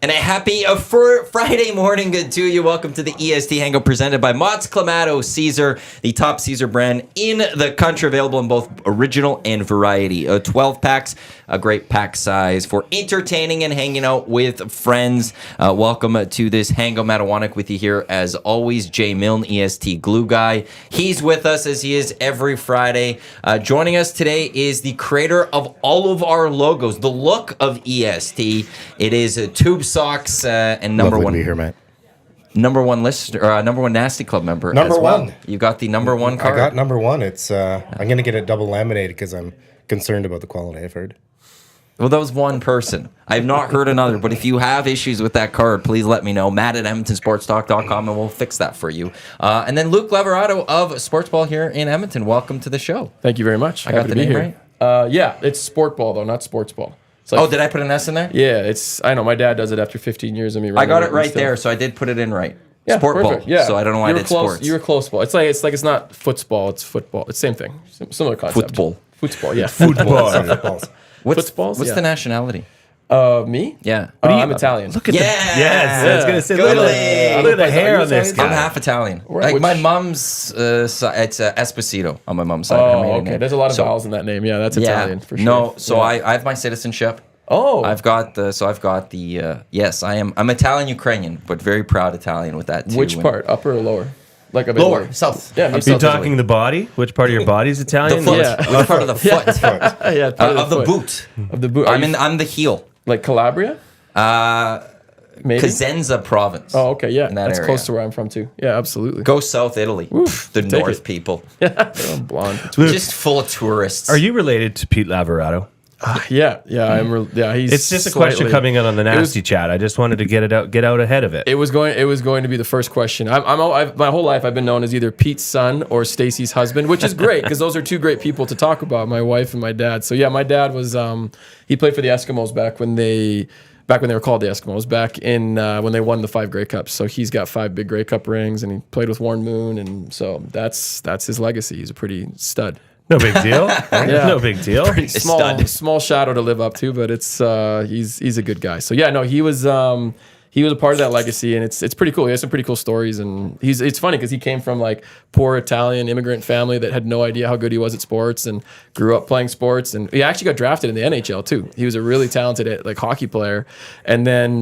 And a happy Friday morning to you. Welcome to the EST Hangout presented by Mott's Clamato Caesar, the top Caesar brand in the country, available in both original and variety. 12 packs, a great pack size for entertaining and hanging out with friends. Welcome to this Hangout. Matt Iwanyk with you here as always. Jay Milne, EST glue guy. He's with us as he is every Friday. Joining us today is the creator of all of our logos, the look of EST. It is Tubesox and number Lovely one to be here, Matt. number one number one Nasty Club member. Number as well. one. You got the number one card. I got number one. It's I'm gonna get it double laminated because I'm concerned about the quality. I've heard. Well, that was one person. I've not heard another, but if you have issues with that card, please let me know. Matt at EdmontonSportsTalk.com, and we'll fix that for you. And then Luke Lavarato of Sportsball here in Edmonton. Welcome to the show. Thank you very much. I got the name right? Yeah, it's Sportball, though, not Sportsball. Like, did I put an S in there? Yeah, I know. My dad does it after 15 years of me running. I got it right there, so I did put it in right. Yeah, Sportball. perfect. Yeah. So I don't know why I did close, sports. You were close ball. It's like it's not football, it's football. It's same thing. Similar concept. Football, yeah. Footballs. What's yeah. the nationality? Me? Yeah. I'm Italian. Look at Yes, I was gonna say, look at the hair on this guy. I'm half Italian. Like my mom's, it's Esposito on my mom's side. Oh, okay. There's a lot of vowels in that name. Yeah, that's Italian for sure. No, so I have my citizenship. Oh, I've got the yes, I'm Italian Ukrainian, but very proud Italian with that too. which part? Upper or lower? Like a bit Lower, south. Yeah, Are you talking the body? Which part of your body is The Italian? foot. Yeah. Which part of the foot? yeah, part Of the foot. boot. Of the boot. I'm the heel. Like Calabria? Maybe. Cosenza province. Oh, okay, yeah. in that That's area. close to where I'm from too. Yeah, absolutely. Go South Italy. The take North it. people. I'm blonde. Luke, Just full of tourists. are you related to Pete Lavarato? Yeah, he's. It's just a question slightly- coming in on the nasty chat. I just wanted to get out ahead of it. It was going to be the first question. My whole life I've been known as either Pete's son or Stacy's husband, which is great because those are two great people to talk about. My wife and my dad. So yeah, my dad was he played for the Eskimos back when they were called the Eskimos, back in when they won the 5 Grey Cups. So he's got 5 big Grey Cup rings, and he played with Warren Moon, and so that's his legacy. He's a pretty stud. No big deal. Yeah. No big deal. Small shadow to live up to, but it's he's a good guy. So yeah, no, he was a part of that legacy, and it's pretty cool. He has some pretty cool stories, and it's funny because he came from like poor Italian immigrant family that had no idea how good he was at sports, and grew up playing sports, and he actually got drafted in the NHL too. He was a really talented like hockey player, and then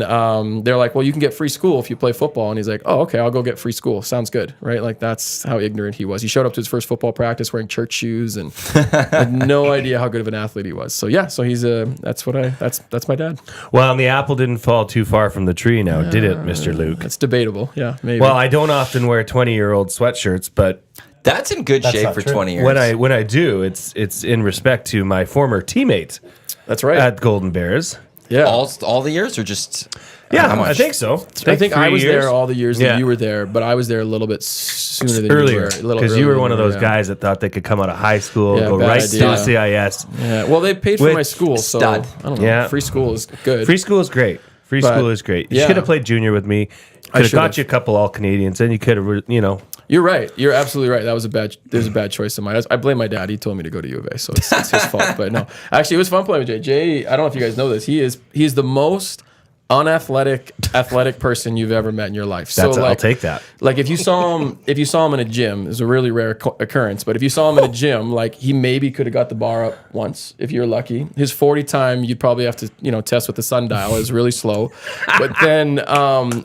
they're like, well, you can get free school if you play football, and he's like, oh, okay, I'll go get free school. Sounds good, right? Like that's how ignorant he was. He showed up to his first football practice wearing church shoes and had no idea how good of an athlete he was. So yeah, so he's that's my dad. Well, and the apple didn't fall too far from the tree now, did it, Mr. Luke? It's debatable. Yeah, maybe. Well, I don't often wear 20-year-old sweatshirts, but That's in good shape not for true. 20 years. when I do, it's in respect to my former teammate that's right. at Golden Bears. Yeah. all the years or just Yeah, how much? I think so. I think I 3 was years. there all the years Yeah. that you were there, but I was there a little bit sooner than Earlier, you were. because you were one of those guys that thought they could come out of high school, Yeah, go bad right idea. to CIS. Yeah. Well, they paid for With my school, so stud. I don't know. Yeah. Free school is good. Free school is great. Free But, school is great. You yeah. should have played junior with me. Could have should've. got you a couple all Canadians, and you could have, You're right. You're absolutely right. There's a bad choice of mine. I blame my dad. He told me to go to U of A, so it's his fault. But no, actually, it was fun playing with Jay. Jay, I don't know if you guys know this. He's the most athletic person you've ever met in your life. I'll take that. Like if you saw him in a gym, it's a really rare occurrence. But if you saw him in a gym, like he maybe could have got the bar up once if you're lucky. His 40 time, you'd probably have to test with the sundial. Is really slow. But then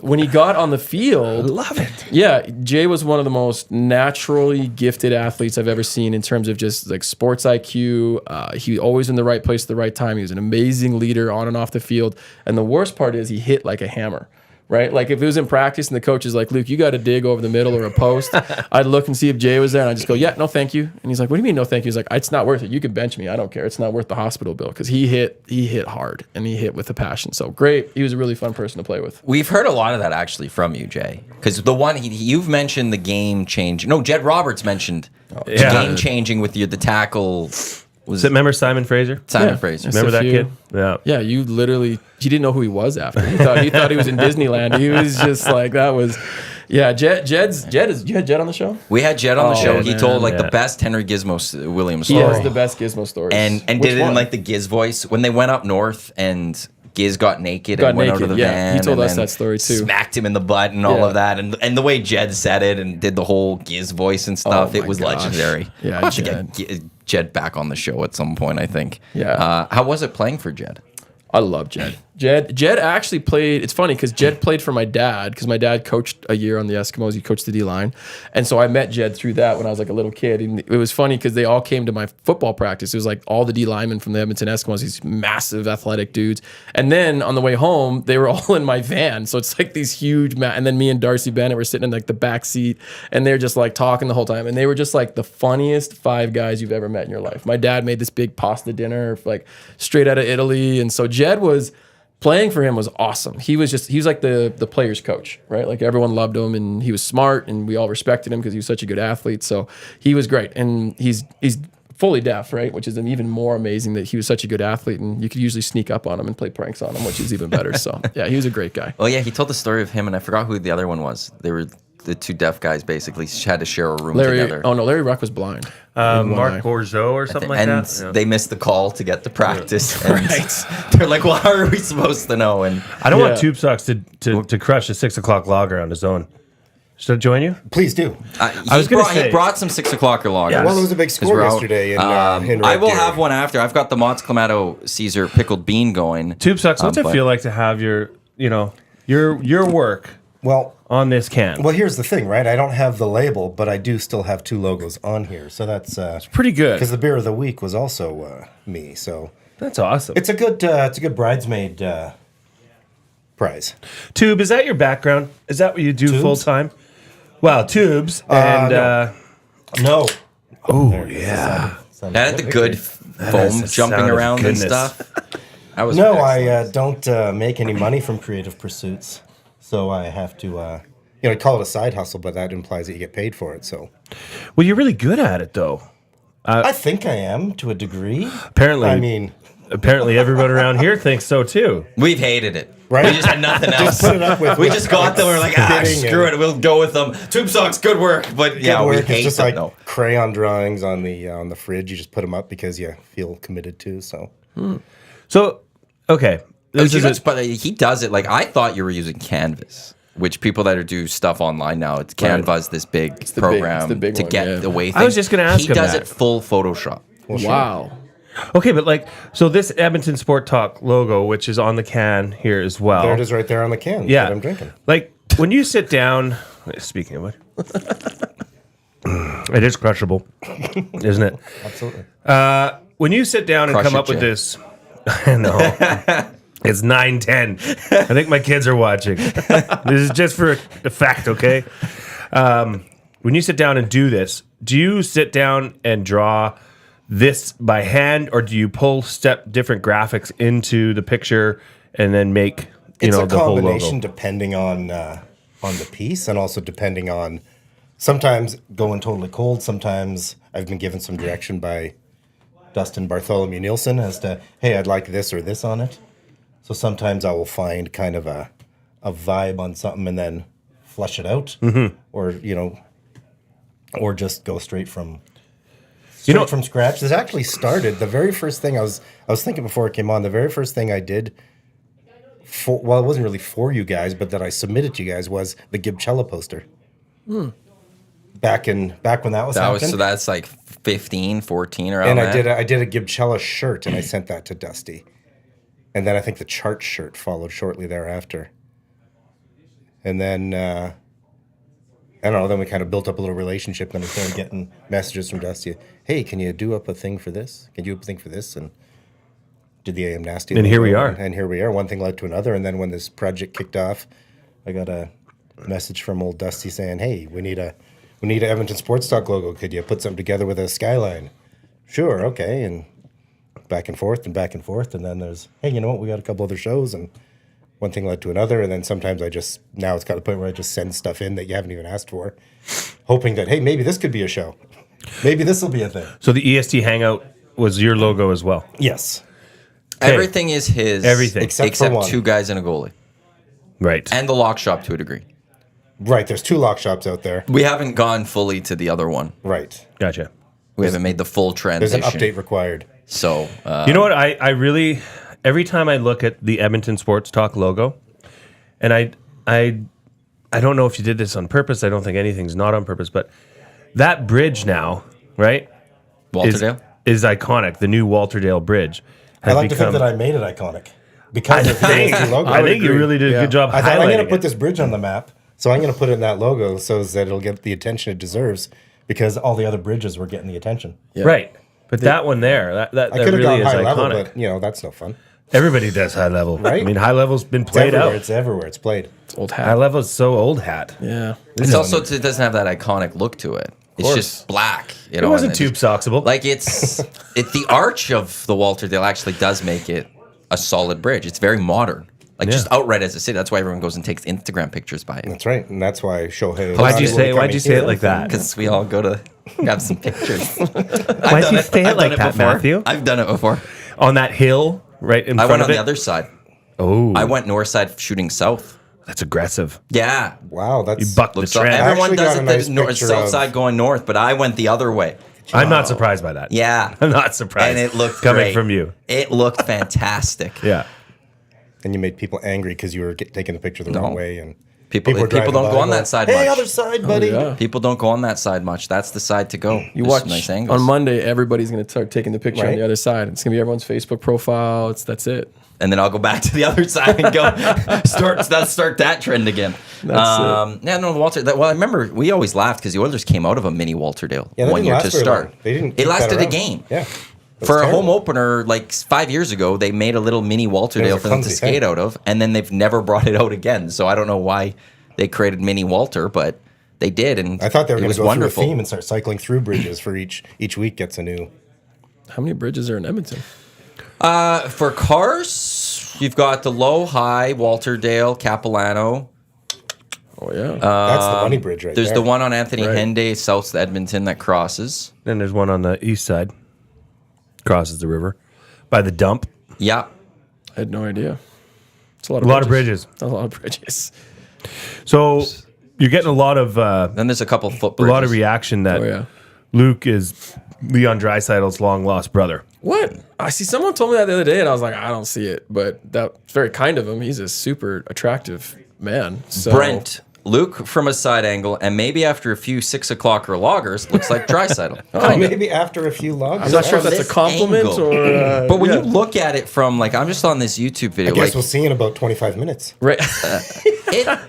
when he got on the field, Love it. yeah, Jay was one of the most naturally gifted athletes I've ever seen in terms of just like sports IQ. He always in the right place at the right time. He was an amazing leader on and off the field. And the worst part is he hit like a hammer, right? Like if it was in practice and the coach is like, Luke, you got to dig over the middle or a post, I'd look and see if Jay was there, and I'd just go, yeah, no, thank you. And he's like, what do you mean, no, thank you? He's like, it's not worth it. You can bench me. I don't care. It's not worth the hospital bill, because he hit hard and he hit with a passion. So great. He was a really fun person to play with. We've heard a lot of that actually from you, Jay, because the one you've mentioned the game change. No, Jed Roberts mentioned the game changing with the tackle. Remember Simon Fraser? Simon Fraser? Remember that kid? Yeah. Yeah, you didn't know who he was after. He thought he was in Disneyland. He was just like, that was, yeah. You had Jed on the show? We had Jed on the show. He man, told the best Henry Gizmo Williams He story. has the best Gizmo stories. and Which did it in one? like the Giz voice when they went up north and Giz got naked and went out of the van. He told and us then that story too. Smacked him in the butt and all Yeah. of that, and the way Jed said it and did the whole Giz voice and stuff, Oh it my was gosh. legendary. Yeah, I'll have to Jed. get Jed back on the show at some point, I think. Yeah. How was it playing for Jed? I love Jed. Jed actually played. It's funny because Jed played for my dad because my dad coached a year on the Eskimos. He coached the D line, and so I met Jed through that when I was like a little kid. And it was funny because they all came to my football practice. It was like all the D linemen from the Edmonton Eskimos, these massive athletic dudes. And then on the way home, they were all in my van. So it's like these huge. And then me and Darcy Bennett were sitting in like the back seat, and they're just like talking the whole time. And they were just like the funniest 5 guys you've ever met in your life. My dad made this big pasta dinner, like straight out of Italy, and so Jed was. Playing for him was awesome. He was like the player's coach, right? Like everyone loved him, and he was smart, and we all respected him because he was such a good athlete. So he was great, and he's fully deaf, right? Which is even more amazing that he was such a good athlete, and you could usually sneak up on him and play pranks on him, which is even better. So yeah, he was a great guy. Oh yeah, he told the story of him, and I forgot who the other one was. They were the 2 deaf guys basically had to share a room together. Oh no, Larry Ruck was blind. Mark Bourgeau or something like and that. Yeah. they missed the call to get to practice. And Right. they're like, well, how are we supposed to know? And I don't want Yeah. Tubesox to crush a 6 o'clock lager on his own. Should I join you? Please do. he brought some 6 o'clock lagers. Yeah. Well, it was a big 'Cause score we're out. yesterday in I Red will Deer. have one after. I've got the Mott's Clamato Caesar pickled bean going. Tubesox, what's it but- feel like to have your work Well, on this can? well, here's the thing, right? I don't have the label, but I do still have 2 logos on here. So that's Pretty good. because the beer of the week was also me. So That's awesome. it's a good bridesmaid prize. Tube, is that your background? Is that what you do Tubes? full time? Well, tubes and No. oh yeah. That had the good foam is the jumping sound of around and goodness. stuff. That was No, excellent. I don't make any money from creative pursuits. So I have to, call it a side hustle, but that implies that you get paid for it. So Well, you're really good at it though. I think I am to a degree. Apparently, I mean, apparently everyone around here thinks so too. We've hated it. Right? We just had nothing else. put it up with. We just got them. We're like, spitting screw and it. We'll go with them. Tubesox, good work. But yeah, good we work. hate It's just them. like No. crayon drawings on the fridge. You just put them up because you feel committed to. So So, okay, this is But he does it like I thought you were using Canvas, which people that do stuff online now, it's Canva's this big program the big to one, get yeah. the way things. I was just gonna ask He him does that. it full Photoshop. Wow. okay, but like, so this Edmonton Sport Talk logo, which is on the can here as well. there it is, right there on the can. Yeah, that I'm drinking. Like when you sit down. Speaking of what, it is crushable, isn't it? Absolutely. When you sit down and Crush come it, up with Jay. this, I know it's 9:10. I think my kids are watching. This is just for a fact, okay? When you sit down and do this, do you sit down and draw this by hand, or do you pull different graphics into the picture and then make It's a the whole combination logo? depending on the piece and also depending on sometimes going totally cold. Sometimes I've been given some direction by Dustin Bartholomew Nielsen as to, hey, I'd like this or this on it. So sometimes I will find kind of a vibe on something and then flush it out, or just go straight from from scratch. This actually started the very first thing I was thinking before it came on. The very first thing I did. It wasn't really for you guys, but that I submitted to you guys was the Gibchella poster. Back when that was happening. So that's like 15, 14 around And that. I did a Gibchella shirt, and I sent that to Dusty. And then I think the chart shirt followed shortly thereafter. And then, I don't know, then we kind of built up a little relationship, and I started getting messages from Dusty. Hey, can you do up a thing for this? Can you do up a thing for this? And did the AM Nasty. And here we logo, are. And here we are. One thing led to another. And then when this project kicked off, I got a message from old Dusty saying, hey, we need a Edmonton Sports Talk logo. Could you put something together with a skyline? Sure, okay. And back and forth. And then there's, hey, you know what? We got a couple other shows. And one thing led to another. And then sometimes now it's got a point where I just send stuff in that you haven't even asked for, hoping that, hey, maybe this could be a show. Maybe this will be a thing. So the EST Hangout was your logo as well. Yes. Everything is his. Everything. Except for one. 2 guys and a goalie. Right. And the lock shop to a degree. Right. There's 2 lock shops out there. We haven't gone fully to the other one. Right. Gotcha. We haven't made the full There's transition. an update required. So, You know what? I really, every time I look at the Edmonton Sports Talk logo, and I don't know if you did this on purpose. I don't think anything's not on purpose, but that bridge now, right? Walterdale? Is iconic. The new Walterdale Bridge. I like to think that I made it iconic because of the EST logo. I think you really did a good job I thought I'm going to highlighting put it. this bridge on the map, so I'm going to put it in that logo so that it'll get the attention it deserves because all the other bridges were getting the attention. Yeah. Right. But that one there, that I could have really gone is high iconic. level, but that's no fun. Everybody does high level. Right? I mean, high level's been It's played everywhere. out. It's everywhere. It's played. It's old High hat. level's so old hat. Yeah. It's also, it doesn't have that iconic look to it. It's course. just black. You It know, wasn't and tube soxable. Like it's the arch of the Walterdale actually does make it a solid bridge. It's very modern. Like just outright as a city. That's why everyone goes and takes Instagram pictures by it. That's right, and that's why Shohei. Why'd you Ohtani will say? be Why'd you coming say it here. like that? Because we all go to have some pictures. Why'd you say it like that, Matthew? I've done it before. On that hill, right in I front went of on it. the other side. Oh, I went north side shooting south. that's aggressive. Yeah. Wow, that's You bucked the Looks up. trend. Everyone actually does got it a the nice north, picture south of- side going north, but I went the other way. I'm not surprised by that. Yeah. I'm not surprised. And it looked coming great. from you. It looked fantastic. Yeah. and you made people angry because you were taking the picture the wrong way, and People were driving don't by go on going, that side Hey, much. other side, buddy. yeah. People don't go on that side much. That's the side to go. You There's watch some nice angles. on Monday. Everybody's going to start taking the picture on Right. the other side. It's going to be everyone's Facebook profile. That's it. And then I'll go back to the other side and go start that trend again. That's Yeah, no, Walter. Well, I remember we always laughed because the Oilers came out of a mini Walterdale Yeah, that one didn't year last to very start. long. They didn't. It keep that lasted a around. game. Yeah. For a home terrible. opener, like 5 years ago, they made a little mini It Walterdale was a for them to clumsy skate thing. out of, and then they've never brought it out again. So I don't know why they created mini Walter, but they did, and I thought they were it going was to go wonderful. through a theme and start cycling through bridges for each week gets a new. How many bridges are in Edmonton? For cars, you've got the low, high, Walterdale, Capilano. Oh yeah. That's the money bridge right There's there. the one on Anthony Right. Henday, south Edmonton, that crosses. Then there's one on the east side, crosses the river, by the dump. Yeah. I had no idea. It's a A lot of bridges. A lot of bridges. So you're getting a lot of Then there's a couple foot a bridges. lot of reaction that Oh yeah. Luke is Leon Dreisaitl's long lost brother. What? I see someone told me that the other day, and I was like, I don't see it, but that's very kind of him. He's a super attractive man. So Brent, Luke from a side angle, and maybe after a few 6 o'clock or loggers, looks like Draisaitl. Oh, maybe after a few logs. I'm not sure if From that's a this compliment angle. or. But when yeah. you look at it from, like, I'm just on this YouTube video. I guess like, we'll see in about 25 minutes. Right.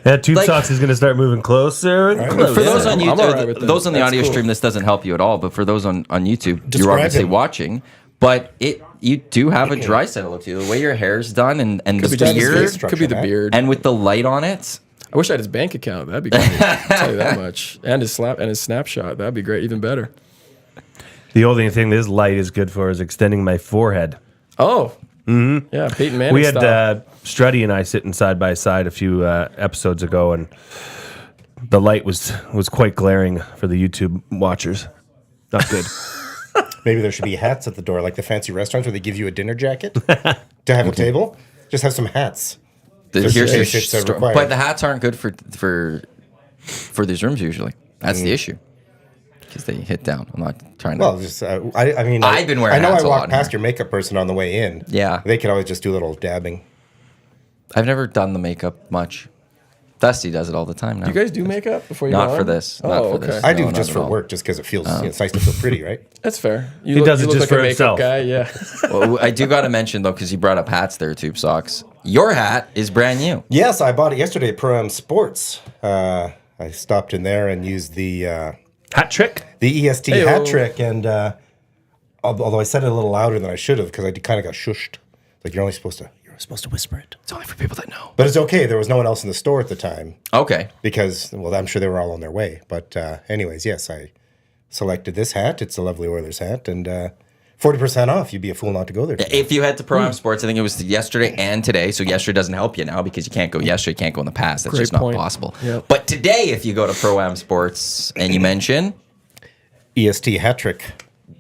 That Tube Like- Sox is going to start moving closer and closer. For those on I'm YouTube, alright with that. those on the That's audio cool. stream, this doesn't help you at all. But for those on YouTube, you're Describe obviously him. watching. But you do have a Draisaitl look to you. The way your hair's done and the be just his beard, face Could be the Matt. beard. and with the light on it, I wish I had his bank account. That'd be great. I'll tell you that much. And his snapshot. That'd be great. Even better. The only thing this light is good for is extending my forehead. Oh. Mm-hmm. Yeah, Peyton Manning We had style. Struddy and I sitting side by side a few episodes ago, and the light was quite glaring for the YouTube watchers. Not good. Maybe there should be hats at the door, like the fancy restaurants where they give you a dinner jacket to have a table. Just have some hats. Just here's in your case it's, story. required. But the hats aren't good for these rooms usually. That's the issue. Because they hit down. I'm not trying to. Well, just I mean, I've been wearing I know hats I a lot walked in past here. your makeup person on the way in. Yeah. They could always just do a little dabbing. I've never done the makeup much. Dusty does it all the time now. You guys do makeup before you Not go for on? this. Oh, Not for okay. this. I No, do not just at for all. work, just because it feels it's nice to feel pretty, right? That's fair. He does it look just like for a makeup himself. guy. Yeah. Well, I do got to mention though, because you brought up hats there, Tube Socks. Your hat is brand new. Yes, I bought it yesterday at Pro Am Sports. I stopped in there and used the Hat trick? EST Heyo. hat trick, and although I said it a little louder than I should have because I kind of got shushed. Like you're supposed to whisper it, It's only for people that know. but it's okay. There was no one else in the store at the time Okay. because, well, I'm sure they were all on their way. But anyways, yes, I selected this hat. It's a lovely Oilers hat, and 40% off. You'd be a fool not to go there. If you head to Pro Am Sports, I think it was yesterday and today. So yesterday doesn't help you now because you can't go yesterday, you can't go in the past. That's Great just not point. possible. Yep. But today, if you go to Pro Am Sports and you mention, EST hat trick.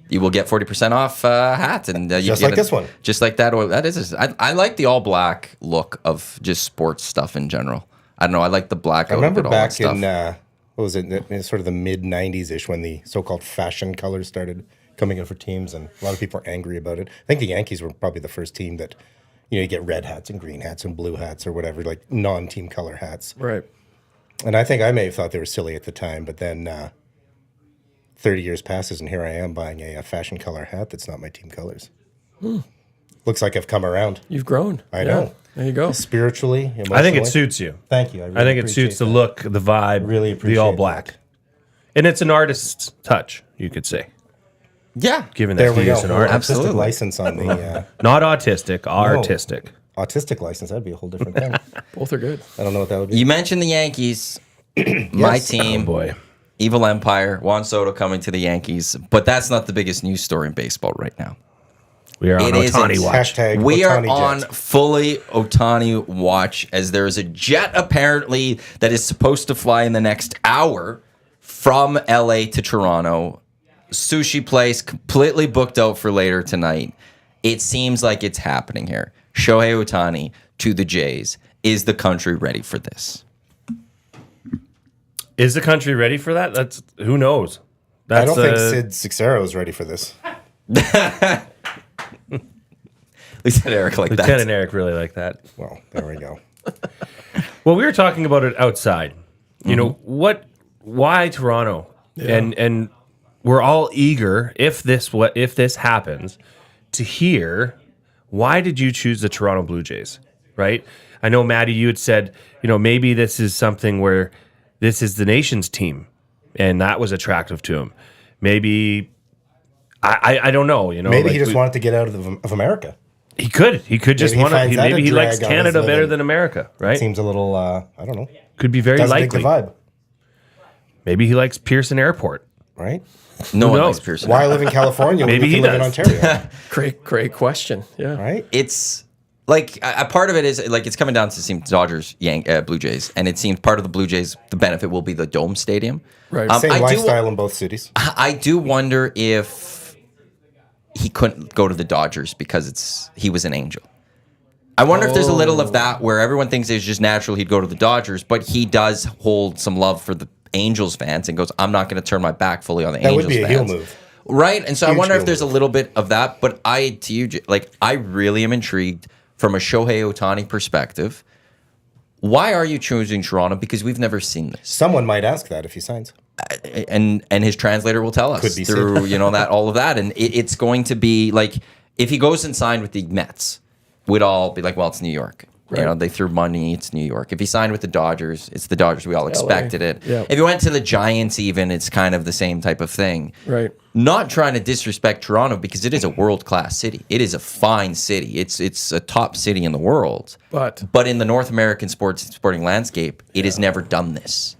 you will get 40% off hat. And you Just get like this one. Just like that. Or that is. I like the all black look of just sports stuff in general. I don't know. I like the black. I remember all that back stuff. in what was it? In sort of the mid '90s ish when the so-called fashion colors started coming in for teams, and a lot of people were angry about it. I think the Yankees were probably the first team that you get red hats and green hats and blue hats or whatever, like non-team color hats. Right. And I think I may have thought they were silly at the time, but then 30 years passes and here I am buying a fashion color hat that's not my team colors. Looks like I've come around. You've grown. I know. There you go. Spiritually, emotionally. I think it suits you. Thank you. I think it suits the look, the vibe, Really appreciate the all that. black. And it's an artist's touch, you could say. Yeah. Given There that we he go. is an Artistic artist. Absolutely. license on the Not autistic, artistic. autistic license. That'd be a whole different thing. Both are good. I don't know what that would be. You mentioned the Yankees. My Yes. team. Oh, boy. Evil Empire. Juan Soto coming to the Yankees. But that's not the biggest news story in baseball right now. We are on It isn't. Ohtani watch. Hashtag We are Ohtani on Jet. fully Ohtani watch as there is a jet apparently that is supposed to fly in the next hour from LA to Toronto. Sushi place completely booked out for later tonight. It seems like it's happening here. Shohei Ohtani to the Jays. Is the country ready for this? Is the country ready for that? That's who knows. That's, I don't think Sid Sixero is ready for this. At least Eric like Lieutenant that. Eric really like that. Well, there we go. Well, we were talking about it outside. You know why Toronto? And we're all eager if this happens to hear why did you choose the Toronto Blue Jays, right? I know Maddie, you had said, maybe this is something where this is the nation's team and that was attractive to him. Maybe I don't know, Maybe he just wanted to get out of America. He could just he want to. finds that Maybe a he likes drag on his Canada better living. than America, right? Seems a little, I don't know. Could be very Doesn't dig the likely. vibe, Maybe he likes Pearson Airport. right? No one knows? likes Pearson. Why live in California when Maybe you he can live in does. Ontario, Great question. Yeah. right? It's like a part of it is like it's coming down to seem Dodgers, Blue Jays, and it seems part of the Blue Jays, the benefit will be the Dome Stadium. Right. Same I do- lifestyle in both cities. I do wonder if he couldn't go to the Dodgers because he was an Angel. I wonder if there's a little of that where everyone thinks it's just natural he'd go to the Dodgers, but he does hold some love for the Angels fans and goes, I'm not going to turn my back fully on the That Angels would be a fans. heel move. Right? And so I Huge wonder if heel there's a move. little bit of that, but I really am intrigued from a Shohei Ohtani perspective. Why are you choosing Toronto? Because we've never seen this. Someone might ask that if he signs. And his translator will tell us Could be through that all of that, and it's going to be like if he goes and signed with the Mets, we'd all be like, well, it's New York. Right. They threw money. It's New York. If he signed with the Dodgers, it's the Dodgers. We all expected it. Yeah. If he went to the Giants, even it's kind of the same type of thing. Right. Not trying to disrespect Toronto because it is a world-class city. It is a fine city. It's a top city in the world. But in the North American sporting landscape, it has never done this.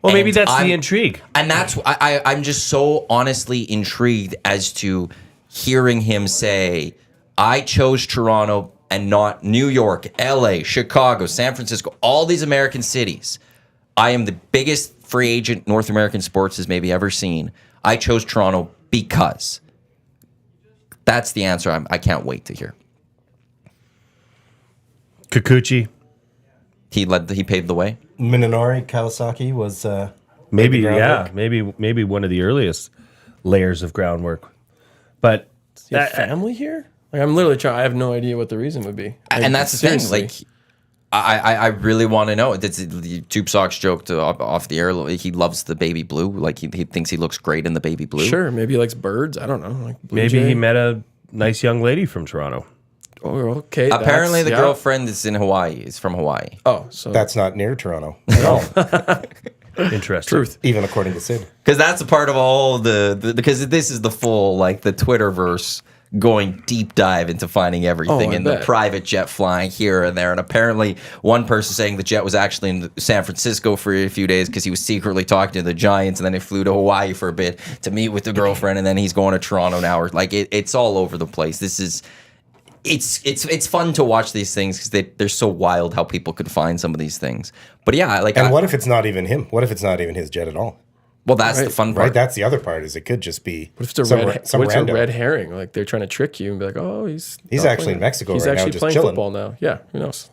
Well, maybe And that's I'm- the intrigue. And that's I'm just so honestly intrigued as to hearing him say, I chose Toronto and not New York, LA, Chicago, San Francisco, all these American cities. I am the biggest free agent North American sports has maybe ever seen. I chose Toronto because. That's the answer I can't wait to hear. Kikuchi, He paved the way. Minonori Kawasaki was maybe the yeah, groundwork. maybe one of the earliest layers of groundwork. But do you have family here? Like I'm literally trying. I have no idea what the reason would be. Like, And that's the thing. seriously. Like, I really want to know. The Tubesox joked off the air. He loves the baby blue. Like he thinks he looks great in the baby blue. Sure, maybe he likes birds. I don't know. Like Blue maybe Jay. he met a nice young lady from Toronto. Oh, okay. Apparently, the that's- yeah. girlfriend is in Hawaii. Is from Hawaii. Oh, so That's not near Toronto at all, Interesting. truth. even according to Sid. Because that's a part of all because this is the full like the Twitterverse going deep dive into finding everything Oh, I and the bet. private jet flying here and there. And apparently, one person saying the jet was actually in San Francisco for a few days because he was secretly talking to the Giants, and then he flew to Hawaii for a bit to meet with the girlfriend, and then he's going to Toronto now. Or like it's all over the place. This is. It's fun to watch these things because they're so wild how people could find some of these things. But yeah, like And what if it's not even him? What if it's not even his jet at all? well, that's the Right. fun part. Right? That's the other part. Is it could just be What if it's a some, red? some What if it's a rando. red herring? Like they're trying to trick you and be like, oh, he's He's not actually playing. in Mexico He's right now, actually just playing chilling. football now. Yeah, who knows?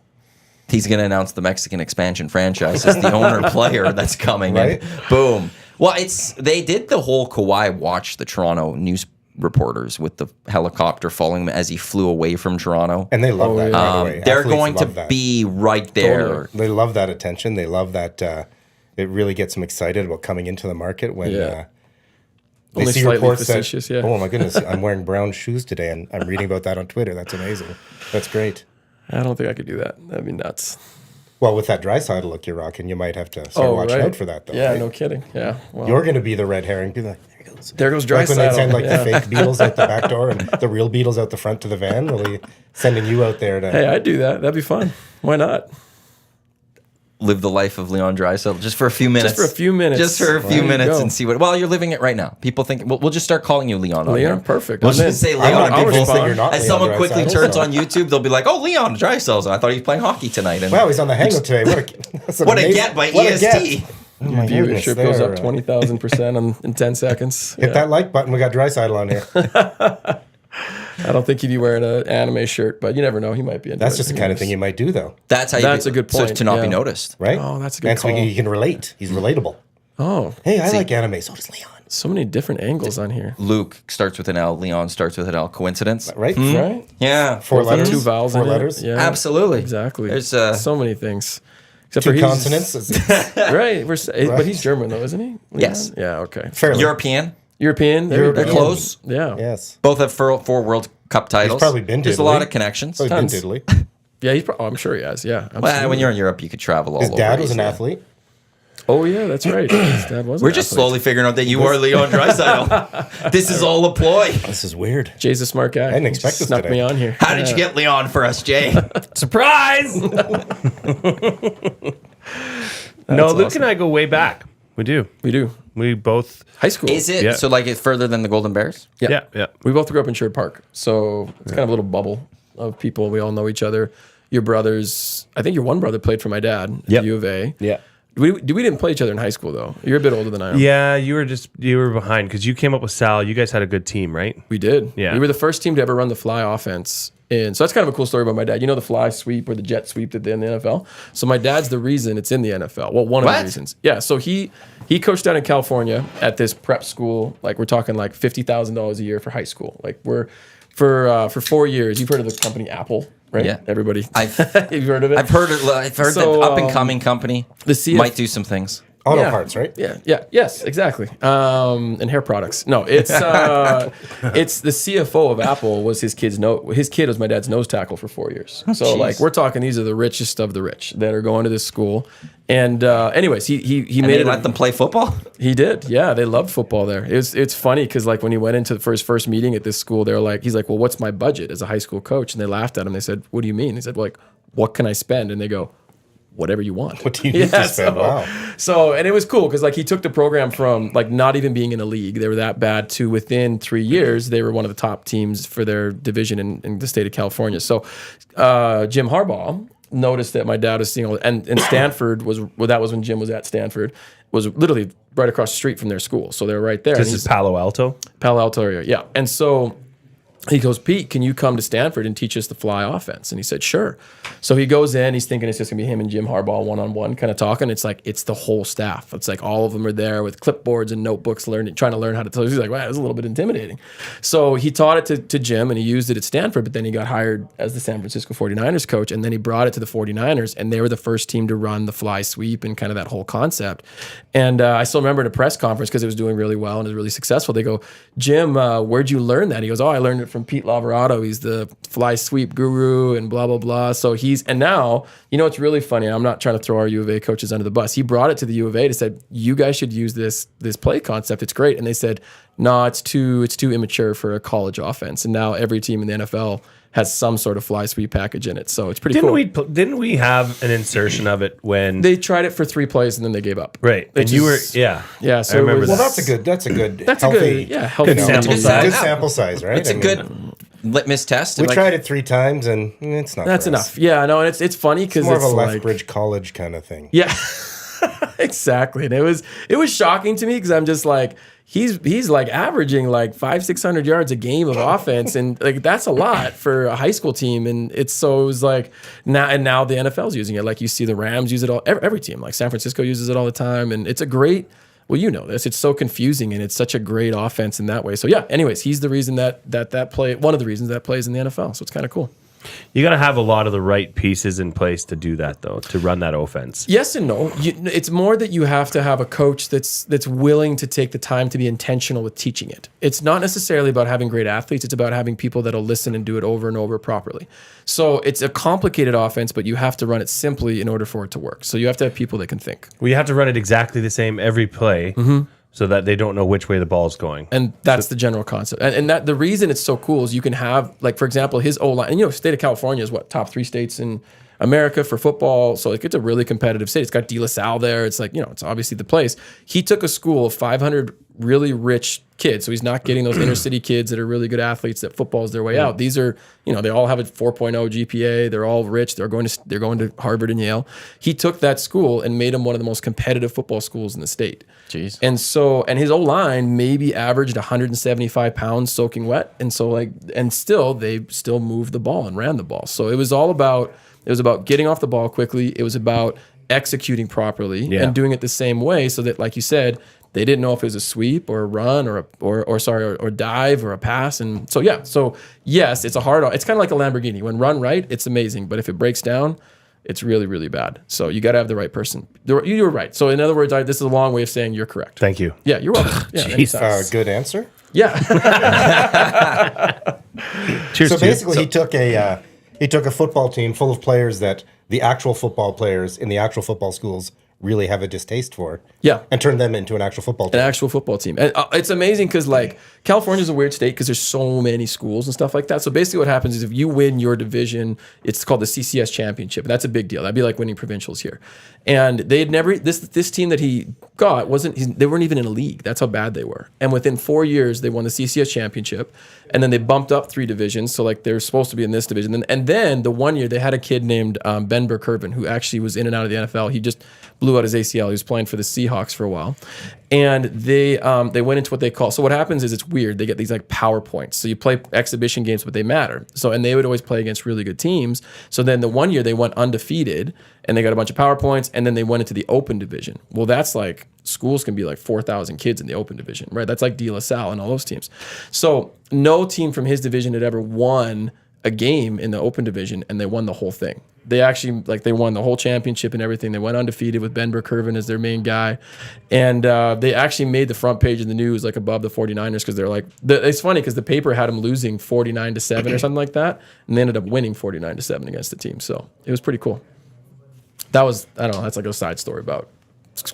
He's going to announce the Mexican expansion franchise as the owner player that's coming. Right? And boom. Well, they did the whole Kawhi watch the Toronto news reporters with the helicopter following him as he flew away from Toronto. And they love that, by the way. They're Athletes going to love that. be right there. They love that attention. They love that. It really gets them excited about coming into the market when Yeah. they Only see slightly reports that, facetious, yeah. oh my goodness, I'm wearing brown shoes today, and I'm reading about that on Twitter. That's amazing. That's great. I don't think I could do that. That'd be nuts. Well, with that dry side look you're rocking, you might have to start watching out for that, though. Yeah, right? no kidding. Yeah. Well, You're going to be the red herring. Be like, there he goes. there goes dry Like when they saddle. send like Yeah. the fake beetles out the back door and the real beetles out the front to the van. Really sending you out there to. Hey, I'd do that. That'd be fun. Why not? Live the life of Leon Draisaitl just for a few minutes. Just for a few minutes. Just for a There few you minutes go. and see what. Well, you're living it right now. People think we'll just start calling you Leon. on Leon, here. perfect. We'll I'm in. just say I'm Leon. not and I'll people convinced that respond. you're not as Leon someone quickly Draisaitl, turns so. on YouTube, they'll be like, "Oh, Leon Draisaitl. I thought he was playing hockey tonight." And Wow, he's on the Hangout today. That's what a amazing- get by what a get. EST. Oh my Viewership goodness, goes there, up 20,000% in 10 seconds. Hit that like button. We got Draisaitl on here. I don't think he'd be wearing an anime shirt, but you never know. He might be. That's just the kind of thing you might do, though, That's how. That's a good so point, to not be yeah. noticed. right? Oh, that's a good And so call. you can relate. He's relatable. Oh, Hey, I like anime. So does Leon. so many different angles on here. Luke starts with an L. Leon starts with an L. Coincidence? Right? Right? Yeah. Four Both have letters. two vowels Four in it. letters. Yeah, Absolutely. exactly. There's so many things. Except Two for he's- consonants. Right. But he's German though, isn't he? Leon? Yes. Yeah. Okay. Fairly. European. European. There you They're go. close. Yeah. Yes. Both have four World Cup titles. probably been to There's a Italy. lot of connections. Probably been Tons. to Italy. Yeah. I'm sure he has. Yeah. Well, absolutely. when you're in Europe, you could travel all His over. dad was an easily. athlete. Oh yeah, that's right. His dad was. We're an just athlete. slowly figuring out that you are Leon Draisaitl. This is all a ploy. This is weird. Jay's a smart guy. I didn't expect this Snuck today. me on here. How did you get Leon for us, Jay? Surprise! No, Luke awesome. and I go way back. We do. We do. We both. High school. Is it Yeah. so like it's further than the Golden Bears? Yeah. Yeah. We both grew up in Sherwood Park, so it's kind of a little bubble of people. We all know each other. Your brothers, I think your one brother played for my dad at Yep. U of A. Yeah. We didn't play each other in high school though. You're a bit older than I am. Yeah, you were behind because you came up with Sal. You guys had a good team, right? We did. Yeah. We were the first team to ever run the fly offense. And so that's kind of a cool story about my dad. You know the fly sweep or the jet sweep that they in the NFL? So my dad's the reason it's in the NFL. Well, one of What? the reasons. Yeah. So he coached down in California at this prep school. Like we're talking like $50,000 a year for high school. Like we're for 4 years. You've heard of the company Apple, right? Yeah. Everybody. I've You've heard of it? I've heard So, that up and coming company the CF might do some things. Auto Yeah. parts, right? Yes, exactly. And hair products. No, it's it's the CFO of Apple was his kid was my dad's nose tackle for 4 years. So jeez. like we're talking these are the richest of the rich that are going to this school. And anyways, he And made they it. let them play football. He did. Yeah, they loved football there. It's funny because like when he went into his first meeting at this school, he's like, well, what's my budget as a high school coach? And they laughed at him. They said, what do you mean? He said, well, like, what can I spend? And they go, whatever you want. What do you need to spend? Wow. So, and it was cool because like he took the program from like not even being in a league, they were that bad, to within 3 years, they were one of the top teams for their division in the state of California. So Jim Harbaugh noticed that my dad was seeing all, and Stanford that was when Jim was at Stanford, was literally right across the street from their school. So they were right there. This And is he's- Palo Alto. Palo Alto area, yeah. And so he goes, Pete, can you come to Stanford and teach us the fly offense? And he said, sure. So he goes in, he's thinking it's just gonna be him and Jim Harbaugh one-on-one kind of talking. It's like, it's the whole staff. It's like all of them are there with clipboards and notebooks, trying to learn how to tell. He's like, wow, it's a little bit intimidating. So he taught it to Jim and he used it at Stanford, but then he got hired as the San Francisco 49ers coach. And then he brought it to the 49ers and they were the first team to run the fly sweep and kind of that whole concept. And I still remember at a press conference because it was doing really well and it was really successful. They go, Jim, where'd you learn that? He goes, oh, I learned it from Pete Lavarato. He's the fly sweep guru and blah, blah, blah. So and now, you know, it's really funny. I'm not trying to throw our U of A coaches under the bus. He brought it to the U of A to said, you guys should use this play concept. It's great. And they said, no, it's too immature for a college offense. And now every team in the NFL has some sort of fly sweep package in it. So it's pretty cool. Didn't we have an insertion of it when They tried it for 3 plays and then they gave up. right? They And you were just- yeah. Yeah, so I remember it was- Well, that. that's a good That's healthy, a good, healthy Good sample good size. sample size, right? It's a good litmus test. We Like, tried it 3 times and it's not. That's for us. enough. Yeah, no, and it's funny because More it's of a like, Lethbridge College kind of thing. yeah, exactly. And it was shocking to me because I'm just like, he's like averaging like 500-600 yards a game of offense, and like that's a lot for a high school team. And it was like now the NFL's using it. Like you see the Rams use it all. Every team, like San Francisco uses it all the time, and it's a great well, you know this. It's so confusing, and it's such a great offense in that way. So yeah. Anyways, he's the reason that play. One of the reasons that plays in the NFL. So it's kind of cool. You got to have a lot of the right pieces in place to do that, though, to run that offense. Yes and no. It's more that you have to have a coach that's willing to take the time to be intentional with teaching it. It's not necessarily about having great athletes. It's about having people that'll listen and do it over and over properly. So it's a complicated offense, but you have to run it simply in order for it to work. So you have to have people that can think. Well, you have to run it exactly the same every play. So that they don't know which way the ball is going. And that's the general concept. And that the reason it's so cool is you can have, like, for example, his O-line. And, state of California is what, top 3 states in America for football. So, like, it's a really competitive state. It's got De La Salle there. It's like, it's obviously the place. He took a school of 500 really rich kids. So he's not getting those inner city kids that are really good athletes that football's their way out. These are, they all have a 4.0 GPA. They're all rich. They're going to Harvard and Yale. He took that school and made them one of the most competitive football schools in the state. Jeez. And his O-line maybe averaged 175 pounds soaking wet. And so they still moved the ball and ran the ball. So it was about getting off the ball quickly. It was about executing properly and doing it the same way so that, like you said, they didn't know if it was a sweep or a run or dive or a pass. And so, yes, it's kind of like a Lamborghini. When run right, it's amazing. But if it breaks down, it's really, really bad. So you got to have the right person. You're right. So in other words, this is a long way of saying you're correct. Thank you. Yeah, you're welcome. Yeah, good answer. Yeah. Cheers. So basically, he took a football team full of players that the actual football players in the actual football schools really have a distaste for. Yeah. And turn them into an actual football team. An actual football team. And it's amazing because, like, California's a weird state because there's so many schools and stuff like that. So basically what happens is if you win your division, it's called the CCS championship. That's a big deal. That'd be like winning provincials here. And they had never, this team that he got they weren't even in a league. That's how bad they were. And within 4 years, they won the CCS championship. And then they bumped up 3 divisions. So, like, they're supposed to be in this division. And then the one year they had a kid named Ben Burkervin, who actually was in and out of the NFL. He just blew out his ACL. He was playing for the Seahawks for a while. And they went into what they call, so what happens is it's weird. They get these like PowerPoints. So you play exhibition games, but they matter. So, and they would always play against really good teams. So then the one year they went undefeated and they got a bunch of PowerPoints and then they went into the open division. Well, that's like, schools can be like 4,000 kids in the open division, right? That's like De La Salle and all those teams. So no team from his division had ever won a game in the open division and they won the whole thing. They actually, they won the whole championship and everything. They went undefeated with Ben Burkervin as their main guy. And they actually made the front page of the news, like, above the 49ers because they're like, it's funny because the paper had them losing 49-7 or something like that. And they ended up winning 49-7 against the team. So it was pretty cool. That was, I don't know, that's like a side story about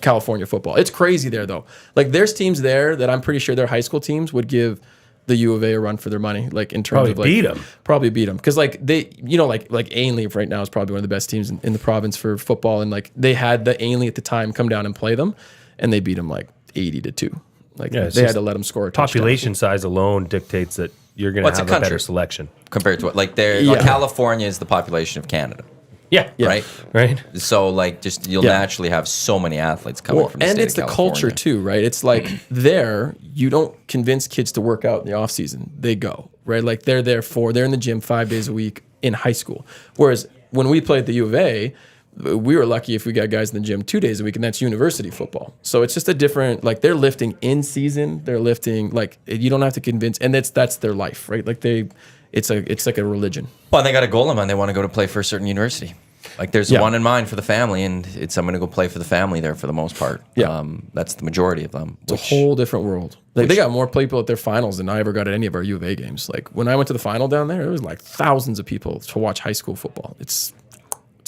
California football. It's crazy there, though. Like, there's teams there that I'm pretty sure their high school teams would give the U of A a run for their money, like in terms of like probably beat them because like they, like Ainley right now is probably one of the best teams in the province for football, and like they had the Ainley at the time come down and play them, and they beat them like 80-2. Like they had to let them score a touchdown. Population size alone dictates that you're going to have a better selection compared to what like California is the population of Canada. Yeah. Right. So like, just you'll naturally have so many athletes coming from the state it's of the California. culture too, right? It's like there, you don't convince kids to work out in the off season. They go, right? Like they're in the gym 5 days a week in high school. Whereas when we played at the U of A, we were lucky if we got guys in the gym 2 days a week, and that's university football. So it's just a different, like they're lifting in season. They're lifting like you don't have to convince, and that's their life, right? Like it's like a religion. Well, they got a goal in mind. They want to go to play for a certain university. Like there's one in mind for the family, and I'm going to go play for the family there for the most part. Yeah, that's the majority of them. It's a whole different world. Like they got more people at their finals than I ever got at any of our U of A games. Like when I went to the final down there, it was like thousands of people to watch high school football. It's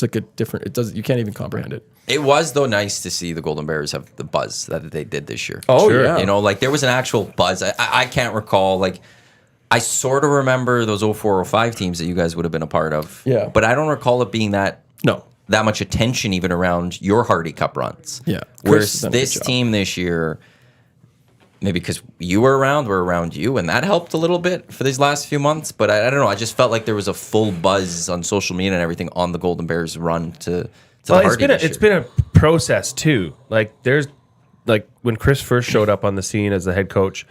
like a different. You can't even comprehend it. It was, though, nice to see the Golden Bears have the buzz that they did this year. Oh, sure. Yeah. Like there was an actual buzz. I can't recall, like, I sort of remember those 04-05 teams that you guys would have been a part of. Yeah. But I don't recall it being that much attention even around your Hardy Cup runs. Yeah. Whereas this team this year, maybe because you were around you, and that helped a little bit for these last few months. But I don't know. I just felt like there was a full buzz on social media and everything on the Golden Bears run to the Hardy this year. It's been a process, too. Like, there's, like, when Chris first showed up on the scene as the head coach,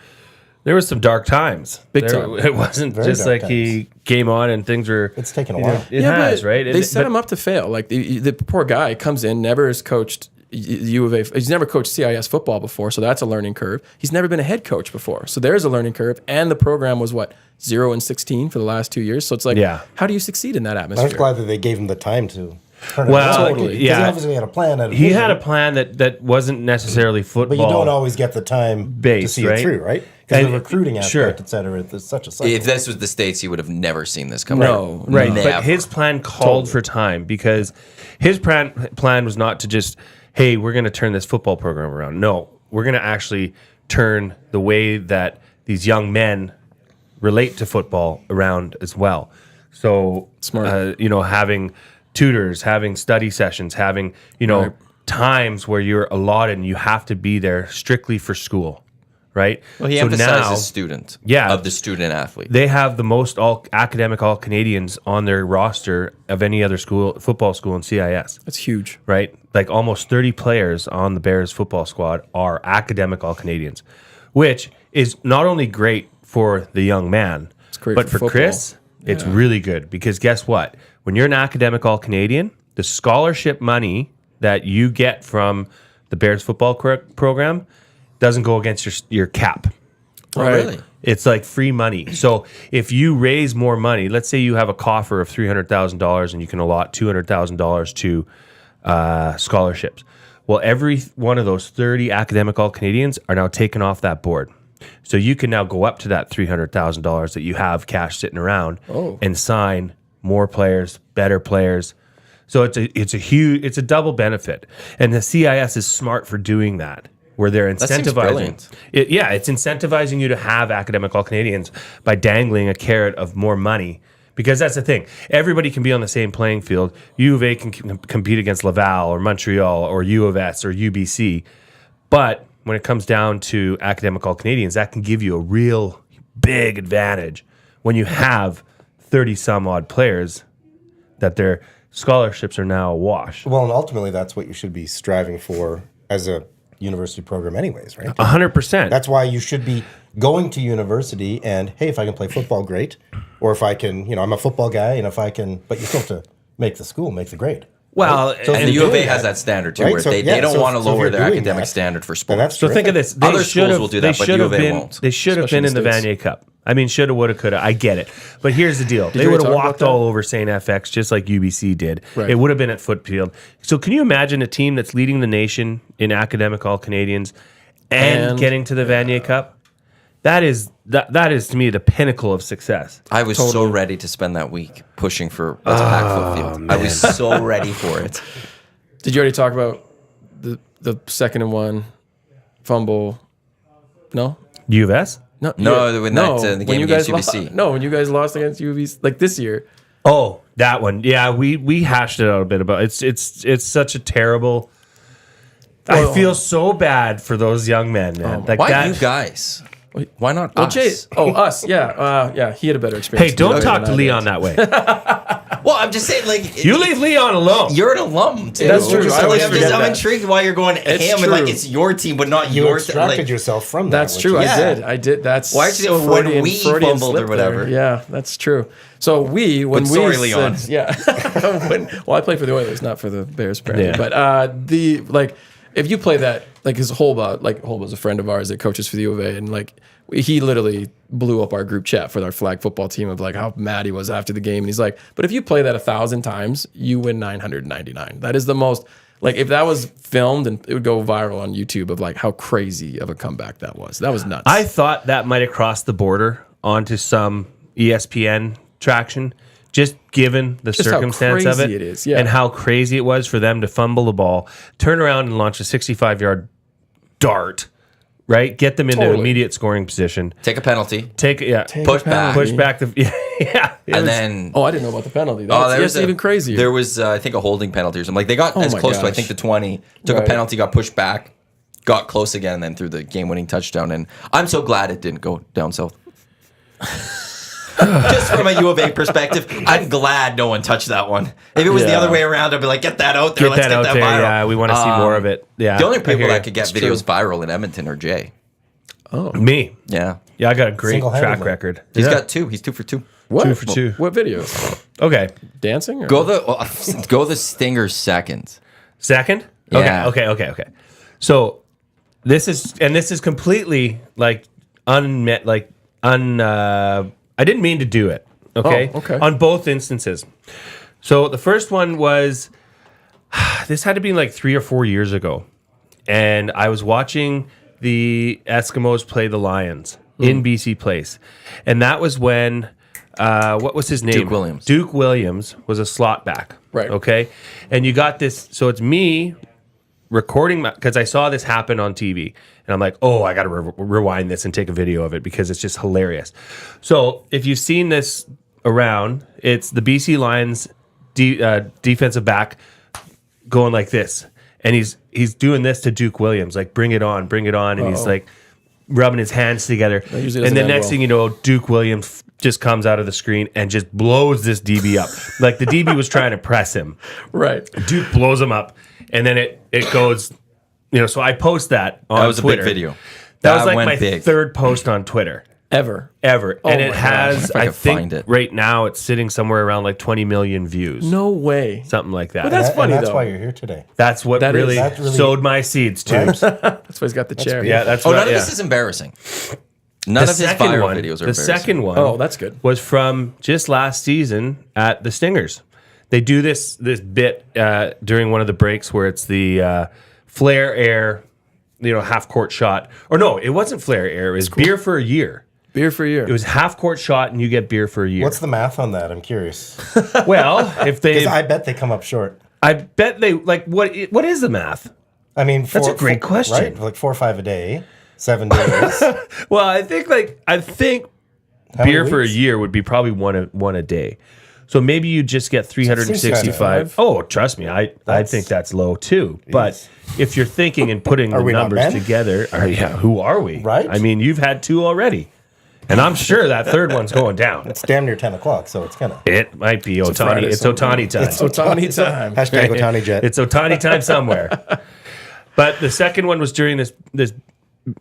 there was some dark times. Big time. It wasn't very just like times. He came on and things were... It's taken a while. It has, right? They set him up to fail. Like, the poor guy comes in, never has coached U of A. He's never coached CIS football before, so that's a learning curve. He's never been a head coach before, so there's a learning curve. And the program was 0-16 for the last 2 years. So it's like, how do you succeed in that atmosphere? I was glad that they gave him the time to. Well, Totally. He obviously had a plan. He had a plan that wasn't necessarily football. But you don't always get the time to see it through, right? Because the recruiting aspect, et cetera, it's such a cycle. If this was the States, he would have never seen this coming. No, right. Never. But his plan called for time because his plan was not to just, hey, we're going to turn this football program around. No, we're going to actually turn the way that these young men relate to football around as well. So, Smart. Having tutors, having study sessions, having, times where you're allotted and you have to be there strictly for school, right? Well, he emphasizes student of the student athlete. They have the most academic All-Canadians on their roster of any other football school in CIS. That's huge. Right? Like almost 30 players on the Bears football squad are academic All-Canadians, which is not only great for the young man, but for Chris, it's really good because guess what? When you're an academic All-Canadian, the scholarship money that you get from the Bears football program doesn't go against your cap. Oh, really? It's like free money. So if you raise more money, let's say you have a coffer of $300,000 and you can allot $200,000 to scholarships. Well, every one of those 30 academic All-Canadians are now taken off that board. So you can now go up to that $300,000 that you have cash sitting around and sign more players, better players. So it's a double benefit. And the CIS is smart for doing that, where they're incentivizing. It's incentivizing you to have academic All-Canadians by dangling a carrot of more money. Because that's the thing. Everybody can be on the same playing field. U of A can compete against Laval or Montreal or U of S or UBC. But when it comes down to academic All-Canadians, that can give you a real big advantage when you have 30-some-odd players that their scholarships are now awash. Well, and ultimately, that's what you should be striving for as a university program anyways, right? 100%. That's why you should be going to university and, hey, if I can play football, great. Or if I can, I'm a football guy, and if I can, but you still have to make the school, make the grade. Well, right? So and the U of A has that standard too, right? where So, they don't want to lower their academic standard for sports. That's so think of this. Other schools will do that, but U of A won't. They should have been in the Vanier Cup. I mean, shoulda, woulda, coulda. I get it. But here's the deal. They would have walked all over St. FX just like UBC did. Right. It would have been at Footfield. So can you imagine a team that's leading the nation in academic All-Canadians and getting to the Vanier Cup? That is to me the pinnacle of success. I was so ready to spend that week pushing for let's pack Footfield. I was so ready for it. Did you already talk about the 2nd-and-1 fumble? No? U of S? No, when the game against UBC. When you guys lost against UBC, like this year. Oh, that one. Yeah, we hashed it out a bit about it's such a terrible. I feel so bad for those young men, man. Why you guys? Why not us? Us. Yeah. He had a better experience. Hey, don't talk to Leon that way. Well, I'm just saying, like you leave Leon alone. You're an alum, too. That's true. I'm intrigued why you're going ham and like it's your team, but not you your extracted yourself from that. That's true. I did. That's why aren't you when we fumbled or whatever? Yeah, that's true. So Leon. Yeah. I play for the Oilers, not for the Bears, apparently. Yeah. But if you play that, like his Holba's a friend of ours that coaches for the U of A, and like he literally blew up our group chat for our flag football team of like how mad he was after the game. And he's like, but if you play that 1,000 times, you win 999. That is the most, like if that was filmed and it would go viral on YouTube of like how crazy of a comeback that was. That was nuts. I thought that might have crossed the border onto some ESPN traction, just given the circumstance of it and how crazy it was for them to fumble the ball, turn around and launch a 65-yard dart, right? Get them into immediate scoring position. Take a penalty. Push back. Then I didn't know about the penalty. That's even crazier. There was, I think, a holding penalty or something. Like they got as close to, I think, the 20, took a penalty, got pushed back, got close again, and then threw the game-winning touchdown. And I'm so glad it didn't go down south. Just from a U of A perspective, I'm glad no one touched that one. If it was the other way around, I'd be like, get that out there. Let's get that viral. Yeah, we want to see more of it. Yeah. The only people that could get videos viral in Edmonton are Jay. Oh. Me. Yeah. Yeah, I got a great track record. He's got 2. He's 2 for 2. What? 2 for 2. What videos? Okay. Dancing? Or? Go the Stinger second. Second? Yeah. Okay. So this is completely like unmet, like I didn't mean to do it. Okay. Oh, okay. On both instances. So the first one was, this had to be like 3 or 4 years ago. And I was watching the Eskimos play the Lions in BC Place. And that was when, what was his name? Duke Williams. Duke Williams was a slot back. Right. Okay. And you got this. So it's me recording, because I saw this happen on TV. And I'm like, oh, I got to rewind this and take a video of it because it's just hilarious. So if you've seen this around, it's the BC Lions defensive back going like this, and he's doing this to Duke Williams, like bring it on, and he's like rubbing his hands together, and then next thing you know, Duke Williams just comes out of the screen and just blows this DB up, like the DB was trying to press him. Right. Duke blows him up, and then it goes, so I post that on That was Twitter. a big video. That was like went my big. third post on Twitter. Ever. And my it gosh, has, if I I could think find it. right now it's sitting somewhere around like 20 million views. No way. Something like that. But that's funny, That's though. why you're here today. That's what That is- really, That's really- sowed my seeds, Tubes. That's why he's got the chair. Yeah, that's Oh, right. none of yeah. this is embarrassing. None of his viral videos are the embarrassing. second one Oh, that's good. was from just last season at the Stingers. They do this bit during one of the breaks where it's the flare air, half court shot. Or no, it wasn't flare air. It was beer for a year. Beer for a year. It was half court shot and you get beer for a year. What's the math on that? I'm curious. Well, if they, Because I bet they come up short. I bet they like what is the math? I mean, That's a great question. Right, like 4 or 5 a day, 7 days. Well, I think How beer many for a weeks? year would be probably one a day. So maybe you just get 365. Seems Oh, trust me, I think that's low too. But if you're thinking and putting the we not numbers men? together, who are we? Right? I mean, you've had 2 already, and I'm sure that third one's going down. It's damn near 10 o'clock, so it's kind of. It might be Ohtani. Friday It's sometime. Ohtani time. It's Ohtani time. Hashtag Ohtani Jet. It's Ohtani time somewhere. But the second one was during this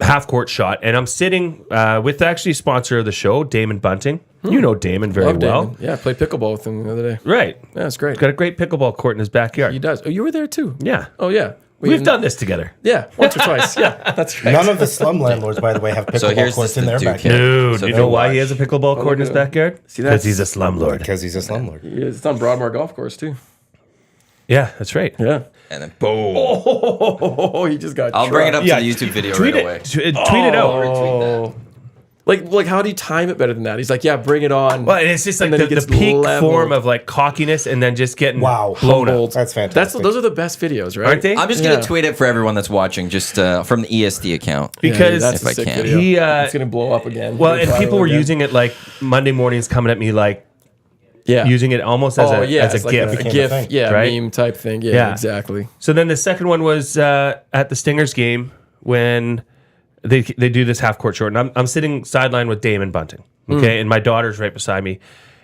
half court shot, and I'm sitting with actually sponsor of the show, Damon Bunting. You know Damon very Love well. Damon. Yeah, I played pickleball with him the other day. Right. Yeah, it's great. Got a great pickleball court in his backyard. He does. Oh, you were there too? Yeah. Oh, yeah. We've done this together. Yeah, once or twice. Yeah, that's right. None of the slum landlords, by the way, have So pickleball here's courts the in their Duke backyard. Dude, So you they know why watch. he has a pickleball court in his backyard? See, that's- Because he's a slumlord. Because he's a slumlord. Yeah, it's on Broadmoor Golf Course too. Yeah, that's right. Yeah. And then boom. Oh, he just got. I'll bring it up Yeah, to the YouTube video tweet right it. away. Tweet it out. Oh. Like, how do you time it better than that? He's like, yeah, bring it on. Well, and it's just like And then he the gets peak leveled. form of like cockiness and then just getting Wow. blown up. Humbled. That's fantastic. Those are the best videos, right? Aren't they? I'm just going Yeah. to tweet it for everyone that's watching, just from the EST account. Because that's if a I sick can. video. He, it's gonna blow up again. well, It's and people viral were again. using it like Monday mornings coming at me like yeah, using it almost as a it's like GIF. a Became a GIF, thing. yeah, Right? meme type thing. Yeah, Yeah. exactly. So then the second one was at the Stingers game when they do this half court short, and I'm sitting sideline with Damon Bunting, okay, and my daughter's right beside me,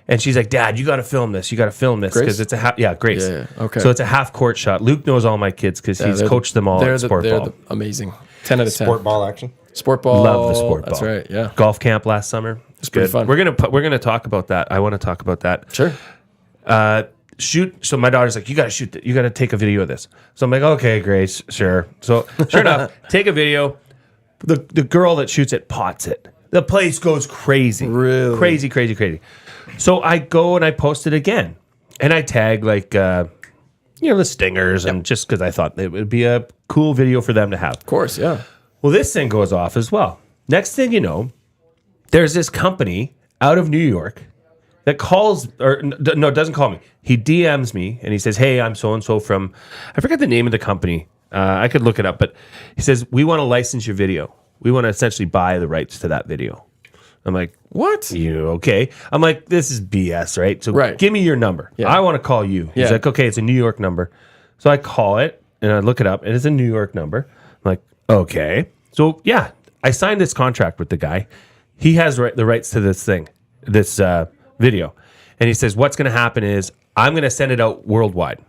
and she's like, "Dad, you got to film this. You got to film this Grace? because it's a Grace. Yeah, okay. So it's a half court shot. Luke knows all my kids because he's coached them all at They're Sportball. amazing. 10 out of 10. Sportball action. Sportball. Love the Sportball. That's right. Yeah. Golf camp last summer. It's pretty good. fun. We're gonna talk about that. I want to talk about that. Sure. Shoot. So my daughter's like, you got to shoot. You got to take a video of this. So I'm like, okay, Grace, sure. So sure enough, take a video. The girl that shoots it pots it. The place goes crazy. Really? Crazy. So I go and I post it again, and I tag like the Stingers, and just because I thought it would be a cool video for them to have. Of course. Yeah. Well, this thing goes off as well. Next thing you know, there's this company out of New York that calls, or no, doesn't call me. He DMs me and he says, "Hey, I'm so and so from," I forget the name of the company. I could look it up, but he says, "We want to license your video. We want to essentially buy the rights to that video." I'm like, What? "You okay?" I'm like, "This is BS, right? So Right. give me your number. Yeah. I want to call you." He's Yeah. like, "Okay, it's a New York number." So I call it and I look it up, and it's a New York number. I'm like, "Okay." So yeah, I signed this contract with the guy. He has the rights to this thing, this video. And he says, what's going to happen is I'm going to send it out worldwide.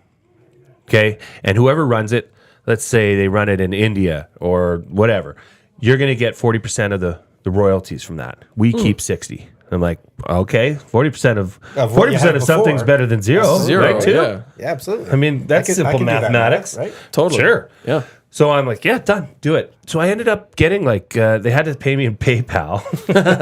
Okay. And whoever runs it, let's say they run it in India or whatever, you're going to get 40% of the royalties from that. We keep 60. I'm like, okay, 40% of what you had 40% of something's before. better than zero. Zero, right? Too. yeah. Yeah, absolutely. I mean, that's I simple could do that mathematics, math, right? Totally. Sure. Yeah. So I'm like, yeah, done, do it. So I ended up getting like, they had to pay me in PayPal.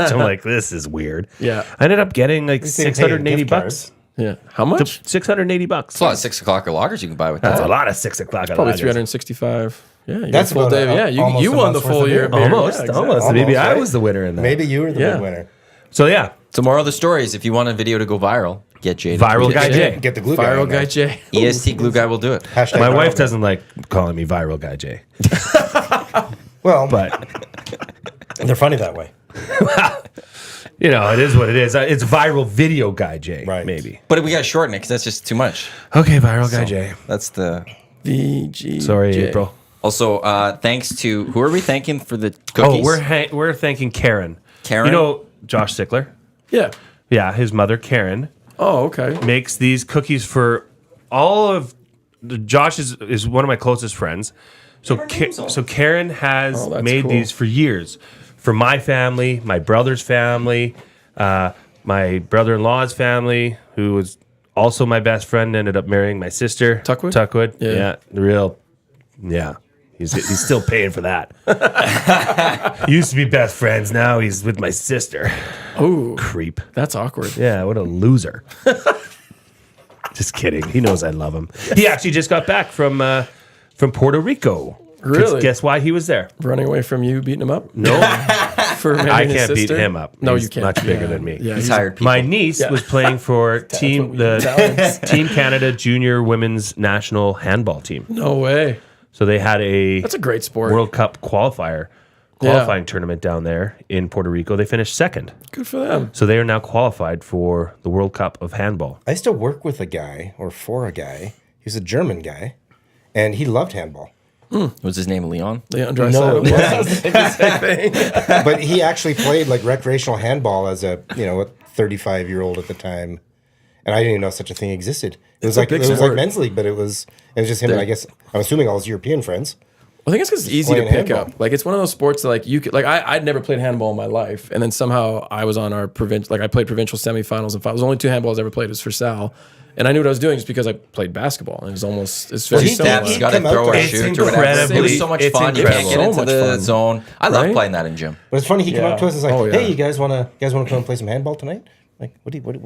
So I'm like, this is weird. Yeah. I ended up getting like least they can pay in $680 gift cards. Yeah. How much? $680. It's a lot of 6 o'clock loggers you can buy with That's that. a lot of 6 o'clock. Probably 365. Yeah. You That's got a full about day. Yeah. almost You a won the month's worth full of year. beer. beer. Almost, Yeah, exactly. almost. Maybe Almost, I right? was the winner in that. Maybe you were the Yeah. big winner. So yeah, Tomorrow the stories. If you want a video to go viral, get Jay. to viral tweet it. guy Jay. Get the glue guy. Viral in guy there. Jay. EST glue guy will do it. Hashtag My viral wife guy. doesn't like calling me viral guy Jay, Well, but they're funny that way. you know, it is what it is. It's viral video guy Jay, Right. maybe. But we got to shorten it because that's just too much. Okay, viral guy Jay. That's the. VG. Sorry, April. Also, thanks to who are we thanking for the Oh, cookies? we're thanking Karen. Karen? You know Josh Sickler? Yeah. Yeah, his mother Karen Oh, okay. makes these cookies for all of Josh is one of my closest friends. So so Karen has Oh, that's made cool. these for years for my family, my brother's family, my brother-in-law's family, who was also my best friend, ended up marrying my sister. Tuckwood? Yeah. Yeah. The real. Yeah. He's still paying for that. Used to be best friends. Now he's with my sister. Oh, Creep. that's awkward. Yeah, what a loser. Just kidding. He knows I love him. He actually just got back from Puerto Rico. Really? Guess why he was there? Running away from you, beating him up? No, For I marrying his can't beat sister? him up. No, He's you can't. much bigger Yeah. than me. Yeah, He's hired people. My niece was playing for Team Canada Junior Women's National Handball Team. No way. So they had That's a great sport. World Cup qualifying tournament down there in Puerto Rico. They finished second. Good for them. So they are now qualified for the World Cup of handball. I used to work with a guy, or for a guy. He's a German guy, and he loved handball. Was his name Leon? Leandro No, it Sato. But he actually played like recreational handball as a 35-year-old at the time, and I didn't even know such a thing existed. It was a like big like sport. men's league, but it was just him. And I guess I'm assuming all his European friends. I think it's because it's easy to Playing pick handball. up. Like it's one of those sports that like you could like I'd never played handball in my life, and then somehow I was on our provincial I played provincial semifinals and finals. Only 2 handballs I ever played was for Sal, and I knew what I was doing just because I played basketball. And it was almost it's very he similar. Steps, he got to come out throw or there. It's shoot or whatever. It was so much it's fun. You can't get incredible. into So much the fun. zone. I love Right? playing that in gym. But it's funny. He came Yeah. up to us and was like, Oh, yeah. "Hey, you guys want to come and play some handball tonight?" Like, what are you talking?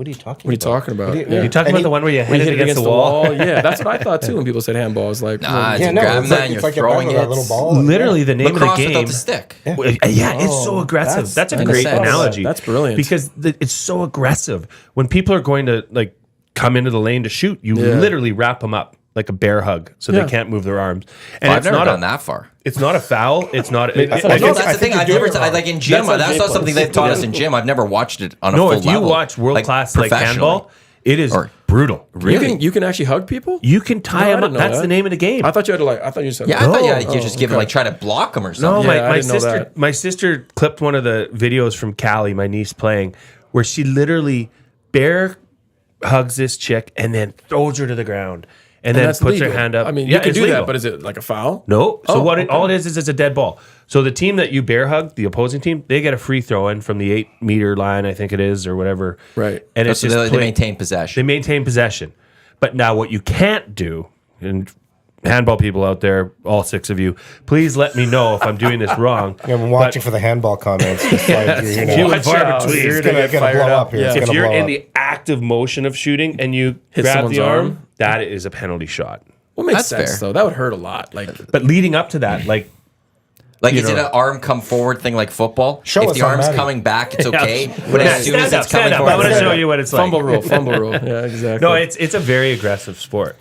What are you talking about? You talking about the one where you hit it against the wall? Yeah, that's what I thought too when people said handball. I was like, Nah, Yeah, it's no, grabbing it's that like, and it's you're like a throwing that it. little ball. Literally, the name Lacrosse of the game. without the stick. Yeah, it's so aggressive. that's- That's a in a great sense. analogy. That's brilliant. because it's so aggressive. When people are going to like come into the lane to shoot, you Yeah. literally wrap them up like a bear hug, so Yeah. they can't move their arms. And I've it's never not gone a, that far. It's not a foul. It's not. thought No, I that's think the thing. you're I've doing never, it wrong. like in gym, That's that's on not J+. something they've taught us Yeah. in gym. I've never watched it on a no, full if you level. watch world class like professionally. handball, it is Or- brutal. Really? you can actually hug people. You can tie No, I them up. didn't know That's that. the name of the game. I thought you had to like. I thought you said. Yeah, I like, thought you oh, just give okay. like try to block them or No, something. Yeah, I my didn't know sister. that. My sister clipped one of the videos from Callie, my niece playing, where she literally bear hugs this chick and then throws her to the ground and then that's puts her legal. hand up. I mean, Yeah, you can it's do legal. that, but is it like a foul? No. So Oh, what? okay. All it is it's a dead ball. So the team that you bear hug, the opposing team, they get a free throw in from the 8-meter line, I think it is, or whatever. Right. And it's So just they play- maintain They possession. maintain possession. But now what you can't do, and handball people out there, all 6 of you, please let me know if I'm doing this wrong. I'm watching for the handball comments. Just like, Few and far out. between. You're It's gonna gonna get fired blow up. up here. Yeah. It's If gonna you're blow in up. the active motion of shooting and you Hit grab someone's the arm, arm? that is a penalty shot. Well, makes That's sense fair. though. That would hurt a lot. Like, But leading up to that, like, Like, you is it know. an arm come forward thing like football? Show If us the on arm's Maddie. coming back, it's okay. But Yeah, as soon as stand it's coming up. forward, I want to show you what it's like. fumble rule. Fumble rule. Yeah, exactly. No, it's a very aggressive sport.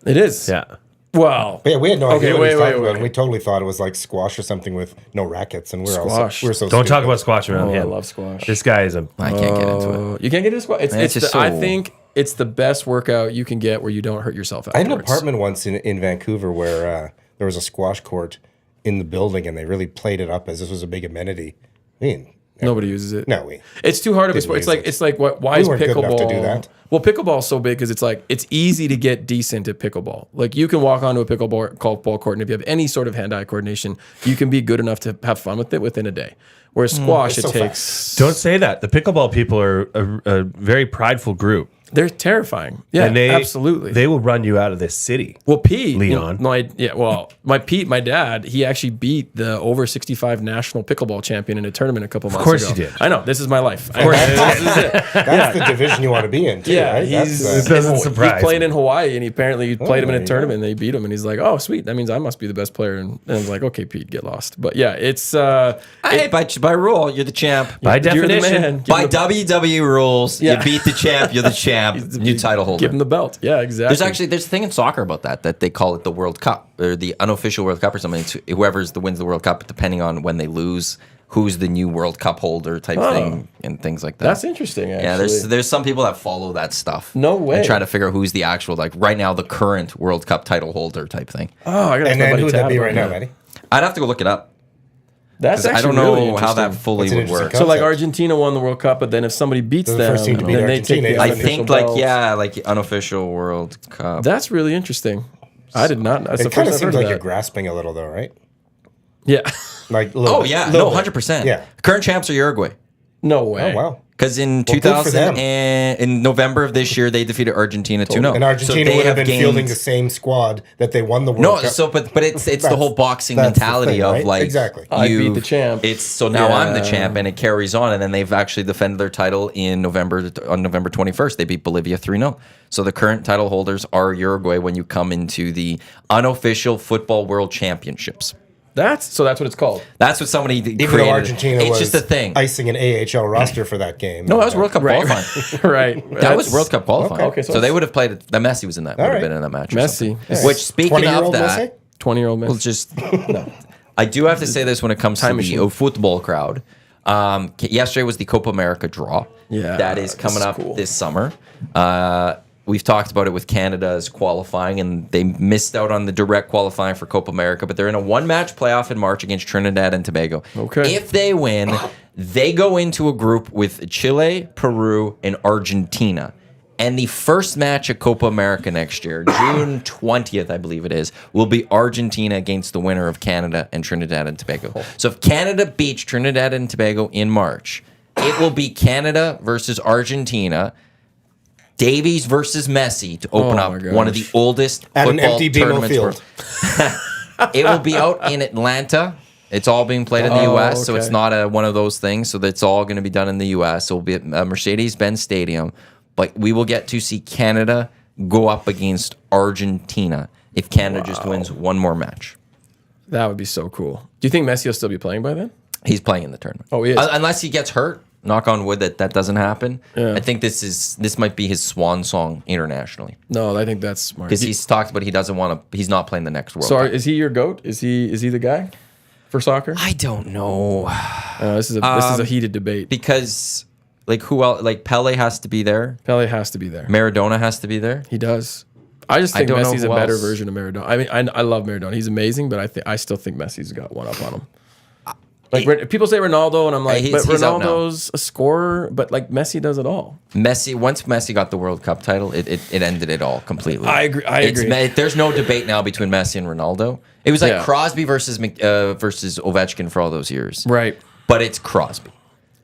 it is. Yeah. Well, But yeah, we had no Okay, idea what wait, he was talking wait, about. wait. We totally thought it was like squash or something with no rackets, and Squash. we're so Don't talk stupid. about squash around Oh, I him. love squash. This guy is a. I can't get into it. You can't get into squash. It's, Man, it's it's just the, I so- think it's the best workout you can get where you don't hurt yourself I had an afterwards. apartment once in Vancouver where there was a squash court in the building, and they really played it up as this was a big amenity. I mean, Nobody uses it. No, It's too hard of a Didn't sport. use it. It's like why We is weren't good enough pickleball? to do that. Well, pickleball's so big because it's easy to get decent at pickleball. Like you can walk onto a pickleball court, and if you have any sort of hand-eye coordination, you can be good enough to have fun with it within a day. Whereas squash, It's it so takes. Don't say that. The pickleball people are a very prideful group. They're terrifying. Yeah, And absolutely. They will run you out of this city. Well, Pete, Leon. my dad, he actually beat the over 65 national pickleball champion in a tournament a couple months ago. course he did. I know, this is my life. Of course That's the division you want to be in, too, Yeah, right? he's That's, It doesn't surprise He played me. in Hawaii, and he apparently played him in there a you tournament, and they beat him, and he's like, "Oh, sweet, that means I must be the best player." And I was like, "Okay, Pete, get lost." But yeah, it's Hey, by rule, you're the champ. By you're the definition, man. Give By him the- WWE rules, Yeah. you beat the champ, you're the champ. New title holder. give him the belt. Yeah, exactly. There's a thing in soccer about that they call it the World Cup or the unofficial World Cup or something. It's whoever's wins the World Cup, depending on when they lose, who's the new World Cup holder type thing and things like that. That's interesting. Actually. Yeah, there's some people that follow that stuff. No way. And try to figure out who's the actual right now the current World Cup title holder type thing. Oh, I gotta and my then buddy who would that Tad be about right now, that. Matty? I'd have to go look it up. That's 'Cause actually I don't know really how that interesting. fully That's an would interesting work. concept. So like Argentina won the World Cup, but then if somebody beats They're the them, first team to beat then they take Argentina, the isn't I it? unofficial think belt. like unofficial World Cup. That's really interesting. I did not. That's the It kind of first I've seems heard like of you're that. grasping a little, though, right? Yeah. Like, a little Oh bit- yeah, little no, bit. 100%. Yeah. Current champs are Uruguay. No way. Oh, wow. Because in Well, good for 2000 them. and in November of this year, they defeated Argentina 2-0. And Argentina So they would have been gained- fielding the same squad that they won the World No, Cup. so but it's the That's- whole boxing that's the mentality thing, of right? like Exactly. I beat you- the champ. It's so now I'm the Yeah. champ, and it carries on. And then they've actually defended their title in November 21st. They beat Bolivia 3-0. So the current title holders are Uruguay when you come into the unofficial football world championships. That's what it's called. That's what somebody Even created. though Argentina it's was just a thing. icing an AHL roster for that game. No, that was World Cup Right. qualifying. Right. That was World Cup qualifying. Okay, so so they it's- would have played it. The Messi was in that. Would have right. been in that match. or Messi. something. Which speaking of 20-year-old that, Messi? 20-year-old man. well, just no. I do have to say this when it comes to Time the machine. football crowd. Yesterday was the Copa America draw. Yeah, that is coming that's up cool. this summer. We've talked about it with Canada's qualifying, and they missed out on the direct qualifying for Copa America, but they're in a one-match playoff in March against Trinidad and Tobago. Okay. If they win, they go into a group with Chile, Peru, and Argentina. And the first match at Copa America next year, June 20th, I believe it is, will be Argentina against the winner of Canada and Trinidad and Tobago. So if Canada beats Trinidad and Tobago in March, it will be Canada versus Argentina, Davies versus Messi to open Oh up my one of the gosh. oldest At an football empty BMO tournaments. field. It will be out in Atlanta. It's all being played in the Oh, U.S., so it's okay. not one of those things. So that's all going to be done in the U.S. It will be at Mercedes-Benz Stadium. But we will get to see Canada go up against Argentina if Canada just wins one more match. That would be so cool. Do you think Messi will still be playing by then? He's playing in the tournament. Oh, he is? Unless he gets hurt. Knock on wood that doesn't happen. Yeah. I think this might be his swan song internationally No, I think that's smart. because he's talked about he doesn't want to. He's not playing the next World So Cup. is he your goat? Is he the guy for soccer? I don't know This is a heated debate. because like who else? Like Pele has to be there. Pele has to be there. Maradona has to be there. He does. I just I think don't know Messi's a who better else. version of Maradona. I mean, I love Maradona. He's amazing, but I still think Messi's got one up on him. Like people say Ronaldo, and I'm like, He's but out now. Ronaldo's a scorer, but like Messi does it all. Once Messi got the World Cup title, it ended it all completely. I agree. There's no debate now between Messi and Ronaldo. It was like Yeah. Crosby versus Ovechkin for all those years. Right. But it's Crosby.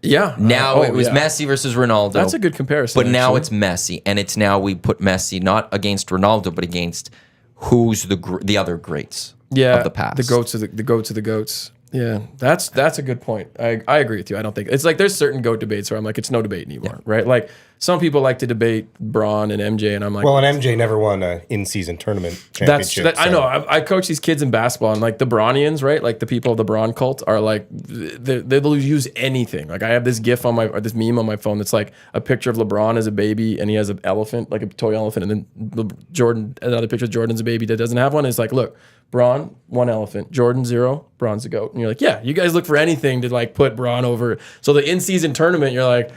Yeah. Now Oh, it was yeah. Messi versus Ronaldo. That's a good comparison. But now actually. it's Messi, and it's now we put Messi not against Ronaldo, but against who's the other greats of the past. The goats of the goats of the goats. Yeah, that's a good point. I agree with you. I don't think it's like there's certain GOAT debates where I'm like it's no debate anymore, right? Like some people like to debate Braun and MJ, and I'm like, Well, and MJ never won an in-season tournament that's championship. I know. I coach these kids in basketball, and like the Brawnians, right? Like the people of the Braun cult are like they'll use anything. Like I have this GIF on this meme on my phone that's like a picture of LeBron as a baby, and he has an elephant, like a toy elephant, and then another picture of Jordan's a baby that doesn't have one. It's like, look, Braun, one elephant, Jordan, 0, Braun's a goat. And you're like, yeah, you guys look for anything to like put Braun over. So the in-season tournament, you're like,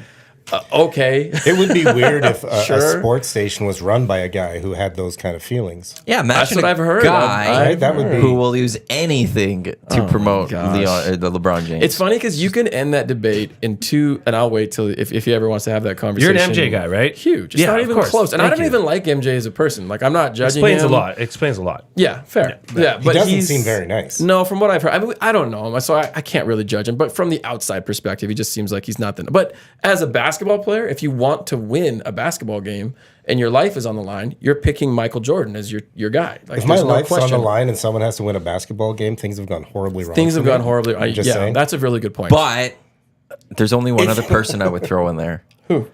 Okay. It would be weird if a Sure. sports station was run by a guy who had those kind of feelings. Yeah, imagine what a I've heard. guy Right? That would be. who will use anything to promote gosh. the LeBron James. It's funny because you can end that debate in two, and I'll wait till if he ever wants to have that You're conversation. an MJ guy, right? Huge. It's Yeah, not of even course. close. And I Thank don't you. even like MJ as a person. Like, I'm not judging Explains him. a lot. Explains a lot. Yeah, fair. Yeah, He but doesn't he's seem very nice. No, from what I've heard, I don't know him, so I can't really judge him. But from the outside perspective, he just seems like he's not the. But as a basketball player, if you want to win a basketball game and your life is on the line, you're picking Michael Jordan as your guy. Like, If my there's no life's on question. the line and someone has to win a basketball game, things have gone horribly wrong. Things for have me. gone horribly. I'm just yeah, saying. that's a really good point. but there's only one other person I would throw in there. Who?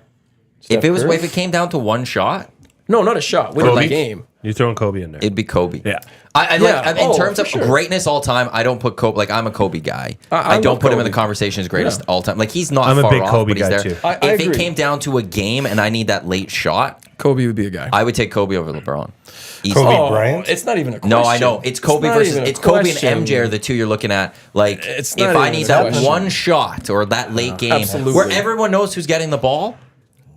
If it was Curry? if it came down to one shot, No, not a shot. Win Kobe? the game. You're throwing Kobe in there. it'd be Kobe. Yeah. In terms for of sure. greatness all time, I don't put Kobe. Like, I'm a Kobe guy. I I don't love put him in Kobe. the conversation as greatest Yeah. all time. Like, he's not I'm a far big off, Kobe but he's guy, there. too. I If it agree. came down to a game and I need that late shot, Kobe would be a guy. I would take Kobe over LeBron. Easily. Kobe Bryant? It's not even a question. No, I know. It's Kobe not versus even a it's Kobe question. and MJ are the two you're looking at. Like, It's if not I even need a that question. one shot or that late game Absolutely. where everyone knows who's getting the ball,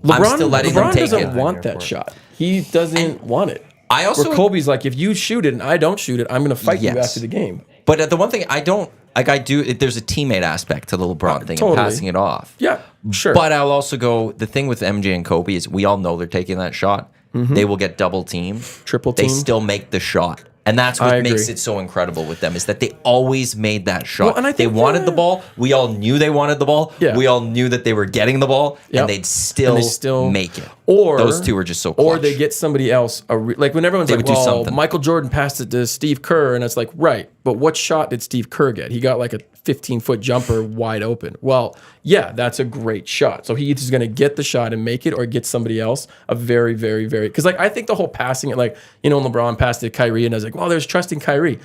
I'm LeBron, still letting LeBron them take doesn't it. want that shot. He doesn't want it. I also Where Kobe's like, if you shoot it and I don't shoot it, I'm going to fight you Yes. after the game. But the one thing I don't like, I do. There's a teammate aspect to the LeBron thing totally. and passing it off. Yeah, sure. But I'll also go. The thing with MJ and Kobe is we all know they're taking that shot. They will get double teamed, Triple They teamed. still make the shot, and that's I what agree. makes it so incredible with them. Is that they always made that shot. Well, and I they think wanted the ball. We all knew they wanted the ball. Yeah. We all knew that they were getting the ball, Yep. and they'd still, And they still make it. Or those two are just so. Clutch. Or they get somebody else. Like when everyone's They like, would do "Well, something. Michael Jordan passed it to Steve Kerr," and it's like, right. But what shot did Steve Kerr get? He got like a 15-foot jumper wide open. Well, yeah, that's a great shot. So he either is going to get the shot and make it, or get somebody else a very, very, very. Because like I think the whole passing it, like LeBron passed it to Kyrie, and I was like, well, there's trusting Kyrie.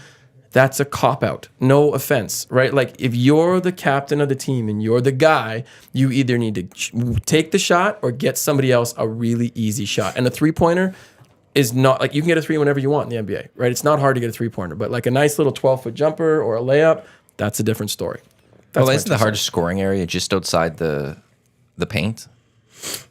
That's a cop-out. No offense, right? Like, if you're the captain of the team and you're the guy, you either need to take the shot or get somebody else a really easy shot. And a three-pointer is not, like, you can get a three whenever you want in the NBA, right? It's not hard to get a three-pointer. But, like, a nice little 12-foot jumper or a layup, that's a different story. That's Well, my isn't the 2 hardest scoring area just outside the paint?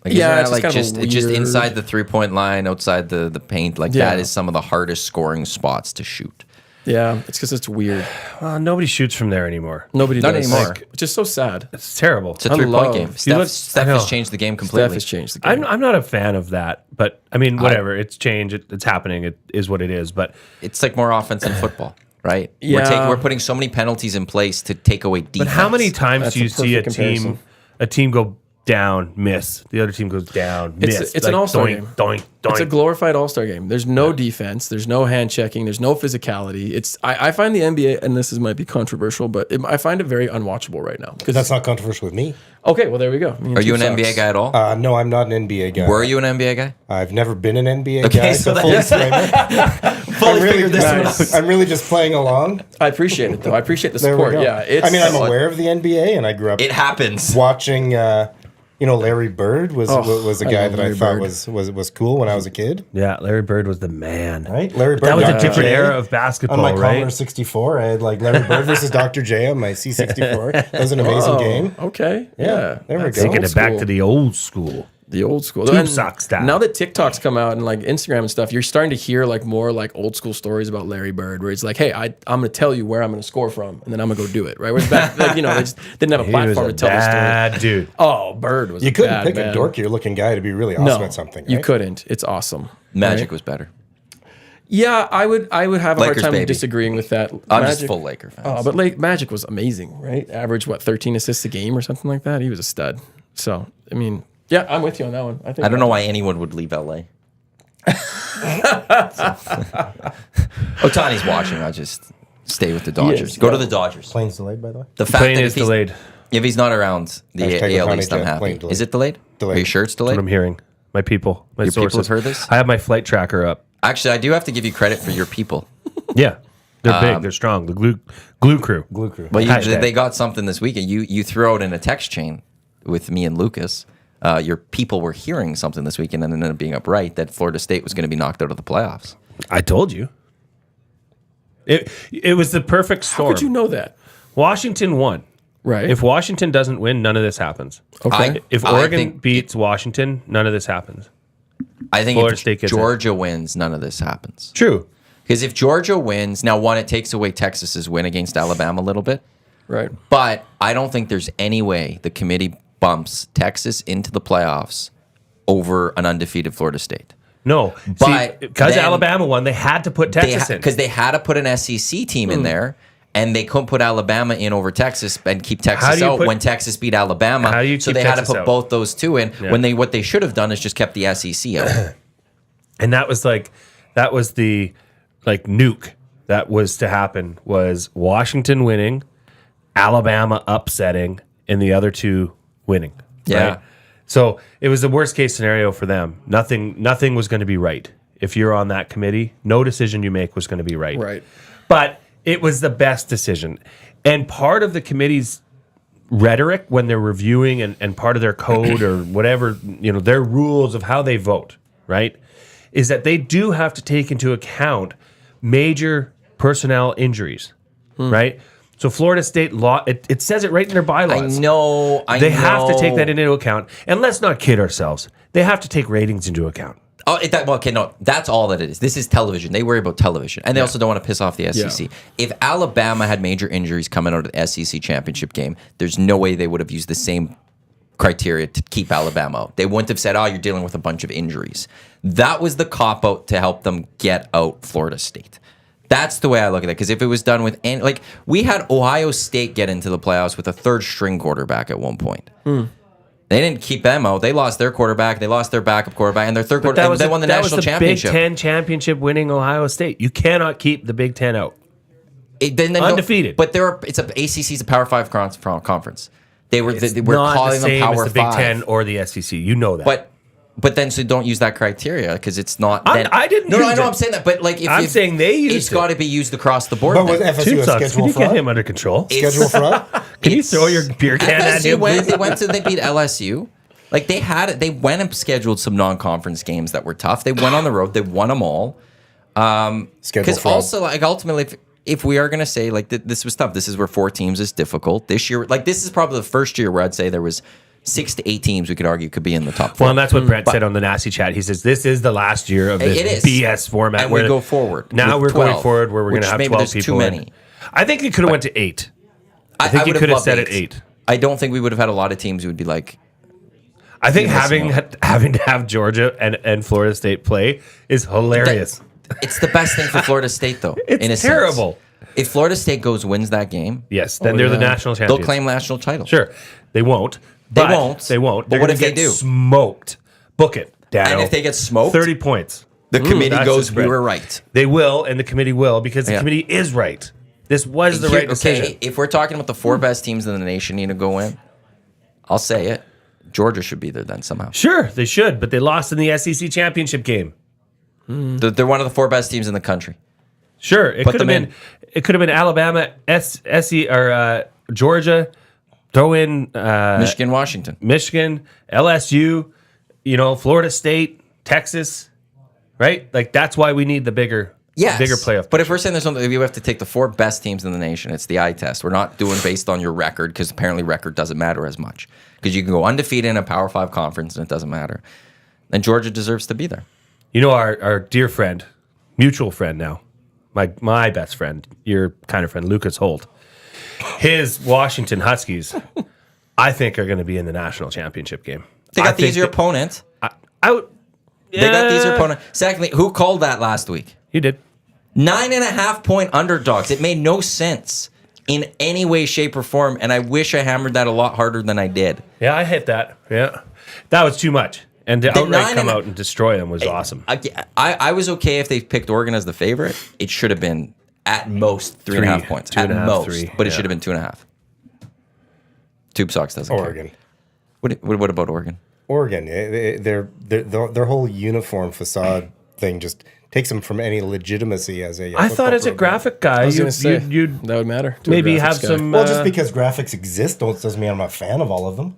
Like, Yeah, isn't it's that, like kind of a just weird- inside the 3-point line, outside the paint. Like, Yeah. that is some of the hardest scoring spots to shoot. Yeah, it's because it's weird. Nobody shoots from there anymore. Nobody Not does. anymore. Like, it's just so sad. It's terrible. It's a I 3-point love- game. You look- Steph I has know. changed the game Steph completely. has changed the game. I'm not a fan of that, but I mean, whatever. It's changed. It's happening. It is what it is. But It's like more offense in football, right? Yeah. We're putting so many penalties in place to take away defense. but how many times That's do you a see perfect comparison. a team go down, miss? The other team goes down, miss. It's an all-star doink, game. Doink, doink. It's a glorified all-star game. There's no defense. There's no hand checking. There's no physicality. I find the NBA, and this might be controversial, but I find it very unwatchable right now. Because That's not controversial with me. okay, well there we go. Are you an NBA guy at all? No, I'm not an NBA guy. Were you an NBA guy? I've never been an NBA Okay, guy, so so full that's- disclaimer. Fully figured this one out. I'm really just playing along. I appreciate it though. I appreciate the There we support. go. Yeah, it's. I mean, I'm aware of the NBA, and I grew up It happens. watching. Larry Bird was a I guy love that I Larry thought Bird. was cool when I was a kid. Yeah, Larry Bird was the man. Right, Larry Bird. That was a Dr. different J. era of basketball, On my right? Commodore 64, I had like Larry Bird versus Dr. J on my C64. That was an amazing Oh, game. okay. Yeah, there we That's go. Taking old it back school. to the old school. The old school. Tubesox And style. Now that TikTok's come out and like Instagram and stuff, you're starting to hear like more like old school stories about Larry Bird, where it's like, hey, I'm going to tell you where I'm going to score from, and then I'm going to go do it. Right? Whereas back, like, they just didn't have a He was platform a to tell the story. bad dude. Oh, Bird was. You a couldn't bad pick man. a dorkier looking guy to be really awesome No, at something. you right? couldn't. It's awesome. Magic Right? was better. Yeah, I would have a Lakers, hard time baby. disagreeing with that. I'm just full Laker fan. Oh, but Magic was amazing, right? Average 13 assists a game or something like that. He was a stud. So I mean, yeah, I'm with you on that one. I don't know why anyone would leave LA. Otani's watching. I just stay with the Dodgers. is, Go to yeah. the Dodgers. Plane's delayed, by the way. The fact Plane that is delayed. if he's not around the Hashtag AL Otani East, I'm jet, happy. plane delayed. Is it delayed? Delayed. Are you sure it's That's delayed? what I'm hearing. My people, my Your people sources. have heard this? I have my flight tracker up. Actually, I do have to give you credit for your people. Yeah, they're big. They're strong. The glue crew. Glue crew. Well, Hashtag. they got something this weekend. You threw out in a text chain with me and Lucas. Your people were hearing something this weekend and ended up being upright that Florida State was going to be knocked out of the playoffs. I told you. It was the perfect storm. How could you know that? Washington won. Right. If Washington doesn't win, none of this happens. Okay. If Oregon beats Washington, none of this happens. I think Florida State if gets Georgia wins, none of this happens. True. Because if Georgia wins, now one, it takes away Texas's win against Alabama a little bit. Right. But I don't think there's any way the committee bumps Texas into the playoffs over an undefeated Florida State. No. But because then Alabama won, they had to put Texas in. Because they had to put an SEC team in there, and they couldn't put Alabama in over Texas and keep Texas out when Texas beat Alabama. How do you so keep they had Texas to put out? both those two in. Yeah. What they should have done is just kept the SEC out. And that was the nuke that was to happen was Washington winning, Alabama upsetting, and the other two winning. Yeah. Right? So it was the worst case scenario for them. Nothing was going to be right. If you're on that committee, no decision you make was going to be right. Right. But it was the best decision. And part of the committee's rhetoric when they're reviewing and part of their code or whatever, their rules of how they vote, right, is that they do have to take into account major personnel injuries, right? So Florida State law, it says it right in their bylaws. I know. They have to take that into account. And let's not kid ourselves. They have to take ratings into account. Oh, no, that's all that it is. This is television. They worry about television. And they also don't want to piss off the SEC. Yeah. If Alabama had major injuries coming out of the SEC championship game, there's no way they would have used the same criteria to keep Alabama out. They wouldn't have said, you're dealing with a bunch of injuries. That was the cop-out to help them get out Florida State. That's the way I look at it. Because if it was done with we had Ohio State get into the playoffs with a third-string quarterback at one point. They didn't keep them out. They lost their quarterback. They lost their backup quarterback, and their third quarterback. They won the national championship. Big Ten championship winning Ohio State. You cannot keep the Big Ten out. Undefeated. But ACC's a Power 5 conference. They were It's calling not the them same Power as the 5. Big Ten or the SEC. You know that. But then so don't use that criteria because it's not. I didn't. No, use I know. it. I'm saying that, but I'm saying they used it's got to be used across the board. But with then. FSU a Tubesox, schedule can you get fraud? him under control? Schedule fraud? Can you throw your beer can at him? They beat LSU. Like they went and scheduled some non-conference games that were tough. They went on the road. They won them all. Schedule Because fraud. also, ultimately, if we are going to say this was tough, this is where 4 teams is difficult. This year, this is probably the first year where I'd say there was 6 to 8 teams we could argue could be in the top 4. Well, and that's what Brett said on the Nasty Chat. He says this is the last year of this It is. BS format. And we go forward. Now with we're going 12, forward where we're going which to have maybe 12 there's people. too many. I think it could have went to 8. I think you would could have loved set it 8. I don't think we would have had a lot of teams who would be like. I think Yeah, having to have Georgia and Florida State play is hilarious. It's the best thing for Florida State, though. It's in a terrible. Sense. If Florida State wins that game, Yes, then they're the national champions. they'll claim national title. Sure, they won't. They but won't. They won't. But They're what gonna if they get do? Smoked. Book it, Dano. And if they get smoked, 30 points. the committee that's goes, the spread. we were right. They will, and the committee will, because the Yeah. committee is right. This was the right decision. Okay, if we're talking about the 4 best teams in the nation need to go in, I'll say it. Georgia should be there then somehow. Sure, they should, but they lost in the SEC championship game. They're one of the 4 best teams in the country. Sure, it Put could have them been. It could have been Alabama, SC or Georgia. Throw in Michigan, Washington. Michigan, LSU. Florida State, Texas. Right, that's why we need the bigger playoff. But if we're saying there's something, you have to take the 4 best teams in the nation. It's the eye test. We're not doing based on your record because apparently record doesn't matter as much. Because you can go undefeated in a Power 5 conference and it doesn't matter. And Georgia deserves to be there. Our dear friend, mutual friend now, my best friend, your kind of friend, Lucas Holt. His Washington Huskies, I think, are going to be in the national championship game. They got the easier opponent. I would. They got the easier opponent. Secondly, who called that last week? You did. 9.5 point underdogs. It made no sense in any way, shape, or form. And I wish I hammered that a lot harder than I did. Yeah, I hit that. Yeah, that was too much. And to outright come out and destroy them was awesome. I was okay if they picked Oregon as the favorite. It should have been at most 3.5 points. At most. 3. But it should have been 2.5. Tubesox doesn't Oregon. care. What about Oregon? Oregon, their whole uniform facade thing just takes them from any legitimacy as a. I thought as a graphic guy, you'd that would matter. to a maybe graphics have guy. some. Well, just because graphics exist doesn't mean I'm a fan of all of them.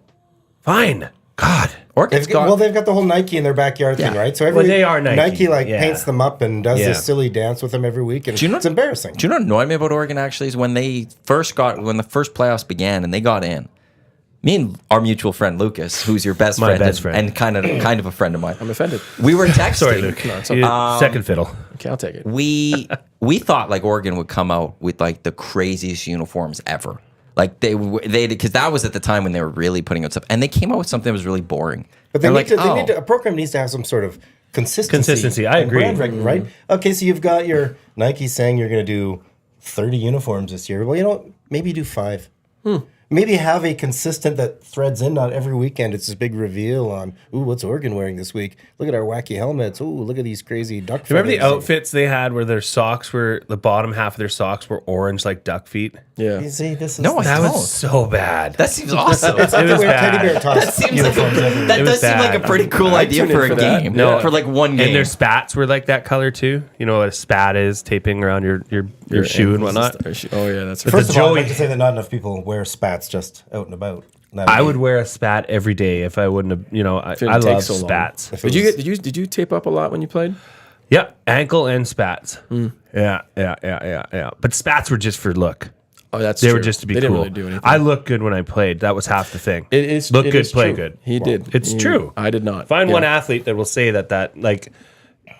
Fine. God. Oregon's got... they've got the whole Nike in their backyard thing, right? So they are Nike. Paints them up and does this silly dance with them every week, and it's embarrassing. Do you know what annoyed me about Oregon actually is when the first playoffs began and they got in. Me and our mutual friend Lucas, who's your best friend, and kind of a friend of mine. I'm offended. We were texting. Sorry, Luke. Second fiddle. Okay, I'll take it. We thought like Oregon would come out with like the craziest uniforms ever. Like they because that was at the time when they were really putting out stuff, and they came out with something that was really boring. But they need to, a program needs to have some sort of consistency. I agree. Right? Okay, so you've got your Nike saying you're going to do 30 uniforms this year. Well, maybe do 5. Maybe have a consistent that threads in on every weekend. It's this big reveal on, what's Oregon wearing this week? Look at our wacky helmets. Look at these crazy duck feathers. Remember the outfits they had where their socks were, the bottom half of their socks were orange like duck feet? Yeah. You see, this is... No, that was so bad. That seems awesome. It's like the way Teddy Bear That seems like does seem like a pretty cool idea for a game. No, for like one game. And their spats were like that color too. You know what a spat is? Taping around your shoe and whatnot. Oh yeah, that's right. First of all, I'd like to say that not enough people wear spats just out and about. I would wear a spat every day if I wouldn't have. I love spats. Did you tape up a lot when you played? Yep, ankle and spats. Yeah. But spats were just for look. Oh, that's they true. were just to be they cool. Didn't really do anything. I looked good when I played. That was half the thing. It is look good, is play true. good. He did. It's true. I did not. Find one athlete that will say that like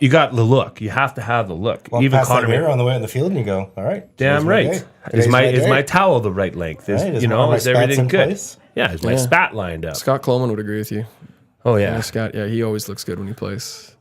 you got the look. You have to have the look. Well, even pass Connor that mirror on the way in the field, and you go, all right. Damn right. Is my towel the right length? Is everything good? Place? Yeah, is my spat lined up? Scott Coleman would agree with you. Oh yeah, Scott. Yeah, he always looks good when he plays.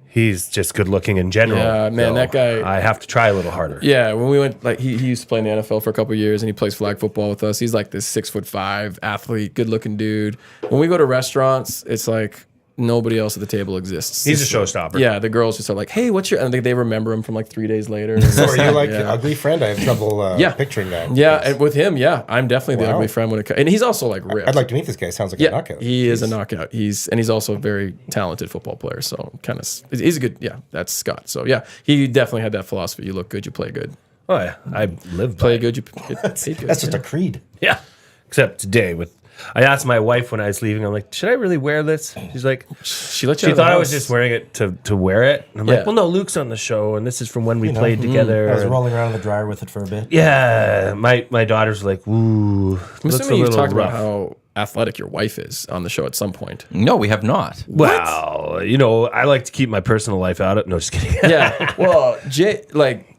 He's just good looking in general. Yeah, man, so that guy. I have to try a little harder. Yeah, when we went, like he used to play in the NFL for a couple of years, and he plays flag football with us. He's like this 6'5" athlete, good looking dude. When we go to restaurants, it's like nobody else at the table exists. He's a showstopper. Yeah, the girls just are like, "Hey, what's your?" And they remember him from like 3 days later. So are you like the ugly friend? I have trouble picturing that. Yeah, and with him, I'm definitely the ugly friend when it comes. And he's also like ripped. I'd like to meet this guy. Sounds like a knockout. He is a knockout. He's also a very talented football player. So kind of, he's a good. Yeah, that's Scott. So yeah, he definitely had that philosophy. You look good, you play good. Oh yeah, I live play by good. You get paid good. That's just a creed. Yeah, except today I asked my wife when I was leaving. I'm like, should I really wear this? She's like, she thought I was just wearing it to wear it. And I'm like, well, no, Luke's on the show, and this is from when we played together. I was rolling around in the dryer with it for a bit. Yeah, my daughter's like, ooh. I'm assuming you talked about how athletic your wife is on the show at some point. No, we have not. Well, I like to keep my personal life out of it. No, just kidding. Yeah. Well, Jay,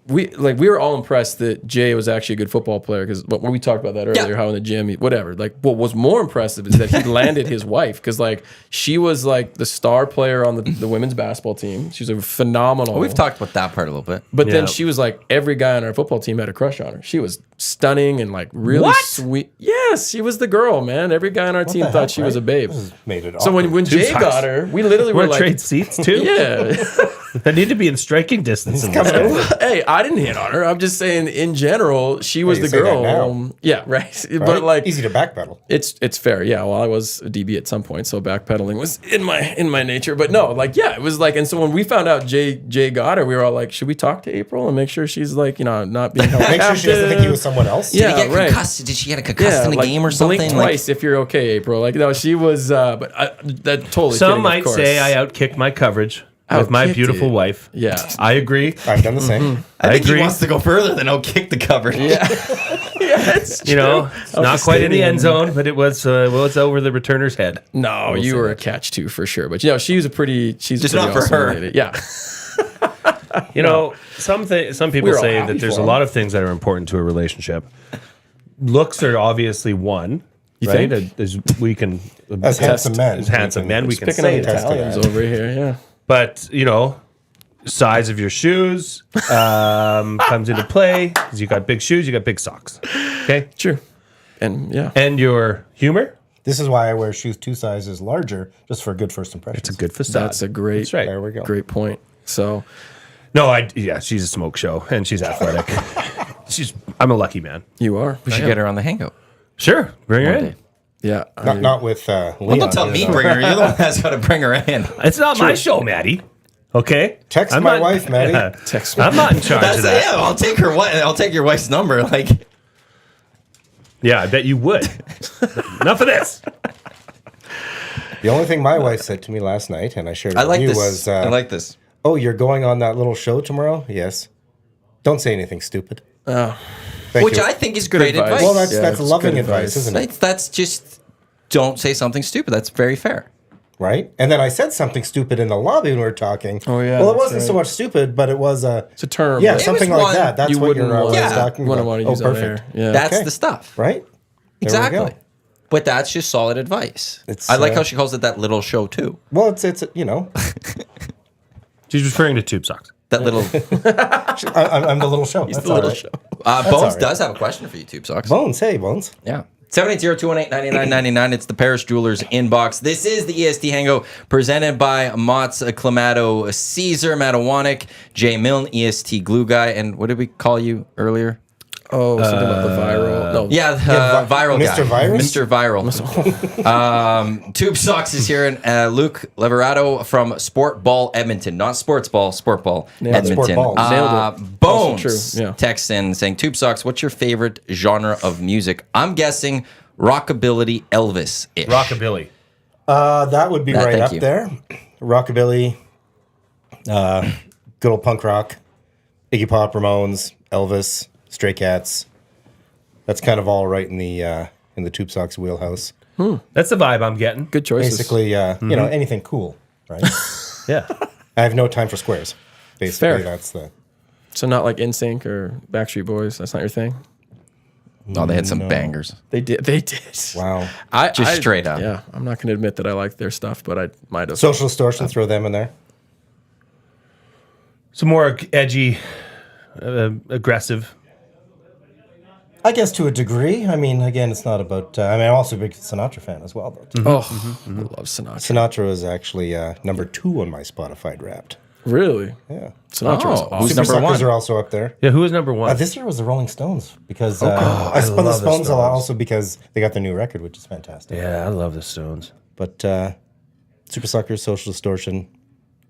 we were all impressed that Jay was actually a good football player because when we talked about that earlier, how in the gym, whatever. Like, what was more impressive is that he landed his wife because she was like the star player on the women's basketball team. She was a phenomenal. We've talked about that part a little bit, but then she was like every guy on our football team had a crush on her. She was stunning and like really sweet. Yes, she was the girl, man. Every guy on our team thought she was a babe. Made it so when Jay got her, we literally were like trade seats too. Yeah. They need to be in striking distance. Hey, I didn't hit on her. I'm just saying, in general, she was the girl. Yeah, right. But like, easy to backpedal. It's fair. Yeah. Well, I was a DB at some point, so backpedaling was in my nature. But no, it was like. And so when we found out Jay got her, we were all like, should we talk to April and make sure she's not being held Make sure she doesn't think he was someone else. Yeah, Did he get concussed? Did she get a concussed in a game or something? Blink twice if you're okay, April. Like no, she was. But that totally. Some might say I outkicked my coverage. With my beautiful wife. Yeah. I agree. I've done the same. I think he wants to go further than kick the coverage. Yeah. It's true. It's not quite in the end zone, but it was over the returner's head. No, you were a catch too for sure. But she's just not for her. Lady. Yeah. Some people say that there's a lot of things that are important to a relationship. Looks are obviously one. You right? think? We can as handsome men, we can picking say on Italians over here. Yeah. But, size of your shoes comes into play. Because you got big shoes, you got big socks. Okay? True. And, yeah. And your humor? This is why I wear shoes 2 sizes larger, just for a good first impression. It's a good facade. That's a great, That's right. There we go. Great point. So. No, she's a smoke show, and she's athletic. I'm a lucky man. You are. We should get her on the Hangout. Sure. Bring her in. Day. Yeah. Not with Leon. Well, don't tell me bring her. You're the one that's got to bring her in. It's not my show, Maddie. Okay? Text my wife, Maddie. Text me. I'm not in charge of that. Yeah, I'll take I'll take your wife's number. Yeah, I bet you would. Enough of this. The only thing my wife said to me last night, and I shared it I with like you, this. was, I like this. "Oh, you're going on that little show tomorrow?" Yes. Don't say anything stupid. Thank Which you. I think is great advice. advice. Well, that's it's loving good advice, isn't it? That's just don't say something stupid. That's very fair. Right? And then I said something stupid in the lobby when we were talking. Oh, yeah, Well, it that's wasn't so right. much stupid, but it was It's a term. yeah, that something was like one that. That's you what wouldn't you're always yeah. talking wouldn't about. want to Oh, use on perfect. air. Yeah. That's Okay. the stuff. Right? There we Exactly. go. But that's just solid advice. It's, I like how she calls it that little show too. Well, it's you know, She's referring to tube socks. That little I'm the little show. That's the little all right. show. Bones all right. does have a question for you, Tube Socks. Bones, hey, Bones. Yeah. 780-218-9999. It's the Paris Jewelers inbox. This is the EST Hangout presented by Mott's Clamato Caesar, Matt Iwanyk, Jay Milne, EST Glue Guy, and what did we call you earlier? Oh, something about the viral. No. Yeah, viral guy. Mr. Virus? Mr. Viral. Tube Socks is here, and Luke Lavarato from Sportball Edmonton. Not Sportsball, Sportball Edmonton. Sportball. Nailed it. Bones Also true, yeah. texts in saying, Tube Socks, what's your favorite genre of music? I'm guessing rockabilly Elvis-ish. Rockabilly. That would be right thank up you. there. Rockabilly, good old punk rock, Iggy Pop, Ramones, Elvis, Stray Cats. That's kind of all right in the Tube Socks wheelhouse. That's the vibe I'm getting. Good choices. Basically, you know, anything cool, right? Yeah. I have no time for squares. Basically, Fair. that's the. So not like NSYNC or Backstreet Boys. That's not your thing. No, they had some bangers. They did. They did. Wow. Just straight up. Yeah, I'm not going to admit that I like their stuff, but I might have. Social Distortion, throw them in there. Some more edgy, aggressive. I guess to a degree. I mean, again, it's not about. I mean, I'm also a big Sinatra fan as well, though. Oh, I love Sinatra. Sinatra is actually number 2 on my Spotify Wrapped. Really? Yeah. Sinatra was Oh, awesome. who's Super number Suckers one? are also up there. Yeah, who was number one? This year was the Rolling Stones because I I spun the love the Stones a lot, Stones. also because they got their new record, which is fantastic. Yeah, I love the Stones. But Super Suckers, Social Distortion,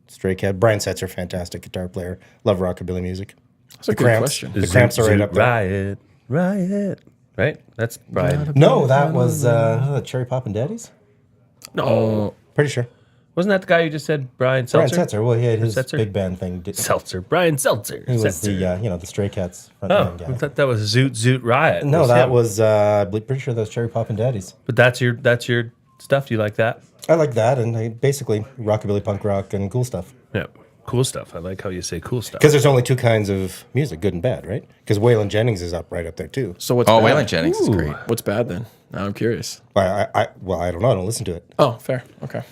Stray Cat, Brian Setzer, fantastic guitar player. Love rockabilly music. That's a good Cramps. question. The Cramps are right up there. Riot, riot. Right? That's Brian. No, that was Cherry Pop and Daddies. No. Pretty sure. Wasn't that the guy you just said, Brian Brian Seltzer? Setzer. Well, he had his Setzer? big band thing. Seltzer. Brian Seltzer. He was Seltzer. the Stray Cats Oh, frontman I guy. thought that was Zoot Zoot Riot. No, that him. was pretty sure that was Cherry Pop and Daddies. But that's your stuff. You like that? I like that, and basically rockabilly, punk rock, and cool stuff. Yeah. Cool stuff. I like how you say cool stuff. Because there's only 2 kinds of music, good and bad, right? Because Waylon Jennings is right up there too. So what's Oh, bad? Waylon Jennings is great. What's bad then? Now I'm curious. I don't know. I don't listen to it. Oh, fair. Okay.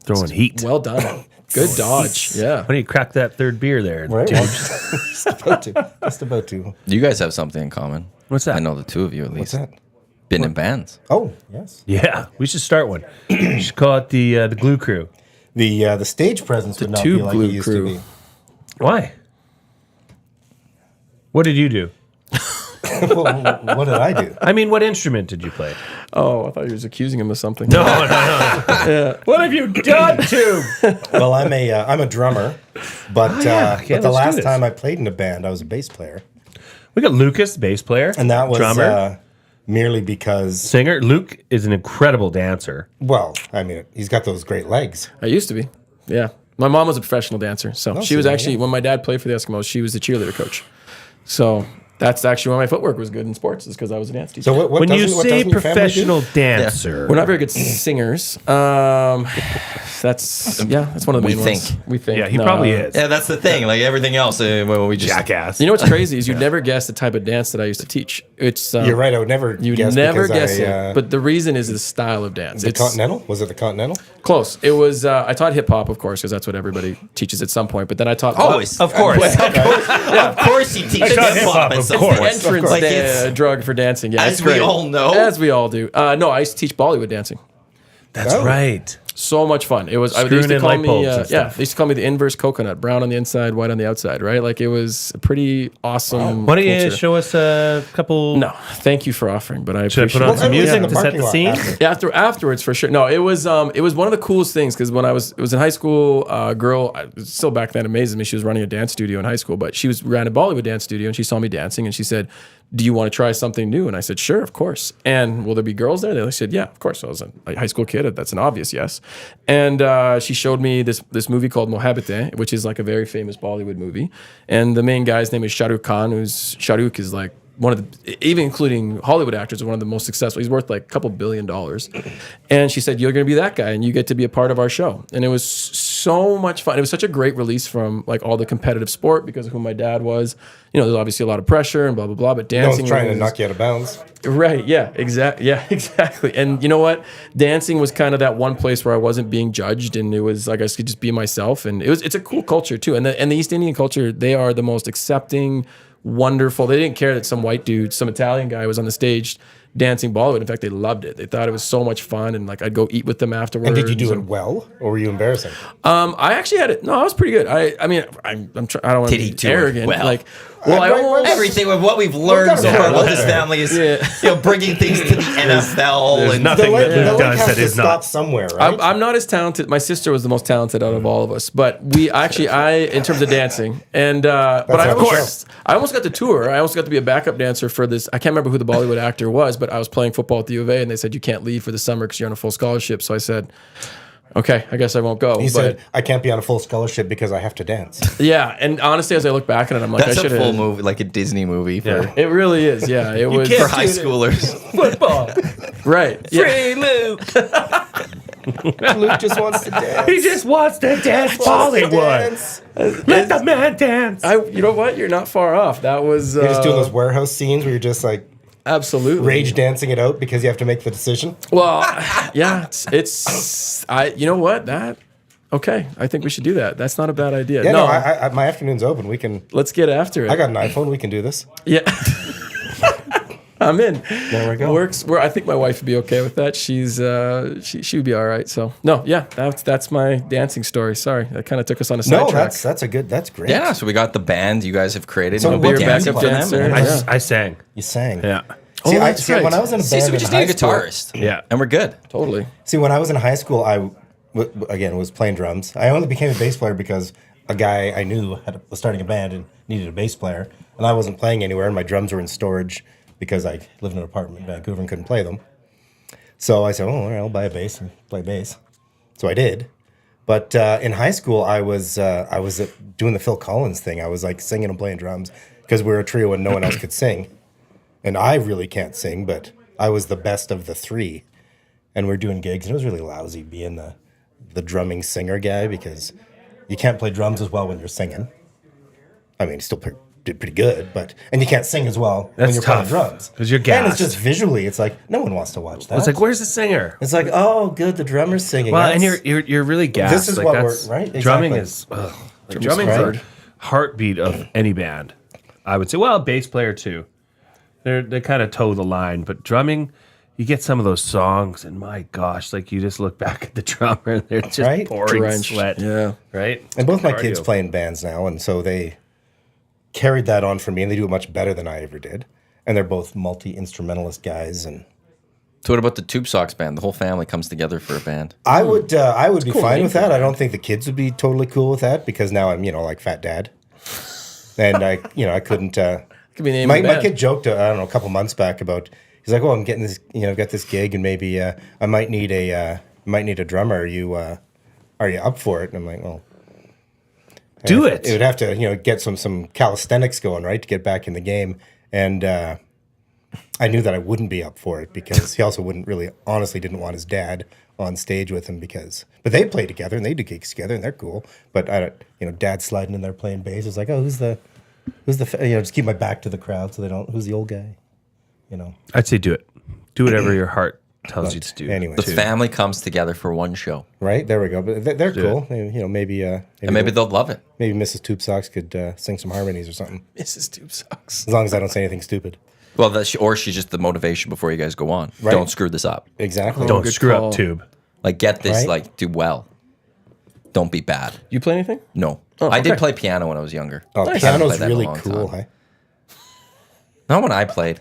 Throwing heat. Well done. Good dodge. Yeah. Why don't you crack that third beer there? Right? dude? Well, just about to. Just about to. You guys have something in common. What's that? I know the two of you at least. What's that? Been in bands. Oh, yes. Yeah, we should start one. We should call it the Glue Crew. The stage presence would not be Tube like Glue it used Crew. to be. Why? What did you do? Well, what did I do? I mean, what instrument did you play? Oh, I thought you was accusing him of something. No. What have you done to? Well, I'm a drummer, but Okay, but the let's do last this. time I played in a band, I was a bass player, We got Lucas, bass player, and that was drummer, merely because. singer. Luke is an incredible dancer. Well, I mean, he's got those great legs. I used to be. Yeah. My mom was a professional dancer. So she so was there you actually, go. when my dad played for the Eskimos, she was the cheerleader coach. So that's actually why my footwork was good in sports, is because I was a dance teacher. So what When you doesn't- what say doesn't your family do? professional dancer, We're not very good singers. That's one of the We main ones. think. We think. yeah, he No. probably is. Yeah, that's the thing. Like everything else, when we just Jackass. You know what's crazy is you'd never guess the type of dance that I used to teach. It's You're right. I would never. You'd guess never because guess it. But the reason is the style of dance. the It's Continental, was it the Continental? close. It was. I taught hip hop, of course, because that's what everybody teaches at some point. But then I taught always, Of course. of course, he teaches taught hip hop. hip-hop, at of some course. point. entrance Like it's- drug for dancing. Yeah, As it's we great. all know. As we all do. No, I used to teach Bollywood dancing. That's Oh. right. So much fun. It was. They Screwing used to in call light me. bulbs and Yeah, stuff. they used to call me the inverse coconut, brown on the inside, white on the outside. Right? Like it was a pretty awesome. Why don't you culture. show us a couple? No, thank you for offering, but I Should I appreciate put on it. some I mean, music in the to set parking the lot scene? after. Afterwards for sure. No, it was one of the coolest things because when it was in high school, a girl still back then amazes me. She was running a dance studio in high school, but ran a Bollywood dance studio and she saw me dancing and she said, do you want to try something new? And I said, sure, of course. And will there be girls there? They said, yeah, of course. I was a high school kid. That's an obvious yes. And she showed me this movie called Mohabbatein, which is like a very famous Bollywood movie. And the main guy's name is Shah Rukh Khan, Shahrukh is like one of the, even including Hollywood actors, one of the most successful. He's worth like a couple $1 billion. And she said, you're going to be that guy and you get to be a part of our show. And it was so much fun. It was such a great release from like all the competitive sport because of who my dad was. You know, there's obviously a lot of pressure and blah, blah, blah, but No dancing. one's trying to knock you out of bounds. Right. Yeah, exactly. Yeah, exactly. And you know what? Dancing was kind of that one place where I wasn't being judged and it was like I could just be myself. And it's a cool culture too. And the East Indian culture, they are the most accepting, wonderful. They didn't care that some white dude, some Italian guy was on the stage dancing Bollywood. In fact, they loved it. They thought it was so much fun, and like I'd go eat with them afterwards. And did you do it well, or were you embarrassing? I actually had it. No, I was pretty good. I mean, I don't want to Did he be do it arrogant. well? Like, well, I almost Everything with what we've learned so far about this family is, you know, bringing things to the NFL. There's And nothing that The Luke link does has that to is stop not. somewhere, right? I'm not as talented. My sister was the most talented out of all of us, but I in terms of dancing, and but I That's almost got to tour. I almost got to be a backup dancer for this. I can't remember who the Bollywood actor was, but I was playing football at the U of A, and they said you can't leave for the summer because you're on a full scholarship. So I said, okay, I guess I won't go. He but said, I can't be on a full scholarship because I have to dance. yeah, and honestly, as I look back at it, I'm like, that's I a should full have. movie, like a Disney movie for, It really is. Yeah, it was for high schoolers. Football. right. Yeah. Free Luke. Luke just wants to dance. He just wants to dance Bollywood. Dance. Let the man dance. You know what? You're not far off. That was You're just doing those warehouse scenes where you're just like absolutely rage dancing it out because you have to make the decision. Well, yeah, you know what? Okay, I think we should do that. That's not a bad idea. Yeah, no, I my afternoon's open. We can. let's get after it. I got an iPhone. We can do this. Yeah. I'm in. There we go. Works. I think my wife would be okay with that. She's she would be all right. So no, yeah, that's my dancing story. Sorry, that kind of took us on a No, sidetrack. that's great. Yeah, so we got the band you guys have created. So and what we're dancing backup for them. dancer? And- Yeah. I sang. You sang. Yeah. See, Oh, that's right. when I was in a band See, so we in just high need a school, guitarist. Yeah. And we're good. Totally. See, when I was in high school, again was playing drums. I only became a bass player because a guy I knew was starting a band and needed a bass player, and I wasn't playing anywhere, and my drums were in storage because I lived in an apartment in Vancouver and couldn't play them. So I said, "Oh, all right, I'll buy a bass and play bass." So I did. But in high school, I was doing the Phil Collins thing. I was like singing and playing drums because we were a trio and no one else could sing. And I really can't sing, but I was the best of the three. And we're doing gigs, and it was really lousy being the drumming singer guy because you can't play drums as well when you're singing. I mean, still did pretty good, and you can't sing as well when That's you're tough, playing drums. 'cause you're And gassed. it's just visually, it's like, no one wants to watch that. It's like, where's the singer? It's like, oh, good, the drummer's singing. Well, and That's- you're really gassed. This is like what that's, we're- right? Drumming Exactly. is Drumming's right. hard. heartbeat of any band. I would say, well, bass player too. They kind of toe the line, but drumming, you get some of those songs, and my gosh, like you just look back at the drummer, and they're just Right? pouring Drenched. sweat. Yeah. Right. And both my Cardio. kids play in bands now, and so they carried that on for me, and they do it much better than I ever did. And they're both multi-instrumentalist guys, and So what about the Tubesox band? The whole family comes together for a band. I would be cool fine name with for that. I don't think the kids would be totally cool with that because now I'm like fat dad, and I couldn't. Could be the name My of the band. kid joked I don't know a couple months back about he's like, oh, I'm getting this I've got this gig and maybe I might need a drummer. Are you up for it? And I'm like, well, Do it. It would have to get some calisthenics going, right, to get back in the game. And I knew that I wouldn't be up for it because he also honestly didn't want his dad on stage with him but they play together and they do gigs together and they're cool. But dad sliding in there playing bass is like, oh, who's the just keep my back to the crowd so they don't. Who's the old guy? I'd say do it. Do whatever your heart tells you to do. Anyway, The family comes together for one show. right there we go. But they're cool. Maybe And maybe they'll love it. maybe Mrs. Tubesox could sing some harmonies or something. Mrs. Tubesox. As long as I don't say anything stupid. Well, or she's just the motivation before you guys go on. Right. Don't screw this up. Exactly. Don't good screw call. up, Tube. Like, get this, Right. do well. Don't be bad. You play anything? No. Oh, I did okay. play piano when I was younger. Oh, I haven't piano's played that in a really long cool. time. Huh? Not when I played.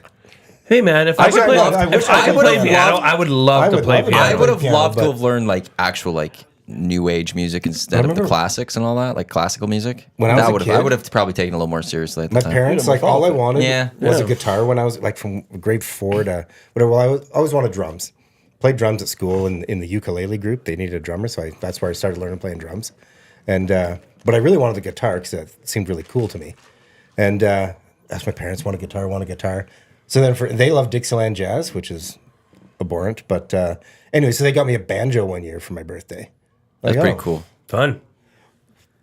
Hey man, if I Actually, could play, I wish if I I could could play have piano, loved- I would love I to would play love it. piano. I would have piano, loved to but- have learned like actual like new age music instead of the classics and all that, like classical music. When I was a kid, I would have probably taken it a little more seriously at the my time. parents, like, all I wanted Yeah. was a guitar when I was, like, from grade 4 to whatever. Well, I always wanted drums. Played drums at school in the ukulele group. They needed a drummer, so that's where I started learning playing drums. And but I really wanted the guitar because it seemed really cool to me. And asked my parents, want a guitar. So then they love Dixieland jazz, which is abhorrent. But anyway, so they got me a banjo one year for my birthday. That's pretty cool. Fun.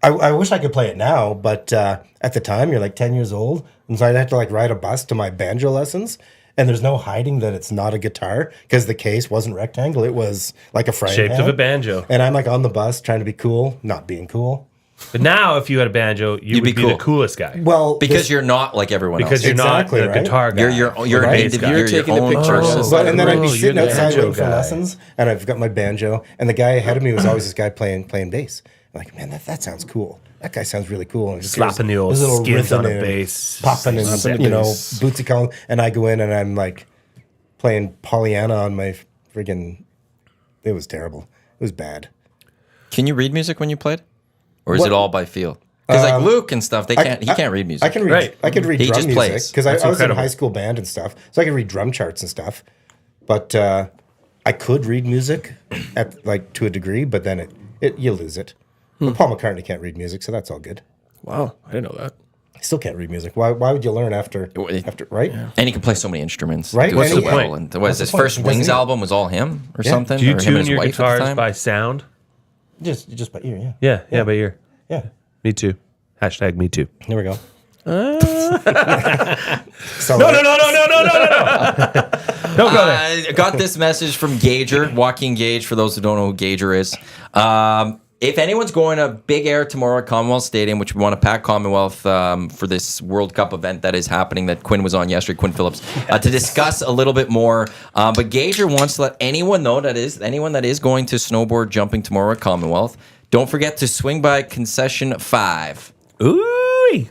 I wish I could play it now, but at the time, you're like 10 years old. And so I'd have to like ride a bus to my banjo lessons. And there's no hiding that it's not a guitar because the case wasn't rectangle. It was like a frying Shaped pan. of a banjo. And I'm like on the bus trying to be cool, not being cool. But now, if you had a banjo, you would be cool. the coolest guy. Well, Because you're not like everyone Because else. you're Exactly, not a right? guitar guy. You're an Right. individual. You're taking the own pictures. person. But, and then I'd be Oh, sitting you're the outside banjo waiting for guy. lessons, and I've got my banjo, and the guy ahead of me was always this guy playing bass. I'm like, man, that sounds cool. That guy sounds really cool. And just Slapping the old his little skins riffing on a and bass. popping and Slapping the you know bass. bootsy calling, and I go in and I'm like playing Pollyanna on my friggin'. It was terrible. It was bad. Can you read music when you played, or is What? it all by feel? Because like Luke and stuff, they can't. He can't read music. I can read. Right. I can read He drum just music plays. because I was incredible. in high school band and stuff, so I could read drum charts and stuff. But I could read music at like to a degree, but then it you lose it. But Paul McCartney can't read music, so that's all good. Wow, I didn't know that. He still can't read music. Why would you learn after right? And he can play so many instruments. Right? Do it What's so the well. point? And was his the point? first He doesn't Wings need it. album was all him or Yeah. something? Do you or him and tune his your wife at the guitars time? by sound? Just by ear, yeah. Yeah, by ear. Yeah. Me too. Hashtag me too. There we go. So No. Don't go there. I got this message from Gager, Joaquin Gage, for those who don't know who Gager is. If anyone's going to Big Air tomorrow at Commonwealth Stadium, which we want to pack Commonwealth for this World Cup event that is happening that Quinn was on yesterday, Quinn Phillips, to discuss a little bit more. But Gager wants to let anyone know anyone that is going to snowboard jumping tomorrow at Commonwealth, don't forget to swing by Concession 5. Ooh.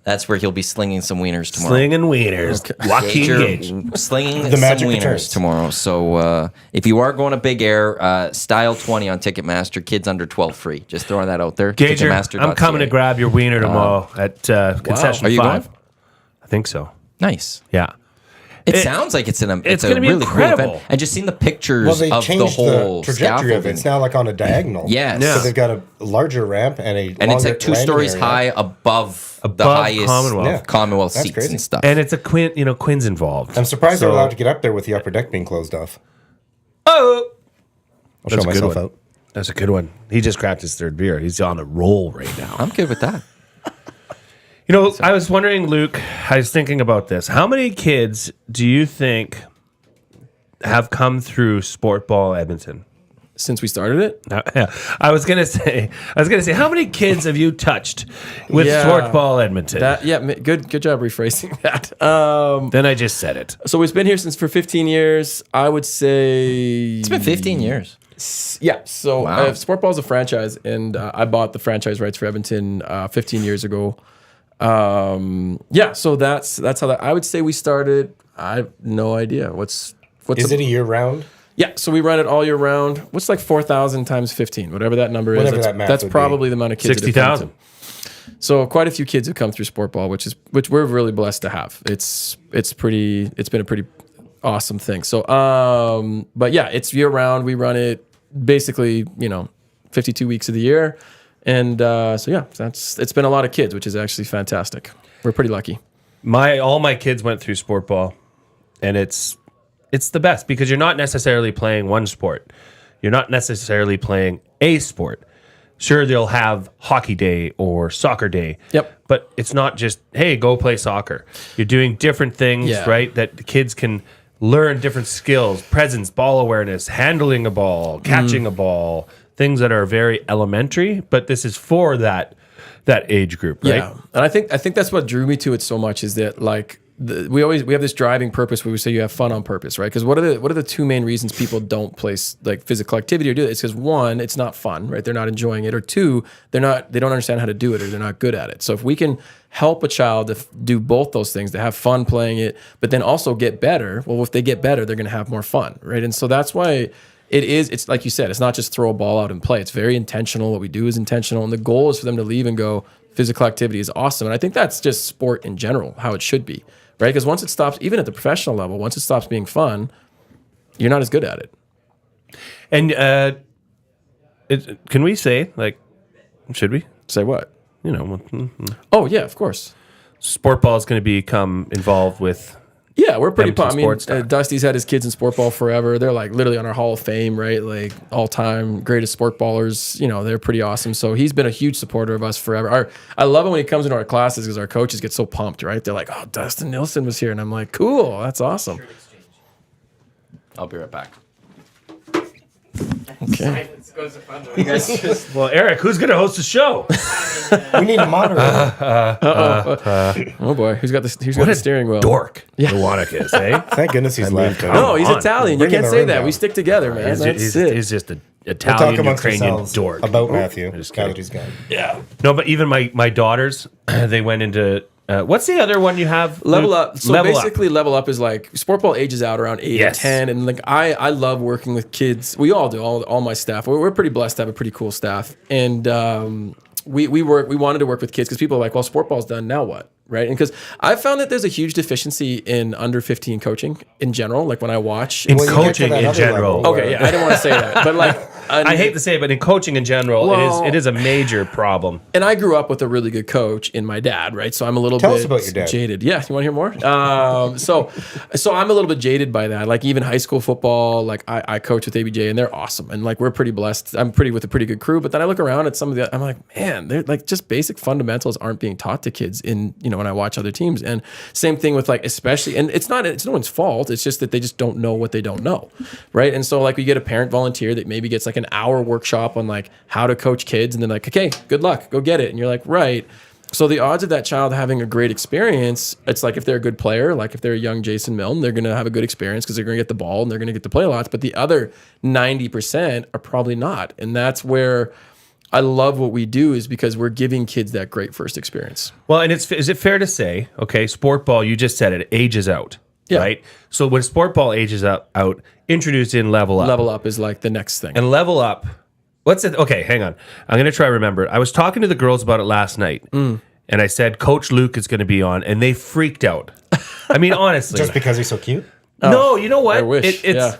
That's where he'll be slinging some wieners tomorrow. Slinging wieners. Joaquin Gager Gage. slinging The some magic wieners returns. tomorrow. So if you are going to Big Air, Style 20 on Ticketmaster, kids under 12 free. Just throwing that out there. Gager, Ticketmaster.ca. I'm coming to grab your wiener tomorrow at Concession Are you 5. going? I think so. Nice. Yeah. It sounds like it's a gonna be really cool incredible. event. And just seeing the pictures well, they of the changed whole the trajectory of it. scaffolding. It's now like on a diagonal. Yes. Yeah. So they've got a larger ramp and And it's like 2 stories high above the highest Commonwealth. Commonwealth That's seats crazy. and stuff. And it's a Quinn's involved. I'm surprised So- they're allowed to get up there with the upper deck being closed off. Oh. I'll show That's a good myself one. out. That's a good one. He just cracked his third beer. He's on a roll right now. I'm good with that. You know, I was wondering, Luke, I was thinking about this. How many kids do you think have come through Sportball Edmonton? Since we started it, Yeah, I was gonna say, how many kids have you touched with Yeah. Sportball Edmonton? good job rephrasing that. Then I just said it. So we've been here for 15 years. I would say It's been 15 years. Yeah. So Wow. Sportball is a franchise, and I bought the franchise rights for Edmonton 15 years ago. Yeah. So that's how that. I would say we started. I have no idea what's. Is it a year round? Yeah. So we run it all year round. What's like 4,000 times 15, whatever that number is. Whatever That's, that math that's would be. probably the amount of kids. that have come 60,000. to. So quite a few kids have come through Sportball, which we're really blessed to have. It's been a pretty awesome thing. So but yeah, it's year round. We run it basically 52 weeks of the year, and so yeah, it's been a lot of kids, which is actually fantastic. We're pretty lucky. All my kids went through Sportball, and it's the best because you're not necessarily playing one sport. You're not necessarily playing a sport. Sure, they'll have hockey day or soccer day. Yep. But it's not just, hey, go play soccer. You're doing different things, Yeah. right? That the kids can learn different skills, presence, ball awareness, handling a ball, catching a ball, things that are very elementary, but this is for that age group, right? Yeah, and I think that's what drew me to it so much is that like we have this driving purpose where we say you have fun on purpose, right? Because what are the two main reasons people don't play like physical activity or do it? It's because one, it's not fun, right? They're not enjoying it, or two, they don't understand how to do it, or they're not good at it. So if we can help a child to do both those things, to have fun playing it, but then also get better, well, if they get better, they're going to have more fun, right? And so that's why it's like you said, it's not just throw a ball out and play. It's very intentional. What we do is intentional. And the goal is for them to leave and go, physical activity is awesome. And I think that's just sport in general, how it should be, right? Because once it stops, even at the professional level, once it stops being fun, you're not as good at it. And can we say, like, should we? Say what? You know, Oh, yeah, of course. Sportball is going to become involved with. Yeah, we're pretty Edmonton pumped. I mean, sports stuff. Dusty's had his kids in Sportball forever. They're like literally on our Hall of Fame, right? Like all-time greatest Sportballers. You know, they're pretty awesome. So he's been a huge supporter of us forever. I love it when he comes into our classes because our coaches get so pumped, right? They're like, "Oh, Dustin Nilsson was here," and I'm like, "Cool, that's awesome." I'll be right back. Okay. Well, Eric, who's going to host the show? We need a moderator. Oh boy, who's got the steering wheel? Dork. Yeah. Iwanyk is, eh? Thank goodness he's left. come No, he's on. Italian. You Bringing can't the say ring that. down. We stick together, man. He's, That's he's, it. he's just an We'll Italian, talk amongst Ukrainian ourselves dork. about Matthew. just Now kidding. that he's gone. Yeah. No, but even my daughters, they went into. What's the other one you have? Level Luke? Up. So Level Up. basically, Level Up is like Sportball ages out around 8 Yes. or 10, and like I love working with kids. We all do. All my staff. We're pretty blessed to have a pretty cool staff, and we wanted to work with kids because people are like, well, Sportball's done. Now what? Right? And because I found that there's a huge deficiency in under 15 coaching in general. Like when I watch In Well, you get to coaching that in other general. level Okay, yeah, I didn't want to say that, but like I hate to say it, but in coaching in general, Well- it is a major problem. And I grew up with a really good coach in my dad, right? So I'm a little Tell bit us about your dad. jaded. Yeah, you want to hear more? So I'm a little bit jaded by that. Like even high school football, like I coach with ABJ, and they're awesome, and like we're pretty blessed. I'm with a pretty good crew. But then I look around at some of the, I'm like, man, they're like just basic fundamentals aren't being taught to kids in when I watch other teams. And same thing with like especially, and it's no one's fault. It's just that they just don't know what they don't know, right? And so like we get a parent volunteer that maybe gets like an hour workshop on like how to coach kids, and then like, okay, good luck, go get it. And you're like, right. So the odds of that child having a great experience, it's like if they're a good player, like if they're a young Jason Milne, they're going to have a good experience because they're going to get the ball and they're going to get to play a lot. But the other 90% are probably not. And that's where I love what we do, is because we're giving kids that great first experience. Well, and is it fair to say, okay, Sportball, you just said it, ages out, Yeah. right? So when Sportball ages out, introduce in Level Up. Level Up is like the next thing. And Level Up, what's it? Okay, hang on. I'm going to try to remember it. I was talking to the girls about it last night, and I said, Coach Luke is going to be on, and they freaked out. I mean, honestly. Just because he's so cute? No, you know what? I wish, It's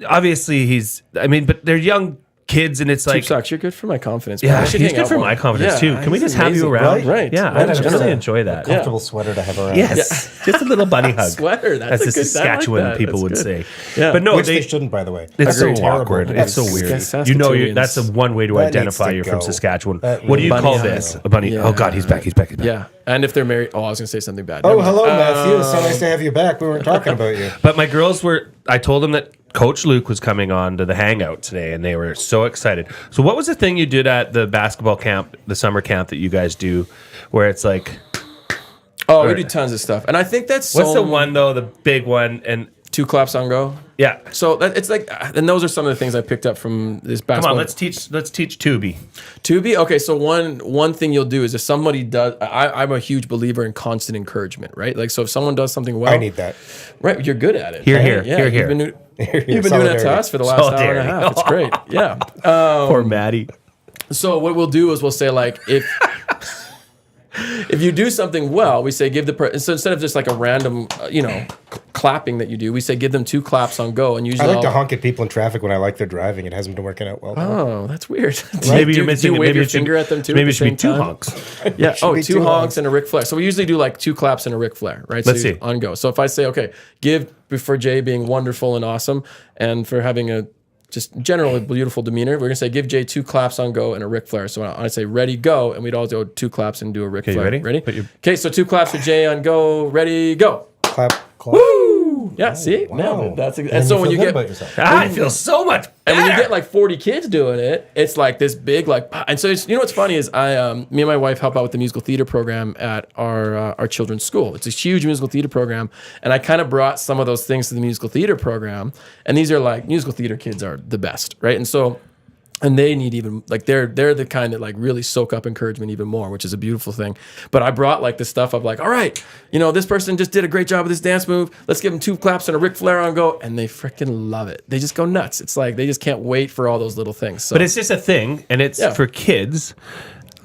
obviously but they're young kids, and it's like, Tubesox, you're good for my confidence. yeah, man. I should he's hang good out for more. my confidence Yeah, too. Can we he's just have you amazing. around? Right. Yeah, Right. I Right. really enjoy that. Comfortable sweater to have around. Yes, just a little bunny hug. Sweater. That's As a the good, I like Saskatchewan that. people That's would good. say. Yeah. But no, Which they shouldn't, by the way. it's so Agreed. awkward. Terrible. It's so weird. Saskatchewan. You know, that's the one way to That identify needs to you're from go. Saskatchewan. That What do you bunny call hug. this? A bunny? Yeah. Oh God, he's back. He's back. He's back. Yeah. And if they're married, I was going to say something bad. Oh, Never mind. hello, Matthew. It's so nice to have you back. We weren't talking about you. But my girls were. I told them that Coach Luke was coming on to the Hangout today, and they were so excited. So, what was the thing you did at the basketball camp, the summer camp that you guys do, where it's like, Oh, we do tons of stuff. And I think that's what's the one though, the big one, and 2 claps on go. yeah. So it's like, and those are some of the things I picked up from this Come basketball. on, let's teach Tubi. Tubi. Okay, so one thing you'll do is if somebody does, I'm a huge believer in constant encouragement, right? Like, so if someone does something well, I need that. right, you're good at it. Here, right? here, Yeah, here, here. You've been doing that to Solidarity. us for the last hour and a Solidarity. half. It's great. Yeah. Poor Maddie. So what we'll do is we'll say like if you do something well, we say give the so instead of just like a random clapping that you do, we say give them 2 claps on go, and I usually like to I'll- honk at people in traffic when I like their driving. It hasn't been working out well. Oh, that's weird. Maybe do, you're missing. Do you wave maybe your it should- finger at them too? Maybe at it the should be same 2 time? honks. Yeah. Oh, be 2 2 honks honks. and a Ric Flair. So we usually do like 2 claps and a Ric Flair, right? Let's so see. on go. So if I say, okay, give for Jay being wonderful and awesome, and for having a just generally beautiful demeanor, we're gonna say give Jay 2 claps on go and a Ric Flair. So I say ready go, and we'd all do 2 claps and do a Ric you Flair. ready? Put your- Okay, so 2 claps for Jay on go. Ready go. Clap, clap. Woo! Yeah, see, Wow. nailed it. That's And and so you when feel you good get about yourself. I feel so much better. and when you get like 40 kids doing it, it's like this big like. And so it's, what's funny is me and my wife help out with the musical theater program at our children's school. It's a huge musical theater program, and I kind of brought some of those things to the musical theater program. And these are like musical theater kids are the best, right? And so And they need even like they're the kind that like really soak up encouragement even more, which is a beautiful thing. But I brought like the stuff of like, all right, this person just did a great job with this dance move. Let's give them 2 claps and a Ric Flair on go, and they freaking love it. They just go nuts. It's like they just can't wait for all those little things. So, But it's just a thing, and it's for kids.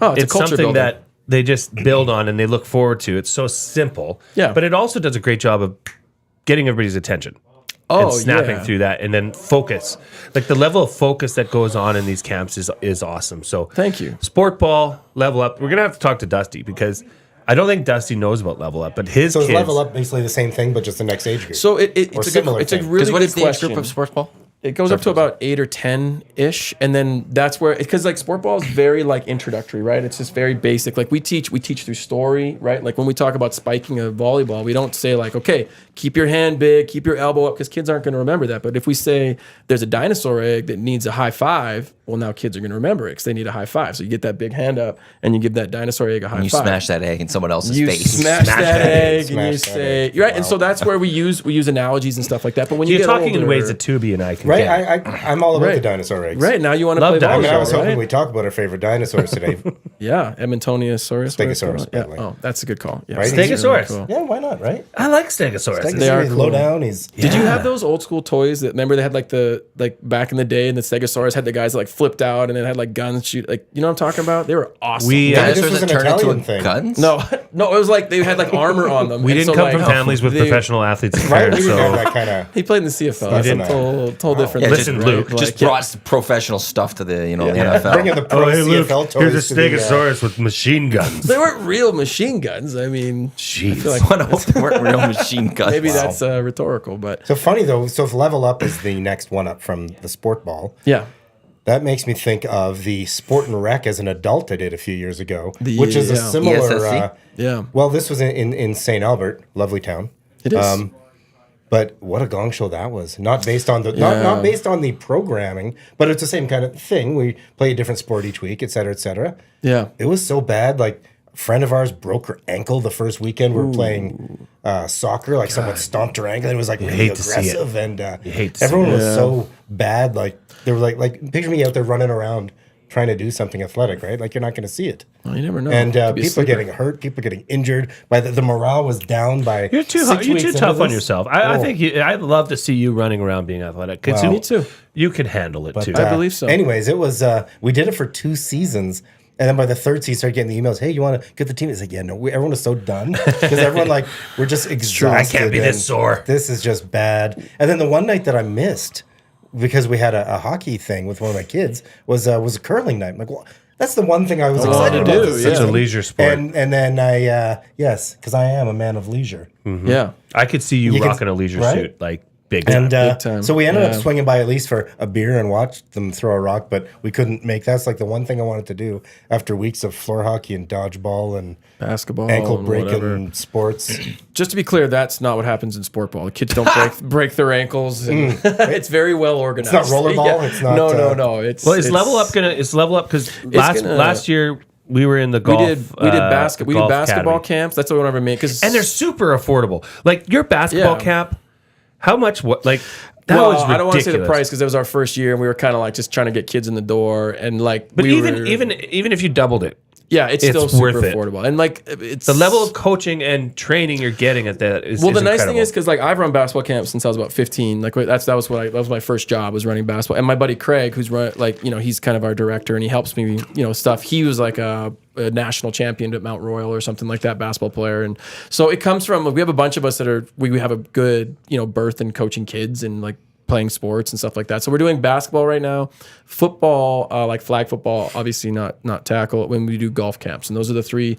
oh, it's a It's culture something builder. that they just build on and they look forward to. It's so simple. Yeah. But it also does a great job of getting everybody's attention. Oh, and snapping yeah. through that, and then focus. Like the level of focus that goes on in these camps is awesome. So Thank you. Sportball, Level Up. We're gonna have to talk to Dusty because I don't think Dusty knows about Level Up, but his So is kids. Level Up basically the same thing, but just the next age group? So Or it's a similar good, it's a thing. really Because what good is the age question. group of sports ball? It goes up to about 8 or 10 ish, and then that's where because like sport ball is very like introductory, right? It's just very basic. Like we teach through story, right? Like when we talk about spiking a volleyball, we don't say like, okay, keep your hand big, keep your elbow up, because kids aren't going to remember that. But if we say there's a dinosaur egg that needs a high five, well, now kids are going to remember it because they need a high five. So you get that big hand up and you give that dinosaur egg a high You five. smash that egg in someone else's You face. smash that egg and Smash you that say, egg. you're right. And Wow. so that's where we use analogies and stuff like that. But when you You're get talking in older, ways that Tubi and I can Right? get. I'm all about Right. the dinosaur eggs. right now you want to Love play dinosaurs. I mean, I volleyball, was hoping right? we talk about our favorite dinosaurs today. Yeah, Edmontoniasaurus. Stegosaurus, Yeah. by the way. Oh, that's a good call. Yeah, Right? Stegosaurus. Yeah, why not, right? I like Stegosaurus. They are He's cool. low down. He's Did you have those old school toys that remember they had like the back in the day and the Stegosaurus had the guys that like flipped out and it had like guns shoot like you know what I'm talking about? They were awesome. We Yeah, Dinosaurs this was that an turn into Italian thing. guns? no, it was like they had like armor on them. We And didn't so, come from like, families with they- professional athletes and Right? parents, We didn't have so that kind of. He played in the CFL. That's It's a total different. Yeah, league, listen, right? Luke, Like, Just yeah. brought professional stuff to the the NFL. Bringing the pro CFL toys here's a to the, Stegosaurus with machine guns. They weren't real machine guns. I mean, Jeez. I feel like I hope they weren't real machine guns. maybe that's rhetorical, but So funny though. So if Level Up is the next one up from the Sport Ball, yeah. that makes me think of the Sport and Rec as an adult I did a few years ago, The- which is a yeah. similar. ESSC? Yeah. Well, this was in St. Albert, lovely town. It is. But what a gong show that was! Not based on the Yeah. not based on the programming, but it's the same kind of thing. We play a different sport each week, et cetera, et cetera. Yeah. It was so bad. Like a friend of ours broke her ankle the first weekend. We were playing soccer. Like someone stomped her ankle. And it was like really hate to see it. aggressive, and hate to see everyone it. was Yeah. so bad. Like they were like picture me out there running around trying to do something athletic, right? Like you're not going to see it. Well, you never know. And Could be a people are sleeper. getting hurt. People are getting injured. By the morale was down by. You're too 6 you're weeks too into tough on this. yourself. I Oh. think I'd love to see you running around being athletic. 'Cause Wow. Me too. You can handle it too. I believe so. Anyways, it was we did it for 2 seasons, and then by the third season, started getting the emails. Hey, you want to get the team? It's like, yeah, no. Everyone was so done because everyone like we're just exhausted. I can't be this and sore. This is just bad. And then the one night that I missed because we had a hockey thing with one of my kids was a curling night. I'm like, well, that's the one thing I was excited to about. do, this yeah. Such a season. leisure sport. And then I yes, because I am a man of leisure. Yeah. I could see you You can- rocking a leisure right? suit, like big. And Big time. so we ended up Yeah. swinging by at least for a beer and watched them throw a rock, but we couldn't make that's like the one thing I wanted to do after weeks of floor hockey and dodgeball and Basketball, ankle and breaking whatever. sports. Just to be clear, that's not what happens in sport ball. The kids don't break their ankles. And it's very well organized. It's not rollerball? It's not, No. It's well, is it's, level up gonna? Is level up because gonna- last year we were in the We golf. did we did golf basketball academy. camps. That's what I ever made because and they're super affordable. Like your basketball Yeah. cap, how much? What like that well, was ridiculous. I don't want to say the price because it was our first year and we were kind of like just trying to get kids in the door and like. But we even were- even if you doubled it, yeah, it's still it's super worth it. affordable and like it's the level of coaching and training you're getting at that is Well, is the nice thing incredible. is because like I've run basketball camps since I was about 15. Like that was my first job was running basketball. And my buddy Craig, who's he's kind of our director and he helps me stuff. He was like a national champion at Mount Royal or something like that, basketball player. And so it comes from we have a bunch of us that we have a good birth in coaching kids and like playing sports and stuff like that. So we're doing basketball right now, football, like flag football, obviously not tackle. When we do golf camps, and those are the three.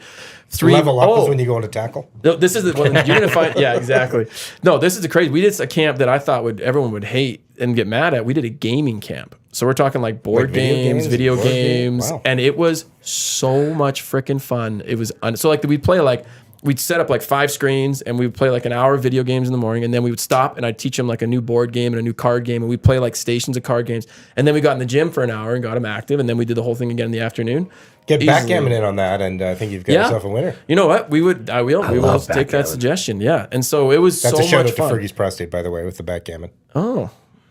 Level up oh, is when you go into tackle. no, this is the one you're gonna find. Yeah, exactly. No, this is the crazy. We did a camp that I thought everyone would hate and get mad at. We did a gaming camp, so we're talking like board Like video games, games, video board game? games, Wow. and it was so much freaking fun. It was so like we'd play like. We'd set up like 5 screens and we'd play like an hour of video games in the morning and then we would stop and I'd teach them like a new board game and a new card game and we'd play like stations of card games and then we got in the gym for an hour and got them active and then we did the whole thing again in the afternoon. Get Easily. backgammon in on that, and I think you've got yourself a winner. You know what? We will love take that backgammon. suggestion. Yeah. And so it was That's so a shout much out to fun. Fergie's prostate, by the way, with the backgammon. Oh,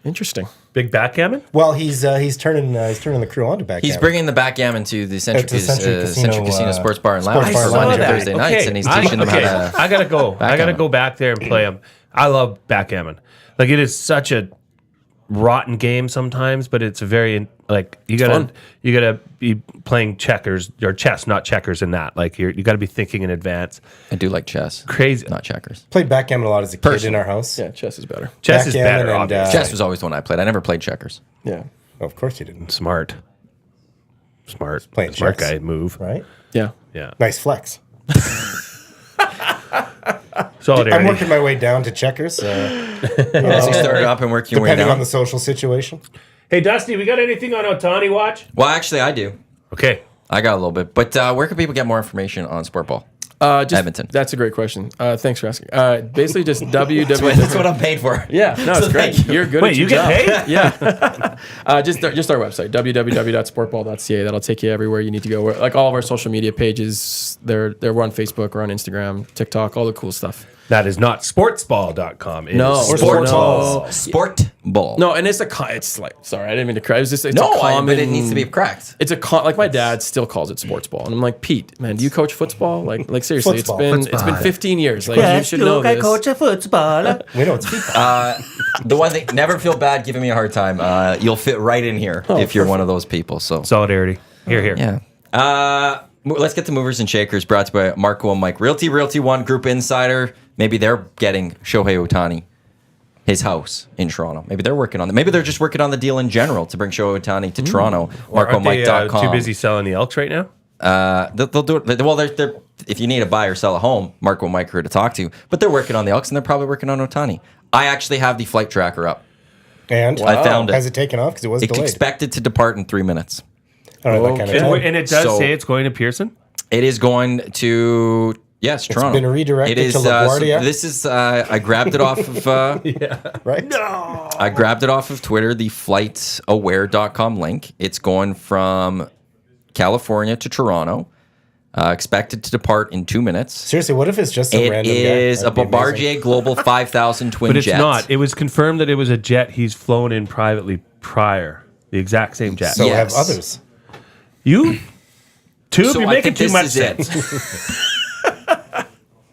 Interesting. Big backgammon? Well, he's turning the crew on to backgammon. He's bringing the backgammon to the Century Casino Sports Bar and Lounge Bar for and Lounge. Monday, Okay. Thursday nights, and he's teaching them how to. I gotta go. I gotta Backgammon. go back there and play them. I love backgammon. Like it is such a rotten game sometimes, but it's a very like you gotta be playing checkers or chess, not checkers. In that, like you gotta be thinking in advance. I do like chess. Crazy. Not checkers. Played backgammon a lot as a kid in our house. Yeah, chess is better. Chess is Backgammon better. and, Obviously. Chess was always the one I played. I never played checkers. Yeah. Oh, of course you didn't. Smart Playing smart chess. guy move. Right? Yeah. Yeah. Nice flex. Solidarity. I'm working my way down to checkers. So you started up and working your way Depending down. on the social situation. Hey Dusty, we got anything on Ohtani watch? Well, actually, I do. Okay. I got a little bit. But where can people get more information on Sportball? Edmonton. That's a great question. Thanks for asking. Basically, just That's what I'm paid for. Yeah, no, it's So great. thank you. You're good. Wait, at you your get job. paid? Yeah. Just our website, www.sportball.ca. That'll take you everywhere you need to go. Like all of our social media pages, we're on Facebook, we're on Instagram, TikTok, all the cool stuff. That is not sportsball.com. It No. is Or Sportball. No. Sportball. No, and it's it's like, sorry, I didn't mean to cry. It's a No, common, but it needs to be cracked. It's like my dad still calls it sports ball, and I'm like, Pete, man, do you coach football? Like seriously, Football. it's been 15 years. Like you should know this. a football. We know it's FIFA. The one thing, never feel bad giving me a hard time. You'll fit right in here if you're one of those people. So Solidarity. Here. yeah. Let's get to movers and shakers. Brought to you by Marco and Mike Realty One Group Insider. Maybe they're getting Shohei Ohtani his house in Toronto. Maybe they're working on it. Maybe they're just working on the deal in general to bring Shohei Ohtani to Toronto. MarcoMike.com. Too busy selling the Elks right now? They'll do it. Well, they're if you need to buy or sell a home, Marco and Mike are here to talk to. But they're working on the Elks and they're probably working on Ohtani. I actually have the flight tracker up. And I found it. Has it taken off? Because it was It's delayed. expected to depart in 3 minutes. I don't know that kind of And, time. and it does So- say it's going to Pearson? It is going to Toronto. been redirected It is, to LaGuardia? this is I grabbed it off of Right? I grabbed it off of Twitter, the flightaware.com link. It's going from California to Toronto. Expected to depart in 2 minutes. Seriously, what if it's just some It random guy? is a That'd be amazing. Bombardier Global 5000 twin But it's jet. not. It was confirmed that it was a jet he's flown in privately prior. The exact same jet. So Yes. have others. You? Tube? So You're I making think too this much is sense.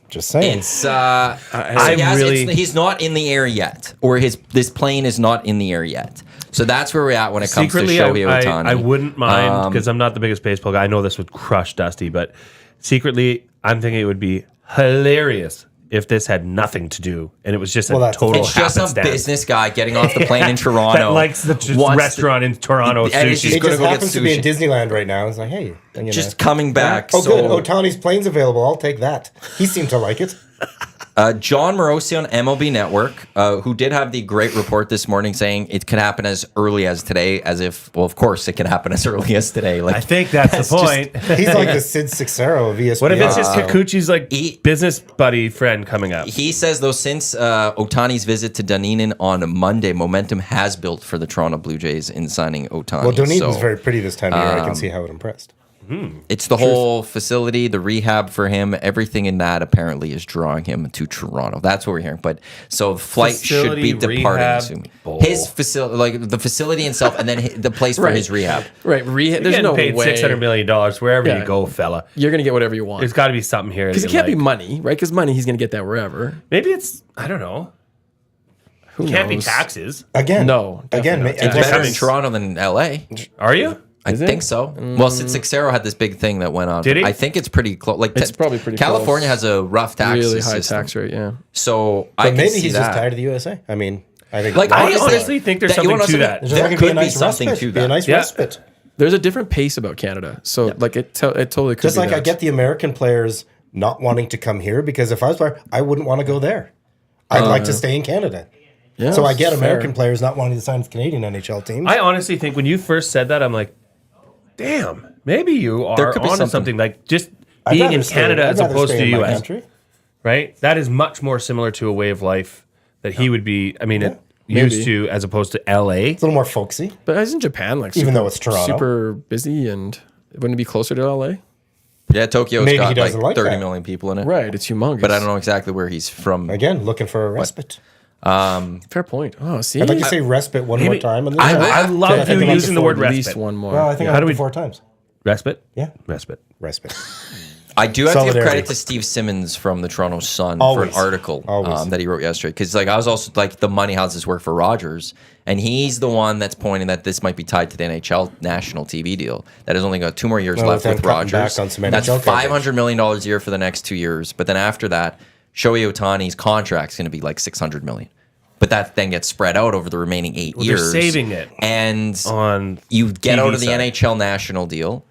Just saying. It's really- he's not in the air yet, or this plane is not in the air yet. So that's where we're at when it comes Secretly, to Shohei Ohtani. I wouldn't mind because I'm not the biggest baseball guy. I know this would crush Dusty, but secretly, I'm thinking it would be hilarious if this had nothing to do and it was just Well, a that's the total It's just some happenstance. business guy getting off the plane in Toronto. that likes the wants restaurant in Toronto. And it's Sushi. just He gonna just go get happens to be in sushi. Disneyland right now. It's like, hey. And, just coming back. Oh, so, good. Ohtani's plane's available. I'll take that. He seemed to like it. John Morosi on MLB Network, who did have the great report this morning saying it could happen as early as today, as if, well, of course, it can happen as early as today. Like I think that's the point. He's like the Sid Sixero of ESPN. What if it's just Kikuchi's like he- business buddy friend coming up? he says, though, since Ohtani's visit to Dunedin on Monday, momentum has built for the Toronto Blue Jays in signing Ohtani. Well, Dunedin's So, very pretty this time of year. I can see how it impressed. it's the whole facility, the rehab for him, everything in that apparently is drawing him to Toronto. That's what we're hearing. But so the flight should be Facility, departing rehab, soon. bowl. His facility, like the facility itself, and then the place for Right. his rehab. Right. You're There's getting no paid way $600 million wherever Yeah. you go, fella. you're gonna get whatever you want. There's got to be something here. Because that it you can't be like. money, right? Because money, he's gonna get that wherever. Maybe it's, I don't know. Who Can't be knows? taxes. Again. No, Again. definitely It's not. better in coming. Toronto than LA. Are you? I Is it? think so. Well, since Sixero had this big thing that went on, Did he? I think it's pretty close. Like It's probably pretty California close. has a rough tax Really high system. tax rate. Yeah. So I But can maybe see he's that. just tired of the USA. I mean, I think Like, I honestly think there's that- you something wanna to know that. There's There like could a nice be something respite, to be a that. nice Yeah. respite. There's a different pace about Canada, so like it totally could Just be like I that. get the American players not wanting to come here because if I was a player, I wouldn't want to go there. I'd like to stay in Canada. Yeah, So I get fair. American players not wanting to sign with Canadian NHL teams. I honestly think when you first said that, I'm like, damn, maybe you There are could be onto something. something like just I'd being rather in stay- Canada I'd as rather opposed stay to in my US, country. right? That is much more similar to a way of life that he would be, I mean, used Maybe. to as opposed to LA. It's a little more folksy. But isn't Japan like Even super, though it's Toronto. super busy and wouldn't it be closer to LA? Yeah, Tokyo's Maybe he got like doesn't like 30 that. million people in it. Right, it's humongous. But I don't know exactly where he's from. Again, looking for a respite. Fair point. Oh, see, I'd like to say respite one more time. On this I love you using the word at least respite. one more. Well, I think How I do do we- 4 times. Respite? Yeah. Respite. Respite. I do have to give Solidarity. credit to Steve Simmons from the Toronto Sun for Always. an article Always. that he wrote yesterday. Because like I was also like the money, how's this work for Rogers? And he's the one that's pointing that this might be tied to the NHL national TV deal that has only got 2 more years Well, left with with them cutting Rogers. back on some That's NHL coverage. $500 million a year for the next 2 years. But then after that, Shohei Ohtani's contract's going to be like $600 million. But that then gets spread out over the remaining 8 They're years. saving it And on you get TV out of the side. NHL national deal,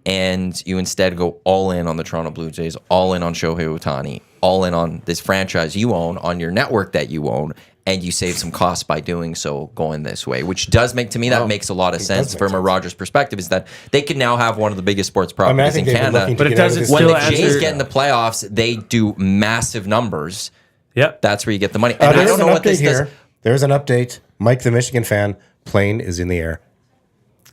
and you instead go all in on the Toronto Blue Jays, all in on Shohei Ohtani, all in on this franchise you own, on your network that you own, and you save some costs by doing so, going this way, which does make, to me, that makes a lot of sense make from a Rogers perspective, is that they can now have one of the biggest sports properties think in they've been Canada. looking to But it get out of doesn't this When still the Jays answer- get in the playoffs, they do massive numbers. Yep. That's where you get the money. And I There's don't know an what this update does. here. There's an update. Mike, the Michigan fan, plane is in the air.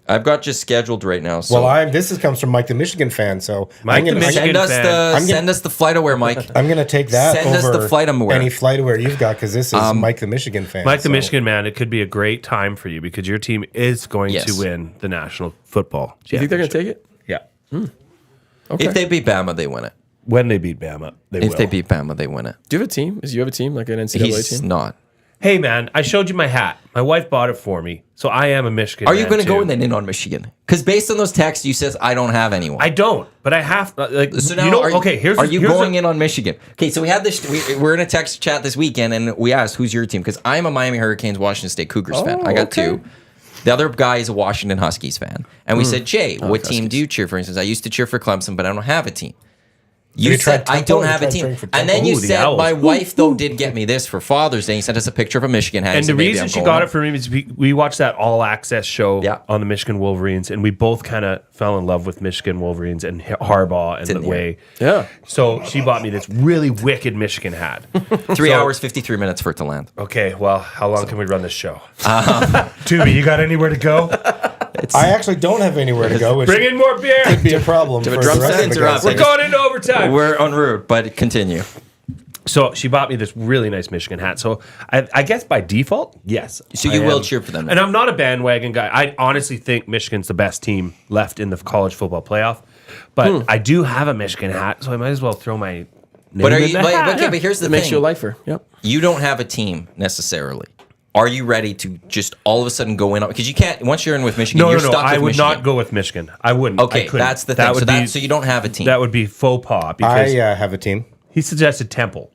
I've got just scheduled right now. So Well, this comes from Mike, the Michigan fan. So Mike, I'm the gonna, Michigan send us fan. the send us the flight aware, Mike. I'm going to take that Send us over the flight I'm aware. any flight aware you've got because this is Mike, the Michigan fan. Mike, the so- Michigan man, it could be a great time for you because your team is going Yes. to win the National Football Do you think they're going Championship. to take it? Yeah. Okay. If they beat Bama, they win it. When they beat Bama, they If will. they beat Bama, they win it. Do you have a team? Do you have a team like an NCAA He's team? not. Hey, man, I showed you my hat. My wife bought it for me, so I am a Michigan Are you man, going to go too. in on Michigan? Because based on those texts, you says I don't have anyone. I don't, but I have. Like, So now, you know, are you, okay, here's are you here's going a- in on Michigan? Okay, so we had this. We're in a text chat this weekend, and we asked, "Who's your team?" Because I'm a Miami Hurricanes, Washington State Cougars fan. I got okay. 2. The other guy is a Washington Huskies fan, and we said, "Jay, what team do you cheer for?" He says, "I used to cheer for Clemson, but I don't have a team." You you said tried I Temple? don't You have a tried team, cheering for and then Temple? you Ooh, the said Owls. my wife though did get me this for Father's Day. He sent us a picture of a Michigan hat. And the reason she got it for me is we watched that All Access show Yeah. on the Michigan Wolverines, and we both kind of fell in love with Michigan Wolverines and Harbaugh and in the the way. Yeah. So she bought me this really wicked Michigan hat. 3 hours 53 minutes for it to land. Okay, well, how long can we run this show? Tubi, you got anywhere to go? I actually don't have anywhere to go, which Bring in more beer. could be a problem for the drum rest set of the interrupt. guys. We're going into overtime. We're en route, but continue. So she bought me this really nice Michigan hat. So I guess by default, yes. So I you will am. cheer for them. And I'm not a bandwagon guy. I honestly think Michigan's the best team left in the college football playoff. But I do have a Michigan hat, so I might as well throw my name But are in you? the hat. But, okay, but here's the It thing: makes you a lifer. Yep. you don't have a team necessarily. Are you ready to just all of a sudden go in on? Because you can't. Once you're in with Michigan, No, you're no, no. stuck I with would Michigan. not go with Michigan. I wouldn't. I Okay, couldn't. that's the thing. Would So you don't have a team. That would be faux pas because I have a team. he suggested Temple.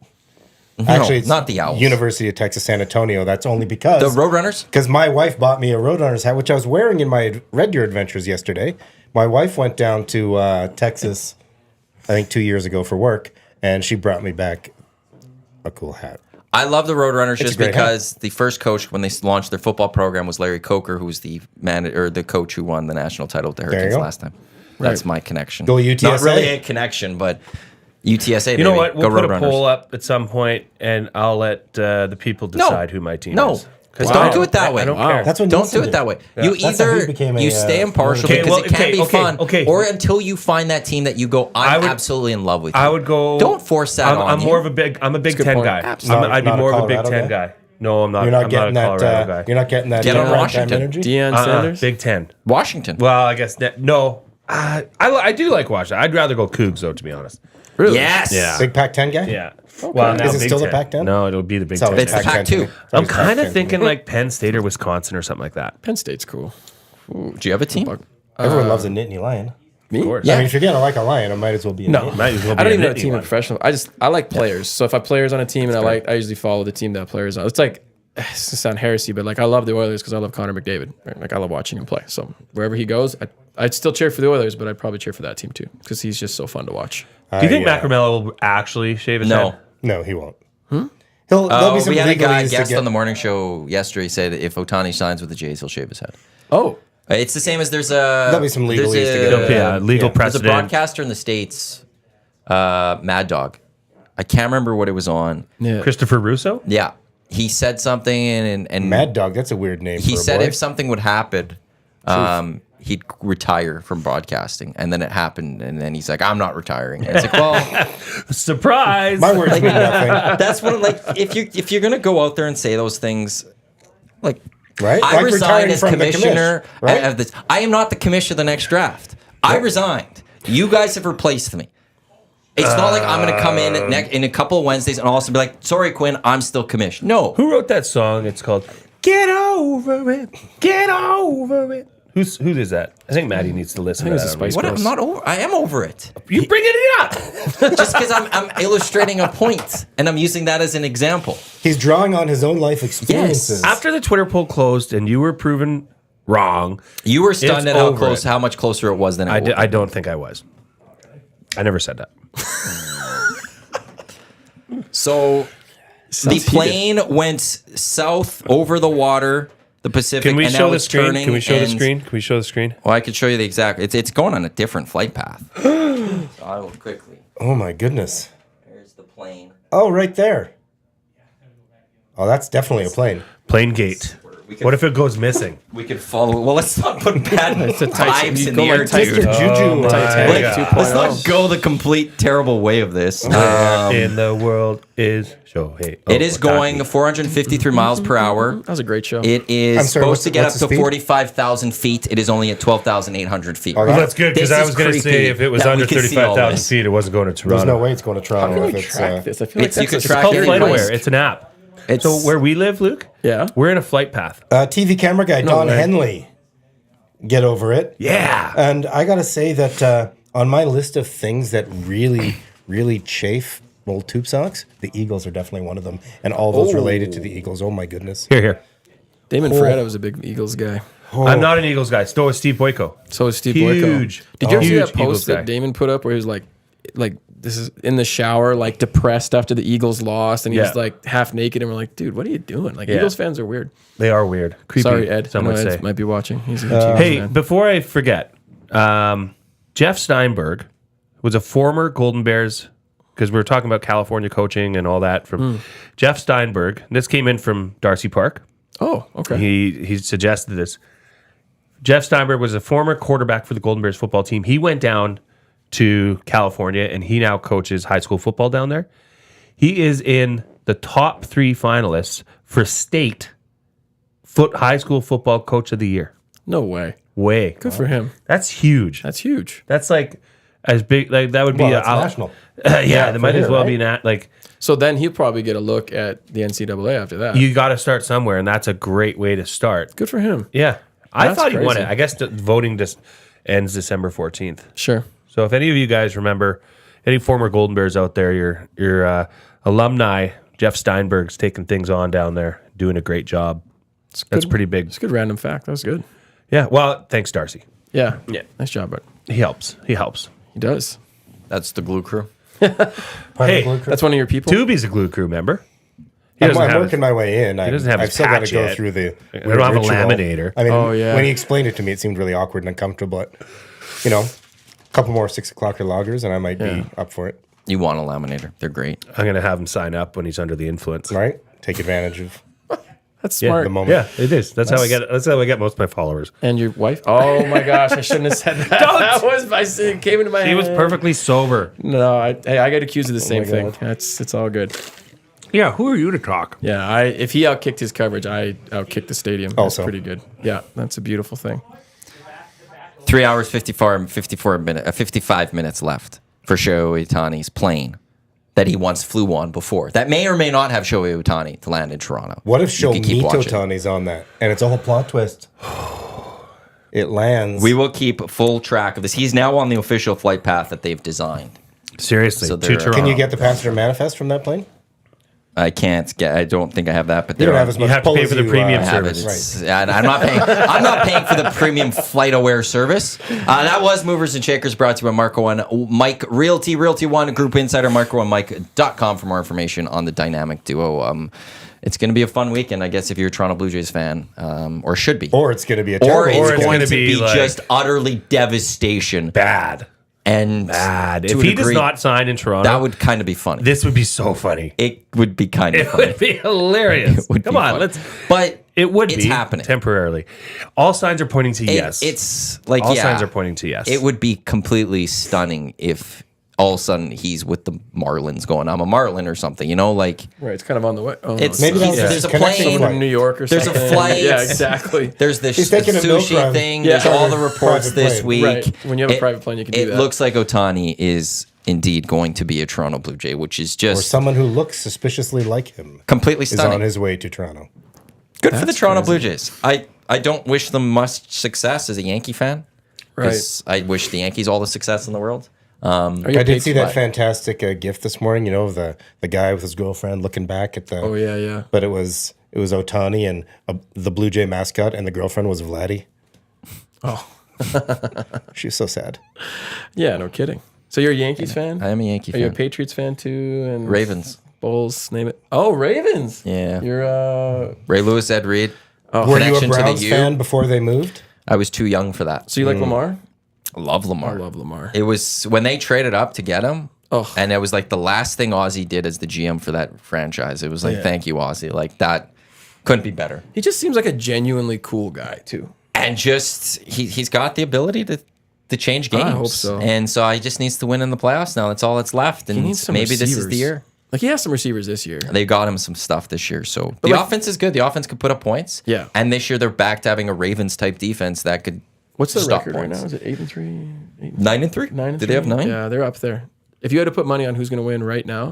Actually, it's not the Owls. University of Texas San Antonio. That's only because The Roadrunners. Because my wife bought me a Roadrunners hat, which I was wearing in my Red Deer Adventures yesterday. My wife went down to Texas, I think 2 years ago for work, and she brought me back a cool hat. I love the Roadrunners It's a just great because the first coach when they launched their football program was Larry Coker, who was the the coach who won the national title with the you Hurricanes go. last time. That's my connection. Go UTSA. Not really a connection, but UTSA. You know baby. what? We'll Go put a Roadrunners. poll up at some point, and I'll let the people decide who my team No. is. Don't do it that way. I don't care. That's what Don't Nielsen do it did. that way. You That's how he either became a, you stay impartial Okay, because well, it can okay, be okay, fun, okay. or until you find that team that you go, I'm absolutely in love with. You. I would go. Don't force that on I'm you. more of a big. I'm a Big good Ten point. guy. Absolutely. I'd be Not a more of a Big Colorado Ten guy? guy. No, I'm not. You're not I'm getting not a Colorado that. guy. You're not getting that Get on prime time Washington. energy. Deion Sanders. Big Ten. Washington. Well, I guess no. I do like Washington. I'd rather go Cougs though, to be honest. Really? Yes. Yeah. Big Pac-10 guy. Yeah. Well, now Is it Big still the 10. Pac-10? No, it'll be the Big It's always 10. It's the Pac-10 to me. Pac-2. It's I'm always kind Pac-10 of to thinking me. like Penn State or Wisconsin or something like that. Penn State's cool. Do you have a team? Everyone loves a Nittany Lion. Me? Of course. Yeah. I mean, if you're gonna like a lion, it might as well be a No, Nittany. Might as well be I don't a even know a nitty team one. in professional. I like players. So if I players on a team and I usually follow the team that players on. It's like it's gonna sound heresy, but like I love the Oilers because I love Connor McDavid. Right? Like I love watching him play. So wherever he goes, I'd still cheer for the Oilers, but I'd probably cheer for that team too because he's just so fun to watch. Do you think Yeah. Macramella will actually shave his No. head? No, he won't. There'll be some We had a guy legalese to guest get- on the morning show yesterday said if Ohtani signs with the Jays, he'll shave his head. Oh, It's the same as there's a There'll be some there's legalese to a- get Yeah, legal Yeah. There's a precedent. broadcaster in the States, Mad Dog. I can't remember what it was on. yeah. Christopher Russo? Yeah. He said something and Mad Dog. That's a weird name. he for a said boy. if something would happen, he'd retire from broadcasting, and then it happened, and then he's like, I'm not retiring. And it's like, well, Surprise! My words mean nothing. that's what like if you're gonna go out there and say those things, like Right? I Like resigned retiring as from the commissioner commish, right? of this. I am not the commissioner of the next draft. I resigned. You guys have replaced me. It's not like I'm going to come in a couple of Wednesdays and also be like, sorry, Quinn, I'm still commish. No. Who wrote that song? It's called "Get Over It." Get over it. Who is that? I think Maddie needs to listen. I think to it's that. the Spice What? Girls. I'm not over. I am over it. You bringing it up? Just because I'm illustrating a point and I'm using that as an example. He's drawing on his own life experiences. After the Twitter poll closed and you were proven wrong, You were stunned It's at over how much closer it was than it was. I don't think I was. I never said that. So the plane went south over the water, the Pacific. Can we and show now the it's screen? turning Can we show the and- screen? Can we show the screen? Well, I could show you the exact. It's going on a different flight path. So I will quickly. Oh my goodness. There's the plane. Oh, right there. Oh, that's definitely a plane. Plane gate. We could, What if it goes missing? we could follow? Well, let's not put bad vibes in the air, Mr. dude. Juju. Titanic God. 2.0. Let's not go the complete terrible way of this. In the world is Shohei. It is going 453 miles per hour. That was a great show. It is I'm sorry, supposed to get up what's to the speed? 45,000 feet. It is only at 12,800 feet. Oh, Well, that's good because This I is was going to say creepy if it was that we under can see all 35,000 this. feet, it wasn't going to There's Toronto. no way it's going to Toronto. How if can we it's, track this? I feel like it's- you that's could a track It's called it. scary FlightAware. place. It's an app. It's So where we live, Luke, Yeah. we're in a flight path. TV camera guy, Don way. Henley. Get over it. Yeah. And I got to say that on my list of things that really, really chafe old Tubesox, the Eagles are definitely one of them. And all those related to the Eagles. Oh, my goodness. Here. Damon Ferreira was a big Eagles guy. I'm not an Eagles guy. So is Steve Boyko. So is Steve Huge. Boyko. Did you ever see Huge that post Eagles guy. that Damon put up where he was like this is in the shower, like depressed after the Eagles lost, and he was Yeah. like half naked, and we're like, dude, what are you doing? Like Yeah. Eagles fans are weird. They are weird. Creepy. Sorry, Ed. Some I know would Ed say. might be watching. He's a huge Eagles Hey, fan. before I forget, Jeff Steinberg was a former Golden Bears, because we were talking about California coaching and all that. From Jeff Steinberg, this came in from Darcy Park. Oh, okay. He suggested this. Jeff Steinberg was a former quarterback for the Golden Bears football team. He went down to California, and he now coaches high school football down there. He is in the top 3 finalists for state high school football coach of the year. No way. Way. Good for him. That's huge. That's huge. That's like as big. Like that would be Well, that's national. yeah, that might as here, well right? be not like So then he'll probably get a look at the NCAA after that. you got to start somewhere, and that's a great way to start. Good for him. Yeah, I That's thought he won crazy. it. I guess the voting just ends December 14th. Sure. So if any of you guys remember, any former Golden Bears out there, your alumni, Jeff Steinberg's taking things on down there, doing a great job. That's pretty big. It's a good random fact. That was good. Yeah. Well, thanks, Darcy. Yeah. Yeah. Nice job, bud. He helps. He helps. He does. That's the glue crew. Hey, That's one of your people. Tubi's a glue crew member. He I'm, doesn't I'm have working my way in. He doesn't have I've his still got patch to go yet. through the We don't have a ritual. laminator. I mean, Oh, yeah. when he explained it to me, it seemed really awkward and uncomfortable. But, you know, a couple more 6 o'clock loggers, and I might be up for it. You want a laminator. They're great. I'm gonna have him sign up when he's under the influence. Right? Take advantage of That's Yeah, smart. the moment. Yeah, it is. That's how I get. That's how I get most of my followers. And your wife? Oh my gosh, I shouldn't have said that. That was my it came into my head. He was perfectly sober. No, I got accused of the same thing. God. It's all good. Yeah, who are you to talk? Yeah, if he outkicked his coverage, I outkicked the stadium. That's Also. pretty good. Yeah, that's a beautiful thing. 3 hours, 55 minutes left for Shohei Ohtani's plane that he once flew on before. That may or may not have Shohei Ohtani to land in Toronto. What if You can keep Shohei watching. Ohtani's on that? And it's a whole plot twist. It lands. We will keep full track of this. He's now on the official flight path that they've designed. Seriously, So to they're- Toronto. Can you get the passenger manifest from that plane? I can't get. I don't think I have that, but You there don't are. have as much have to pull pay as for the you, premium I have it. service. It's- and I'm not paying. I'm not paying for the premium FlightAware service. That was Movers and Shakers, brought to you by Marco and Mike Realty One Group Insider, MarcoandMike.com for more information on the dynamic duo. It's going to be a fun weekend, I guess, if you're a Toronto Blue Jays fan, or should be, Or it's going to be a or terrible. it's it's going gonna to be be like- just utterly devastation bad? and Bad. to If a he does degree, not sign in Toronto, that would kind of be funny. this would be so funny. It would be kind of It funny. would be hilarious. would Come be on, fun. let's. But It would It's be happening. temporarily. All signs are pointing to yes. It's like, all yeah, signs are pointing to yes. It would be completely stunning if all of a sudden he's with the Marlins going, I'm a Marlin or something, like Right, it's kind of on the way. Oh, it's no, Maybe that was there's a connection plane. flight. from New York or There's a something. flight. Yeah, exactly. There's this He's taking a milk sushi run. thing. Yeah. There's all the reports Private this plane. week. Right. When you have a private plane, you can do It that. looks like Ohtani is indeed going to be a Toronto Blue Jay, which is Or just someone who looks suspiciously like him completely is on stunning. his way to Toronto. Good for the That's Toronto crazy. Blue Jays. I don't wish them much success as a Yankee fan. Right. 'Cause I wish the Yankees all the success in the world. Are you I a did Patriots see that fan? fantastic gift this morning. Of the guy with his girlfriend looking back at the. Oh yeah, yeah. But it was Ohtani and the Blue Jay mascot, and the girlfriend was Vladdy. Oh, She was so sad. yeah. No kidding. So you're a Yankees fan? I am a Yankee Are you a fan. Patriots fan too? And Ravens. Bulls, name it. Oh, Ravens. Yeah. You're Ray Lewis, Ed Reed. Were you a Connection to the Browns U. fan before they moved? I was too young for that. so you like Lamar? I love Lamar. I love Lamar. It was when they traded up to get him. Oh. And it was like the last thing Ozzy did as the GM for that franchise. It was like, Yeah. thank you, Ozzy. Like that couldn't be better. He just seems like a genuinely cool guy too. And just he's got the ability to change games. I hope so. And so he just needs to win in the playoffs now. That's all that's left. And He needs some maybe this is the receivers. year. Like he has some receivers this year. They got him some stuff this year. So the like- offense is good. The offense could put up points. Yeah. And this year they're back to having a Ravens type defense that could What's the stop record right points. now? Is it 8-3? 9-3. 9-3? Did they have 9? Yeah, they're up there. If you had to put money on who's going to win right now,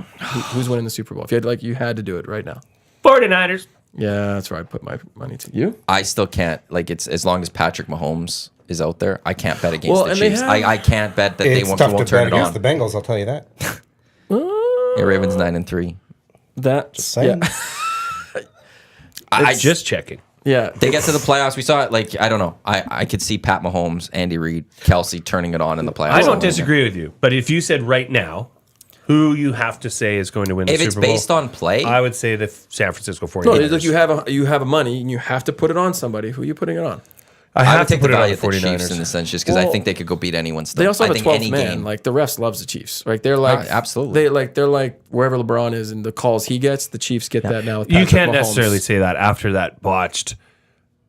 who's winning the Super Bowl? If you had to do it right now. 49ers. Yeah, that's where I'd put my money to. You? I still can't. Like it's as long as Patrick Mahomes is out there, I can't bet against Well, the and they Chiefs. have- I can't bet that they It's won't, tough won't to turn bet it against on. the Bengals. I'll tell you that. Yeah, Ravens 9-3. That's Saying. yeah. I Just checking. Yeah. They get to the playoffs. We saw it. Like I don't know. I could see Pat Mahomes, Andy Reid, Kelsey turning it on in the playoffs. I don't disagree with you, but if you said right now who you have to say is going to win the If Super it's Bowl, based on play, I would say the San Francisco 49ers. No, it's like you have a money and you have to put it on somebody. Who are you putting it on? I I have would to take the put it on value the of the Chiefs 49ers. in the sense just because I Well, think they could go beat anyone. Still. They also I have a think 12th any man. game. Like the refs loves the Chiefs. Like they're like absolutely. They're like wherever LeBron is and the calls he gets, the Chiefs get that now. With You Patrick can't Mahomes. necessarily say that after that botched,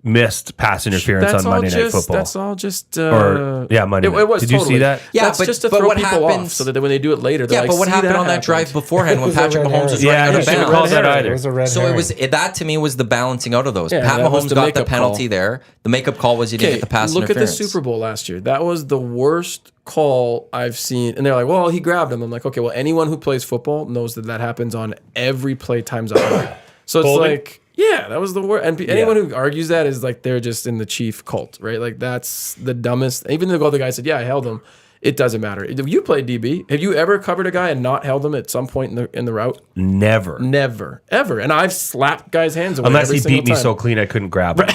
missed pass interference on Monday Night Football. That's all just. Monday It night. was Did you totally. see that? Yeah, that's but- just to but throw what people off happens- so that when they do it later, they're Yeah, like, but what "See, happened on that happened." drive beforehand when was a Patrick red Mahomes was herring. running out Yeah, of should've bounds? called that It either. was a red So herring. it was that to me was the balancing out of those. Yeah, Pat that was Mahomes the got the makeup penalty call. there. The makeup call was you didn't get the pass look interference. at the Super Bowl last year. That was the worst call I've seen. And they're like, well, he grabbed him. I'm like, okay, well, anyone who plays football knows that happens on every play times 100. So it's Holding? like, yeah, that was the worst. And anyone who argues that is like they're just in the Chief cult, right? Like that's the dumbest. Even the other guy said, yeah, I held him. It doesn't matter. If you play DB, have you ever covered a guy and not held him at some point in the route? Never. Never, ever. And I've slapped guys' hands away Unless every he single beat me time. so clean I couldn't grab him.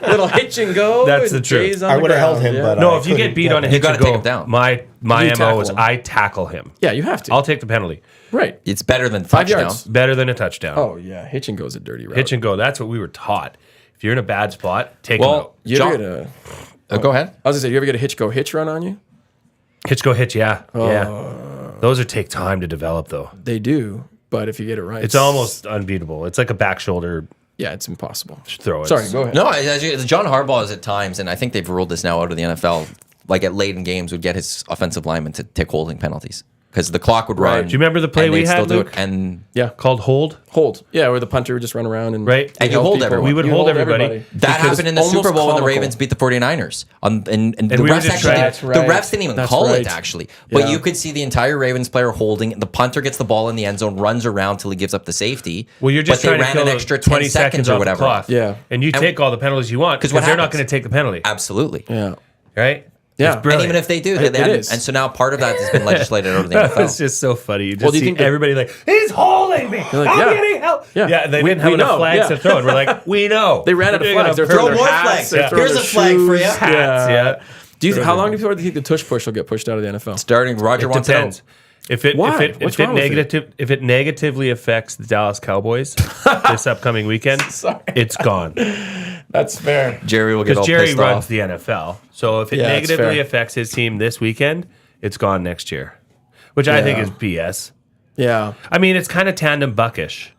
Little hitch and go. That's and the truth. Jay's on I the would have held ground, him, yeah. but No, I if you get couldn't beat on a him. hit gotta and go, take him down. my You MO tackle is him. I tackle him. Yeah, you have to. I'll take the penalty. Right. It's better than 5 touchdown. yards. Better than a touchdown. Oh yeah, hitch and go's a dirty route. Hitch and go. That's what we were taught. If you're in a bad spot, take him Well, out. You ever John, get a? go ahead. I was gonna say, you ever get a hitch go hitch run on you? Hitch go hitch, yeah. Yeah. Those are take time to develop though. They do, but if you get it right, It's almost unbeatable. It's like a back shoulder yeah, it's impossible. throw. Sorry, go ahead. No, John Harbaugh is at times, and I think they've ruled this now out of the NFL. Like at late in games, would get his offensive linemen to take holding penalties because the clock would run. Do you remember the play and we they'd had, still do Luke? it, and Yeah, Called hold. hold. Yeah, where the punter would just run around and Right. And you help hold people. everyone. We would You hold everybody. that Because happened in the almost Super Bowl when the comical. Ravens beat the 49ers. And the we were refs just actually trying- That's the right. refs didn't even That's call right. it actually. But Yeah. you could see the entire Ravens player holding. The punter gets the ball in the end zone, runs around till he gives up the safety. Well, you're just but they trying to ran kill an the extra 20 10 seconds or off the whatever. clock. Yeah. And you take all the penalties you want because what they're not happens? going to take the penalty. Absolutely. Yeah, Right? yeah. It's And brilliant. even if they do, It and, is. and so now part of that has been legislated out of the That NFL. was just so funny. You just Well, do you see think that- everybody like, he's holding me. You're like, I'm yeah. getting help. Yeah. Yeah, they We- didn't have we enough know, flags yeah. to throw. And we're like, we know. They ran out of We're flags. They're doing throwing a their more hats. flags. They're Yeah. throwing Here's their a flag for shoes. you. Hats, yeah. How long do you think the tush push will get pushed out of the NFL? Starting, Roger It wants it out. depends. If it Why? if it What's if it wrong with if it negatively affects the Dallas Cowboys this upcoming weekend, it's gone. That's fair. Jerry will get all Because Jerry pissed runs off. the NFL. So if it Yeah, that's negatively fair. affects his team this weekend, it's gone next year. Which I think Yeah. is BS. Yeah. I mean, it's kind of tandem buckish.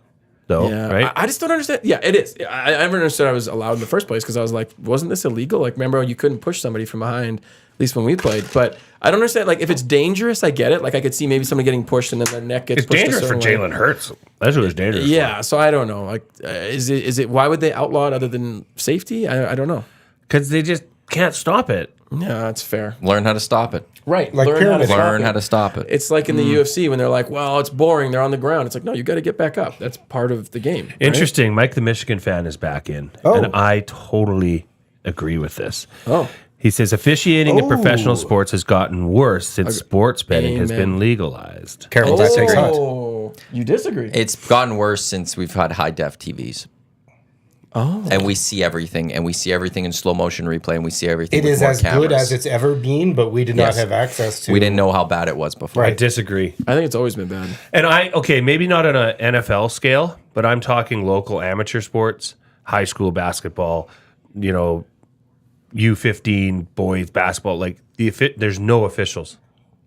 though, Yeah, right? I just don't understand. Yeah, it is. I never understood I was allowed in the first place because I was like, wasn't this illegal? Like, remember you couldn't push somebody from behind, at least when we played. But I don't understand. Like, if it's dangerous, I get it. Like, I could see maybe somebody getting pushed and then their neck gets It's pushed. dangerous for Jalen Hurts. That's what it's dangerous. Yeah, so I don't know. Like, is it? Why would they outlaw it other than safety? I don't know. Because they just can't stop it. Yeah, that's fair. Learn how to stop it. Right. Like pyramid. Learn how to stop it. It's like in the UFC when they're like, well, it's boring. They're on the ground. It's like, no, you got to get back up. That's part of the game. Right? Interesting. Mike, the Michigan fan, is back in. Oh. And I totally agree with this. Oh. He says officiating in professional sports has gotten worse since sports betting has Amen. been legalized. Careful, that takes hot. Oh, you disagree? It's gotten worse since we've had high def TVs. Oh. And we see everything, and we see everything in slow motion replay, and we see everything. It with is more as cameras. good as it's ever been, but we did not Yes. have access to. We didn't know how bad it was before. I disagree. I think it's always been bad. And maybe not on an NFL scale, but I'm talking local amateur sports, high school basketball, U15 boys basketball. Like there's no officials.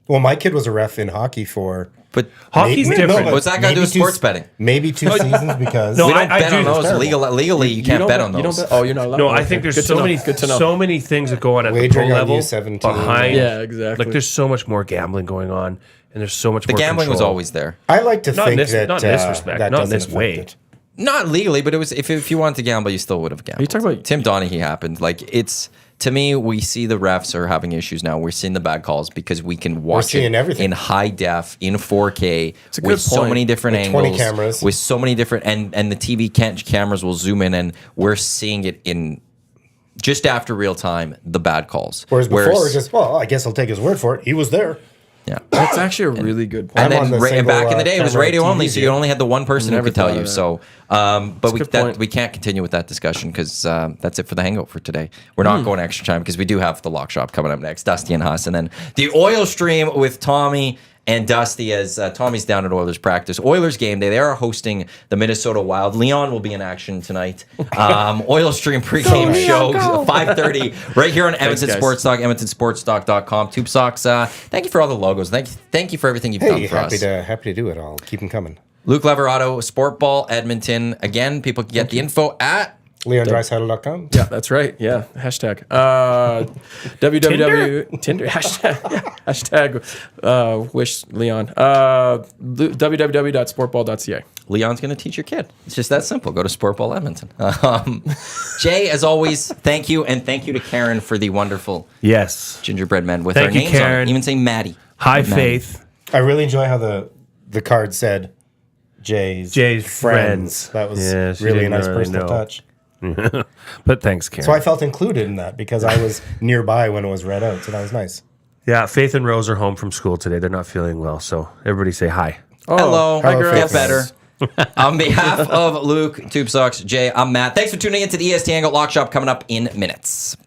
Well, my kid was a ref in hockey for. But Hockey's Maybe- different. but what's that got to do maybe with two- sports betting? Maybe 2 seasons because. No, We don't I bet do. on those. Terrible. Legally, you can't don't bet on You those. don't bet? Oh, you're not allowed. No, I Okay. think there's Good to know. Good to know. so many things that go on at the Wagering pro on level U17. behind. Yeah, exactly. Like there's so much more gambling going on, and there's so much The more gambling was control. always there. I like to Not in think this- that not in this respect, that not in doesn't this affect way. it. Not legally, but it was if you wanted to gamble, you still would have gambled. you talking about- Tim Donaghy happened? Like it's to me, we see the refs are having issues now. We're seeing the bad calls because we can watch seeing it everything. in high def, in 4K, a good with so point. many different With angles, 20 cameras. with so many different, and the TV cameras will zoom in, and we're seeing it in just after real time. The bad calls, Whereas before, it was just, well, I guess I'll take his word for it. He was there. yeah. That's actually a really good point. And I'm on then the and single, back in the day, it was camera radio TV only, so you deal. only had the one person who Never could tell thought you. of that. So, but a good point. we can't continue with that discussion because that's it for the Hangout for today. We're not going extra time because we do have the lock shop coming up next, Dusty and Huss, and then the oil stream with Tommy and Dusty as Tommy's down at Oilers practice. Oilers game day. They are hosting the Minnesota Wild. Leon will be in action tonight. Oil stream pregame show 5:30 right here on Edmonton guys. Sports Talk, EdmontonSportsTalk.com. Tubesox. Thank you for all the logos. Thank you for everything you've done Hey, for us. happy to do it. I'll keep them coming. Luke Lavarato, Sportball Edmonton. Again, people can get the info at LeonDreisaitl.com. Yeah, that's right. Yeah, hashtag www Tinder hashtag wish Leon www.sportball.ca. Leon's going to teach your kid. It's just that simple. Go to Sportball Edmonton. Jay, as always, thank you, and thank you to Karen for the wonderful Yes. gingerbread men with Thank our you, names on Karen. it. Even say Maddie. High Maddie. faith. I really enjoy how the card said Jay's friends. That was Yeah, she really a didn't nice really personal know. touch. But thanks, Karen. So I felt included in that because I was nearby when it was read out. So that was nice. Yeah, Faith and Rose are home from school today. They're not feeling well, so everybody say hi. Hello. Hello, Get Faith. better. On behalf of Luke, Tubesox, Jay, I'm Matt. Thanks for tuning in to the EST Hangout Lock Shop coming up in minutes.